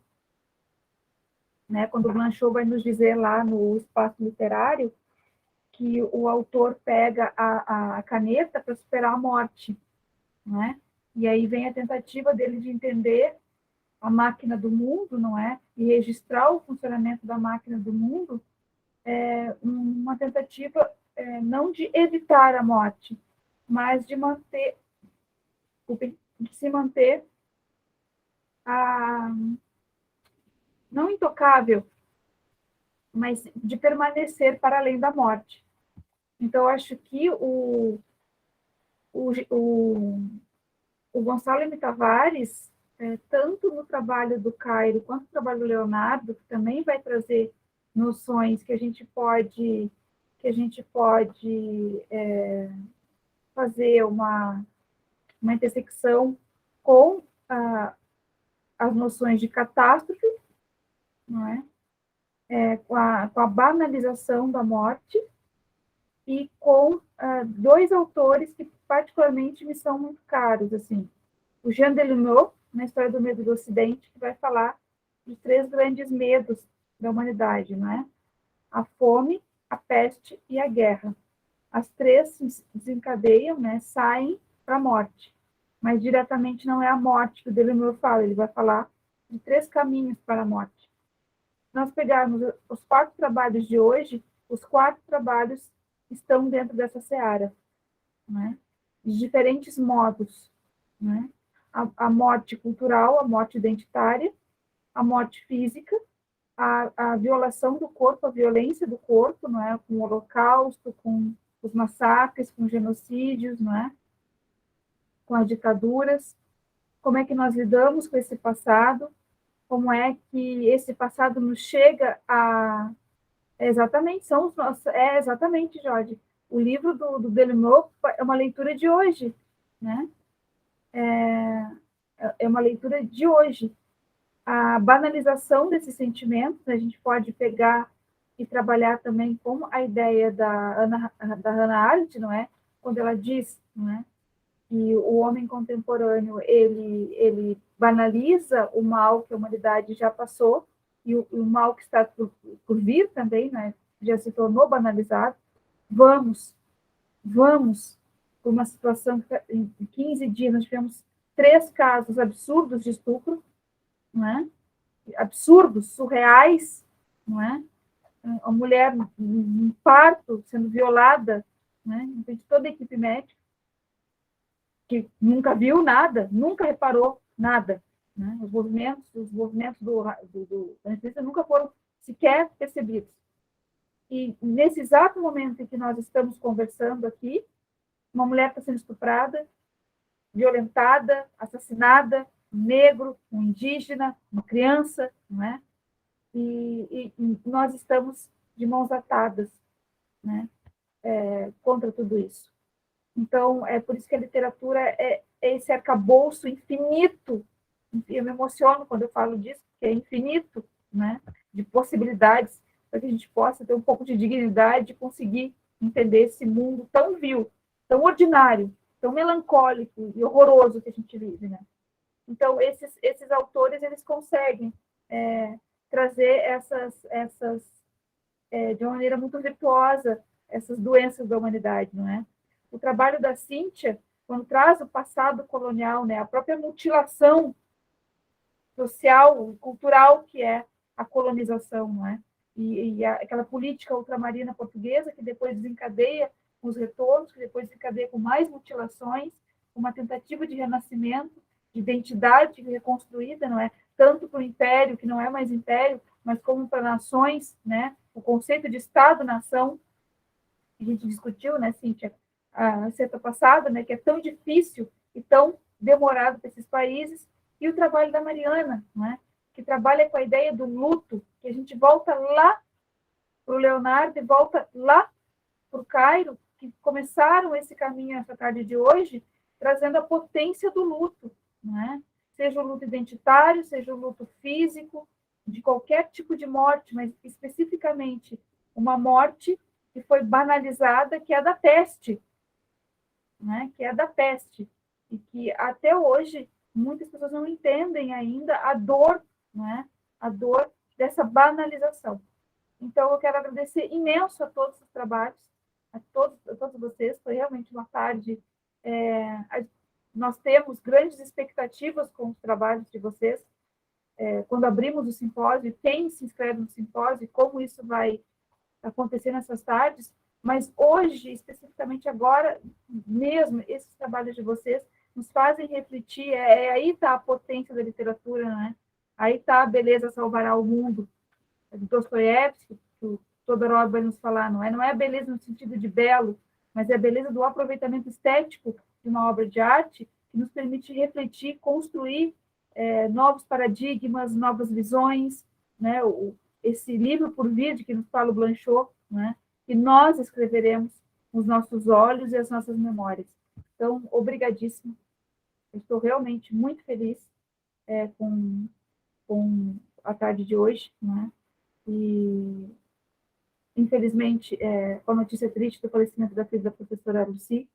Né? Quando o Blanchot vai nos dizer lá no Espaço Literário que o autor pega a caneta para superar a morte, né? E aí vem a tentativa dele de entender a máquina do mundo, não é? E registrar o funcionamento da máquina do mundo, uma tentativa não de evitar a morte, mas de se manter não intocável, mas de permanecer para além da morte. Então, eu acho que o Gonçalo M. Tavares, tanto no trabalho do Cairo quanto no trabalho do Leonardo, que também vai trazer noções que a gente pode fazer uma intersecção com as noções de catástrofe, não é? Com a banalização da morte, e com dois autores que particularmente me são muito caros, assim, o Jean Delumeau, na História do Medo do Ocidente, que vai falar de 3 grandes medos da humanidade, não é? A fome, a peste e a guerra. As 3 se desencadeiam, né, saem para a morte, mas diretamente não é a morte que o Delumeau fala, ele vai falar de 3 caminhos para a morte. Se nós pegarmos os 4 trabalhos de hoje, os 4 trabalhos estão dentro dessa seara, né? De diferentes modos, né? A morte cultural, a morte identitária, a morte física, a violação do corpo, a violência do corpo, não é? Com o Holocausto, com os massacres, com genocídios, não é? Com as ditaduras. Como é que nós lidamos com esse passado? Como é que esse passado nos chega a... Exatamente, são os nossos... exatamente, Jorge. O livro do Delumeau é uma leitura de hoje, né? É uma leitura de hoje. A banalização desses sentimentos, a gente pode pegar e trabalhar também com a ideia da Hannah Arendt, não é? Quando ela diz, não é? Que o homem contemporâneo, ele banaliza o mal que a humanidade já passou, e o mal que está por vir também, né? Já se tornou banalizado. Vamos por uma situação que em 15 dias nós tivemos 3 casos absurdos de estupro, não é? Absurdos, surreais, não é? A mulher em parto sendo violada, né? Toda a equipe médica que nunca viu nada, nunca reparou nada, né? Os movimentos da anestesia nunca foram sequer percebidos. E nesse exato momento em que nós estamos conversando aqui, uma mulher está sendo estuprada, violentada, assassinada, um negro, um indígena, uma criança, não é? E nós estamos de mãos atadas, né? Contra tudo isso. Então, é por isso que a literatura é esse arcabouço infinito. Eu me emociono quando eu falo disso, porque é infinito, né? De possibilidades, para que a gente possa ter um pouco de dignidade e conseguir entender esse mundo tão vil, tão ordinário, tão melancólico e horroroso que a gente vive, né? Então, esses autores, eles conseguem trazer de uma maneira muito virtuosa, essas doenças da humanidade, não é? O trabalho da Cíntia, quando traz o passado colonial, né, a própria mutilação social, cultural que é a colonização, não é? E aquela política ultramarina portuguesa que depois desencadeia com os retornos, que depois desencadeia com mais mutilações, uma tentativa de renascimento, de identidade reconstruída, não é? Tanto para o império, que não é mais império, mas como para nações, né? O conceito de Estado-nação, que a gente discutiu, né, Cíntia, a sexta passada, né, que é tão difícil e tão demorado para esses países, e o trabalho da Mariana, né, que trabalha com a ideia do luto, que a gente volta lá para o Leonardo e volta lá para o Cairo, que começaram esse caminho essa tarde de hoje, trazendo a potência do luto, né? Seja o luto identitário, seja o luto físico, de qualquer tipo de morte, mas especificamente uma morte que foi banalizada, que é a da peste, né? Que é a da peste, e que até hoje muitas pessoas não entendem ainda a dor, né? A dor dessa banalização. Então, eu quero agradecer imenso a todos os trabalhos, a todos vocês. Foi realmente uma tarde. Nós temos grandes expectativas com os trabalhos de vocês. Quando abrimos o simpósio, quem se inscreve no simpósio, como isso vai acontecer nessas tardes. Mas hoje, especificamente agora, mesmo, esses trabalhos de vocês nos fazem refletir. Aí está a potência da literatura, né? Aí está a beleza salvará o mundo, do Dostoiévski, que o Todorov vai nos falar, não é a beleza no sentido de belo, mas é a beleza do aproveitamento estético de uma obra de arte que nos permite refletir, construir novos paradigmas, novas visões, né? Esse livro por vir, de que nos fala o Blanchot, né? Que nós escreveremos com os nossos olhos e as nossas memórias. Então, obrigadíssimo. Eu estou realmente muito feliz com a tarde de hoje, né? E, infelizmente, com a notícia triste do falecimento da filha da professora Lucy,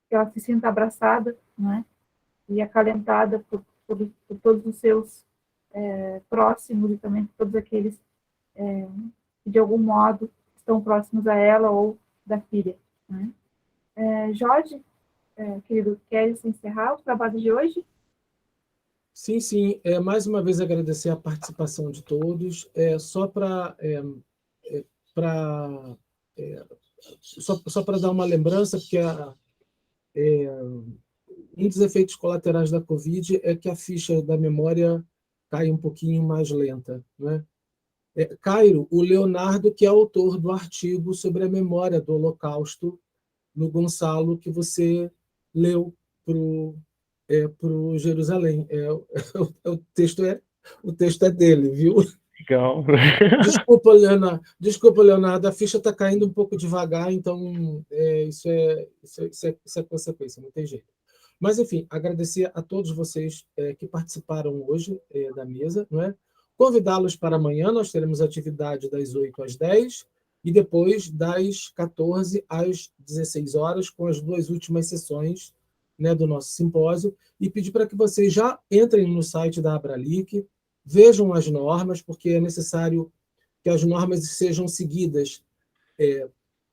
que ela se sinta abraçada, né? E acalentada por todos os seus próximos e também por todos aqueles que, de algum modo, estão próximos a ela ou da filha, né? Jorge, querido, queres encerrar os trabalhos de hoje? Sim, sim. Mais uma vez agradecer a participação de todos. Só para dar uma lembrança, porque um dos efeitos colaterais da Covid é que a ficha da memória cai um pouquinho mais lenta, né? Cairo, o Leonardo, que é autor do artigo sobre a memória do Holocausto no Gonçalo, que você leu para o Jerusalém. O texto é dele, viu? Legal. Desculpa, Leonardo, a ficha está caindo um pouco devagar, então isso é consequência, não tem jeito. Mas, enfim, agradecer a todos vocês que participaram hoje da mesa, não é? Convidá-los para amanhã, nós teremos atividade das 8 às 10 e depois das 14 às 16 horas, com as 2 últimas sessões, né, do nosso simpósio, e pedir para que vocês já entrem no site da Abralic, vejam as normas, porque é necessário que as normas sejam seguidas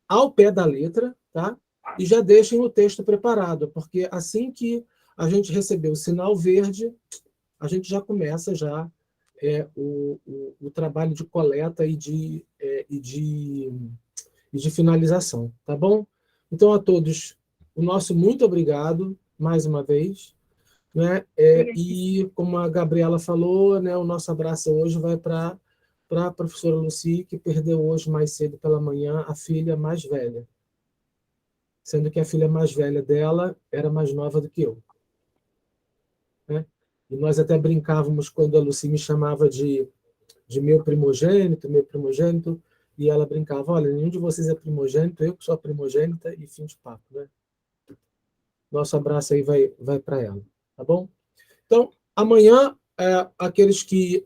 ao pé da letra, tá? E já deixem o texto preparado, porque assim que a gente receber o sinal verde, a gente já começa o trabalho de coleta e de finalização, tá bom? Então, a todos, o nosso muito obrigado, mais uma vez, né? E, como a Gabriela falou, né, o nosso abraço hoje vai para a professora Lucy, que perdeu hoje mais cedo pela manhã a filha mais velha, sendo que a filha mais velha dela era mais nova do que eu, né? E nós até brincávamos quando a Lucy me chamava de meu primogênito, e ela brincava, olha, nenhum de vocês é primogênito, eu que sou a primogênita, e fim de papo, né? Nosso abraço aí vai para ela, tá bom? Então, amanhã, aqueles que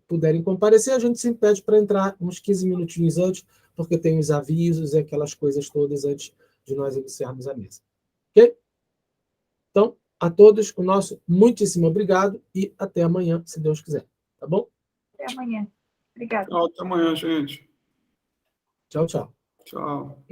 puderem comparecer, a gente sempre pede para entrar uns 15 minutinhos antes, porque tem os avisos e aquelas coisas todas antes de nós iniciarmos a mesa. Ok? Então, a todos, o nosso muitíssimo obrigado e até amanhã, se Deus quiser. Tá bom? Até amanhã. Obrigada. Tchau, até amanhã, gente. Tchau, tchau. Tchau.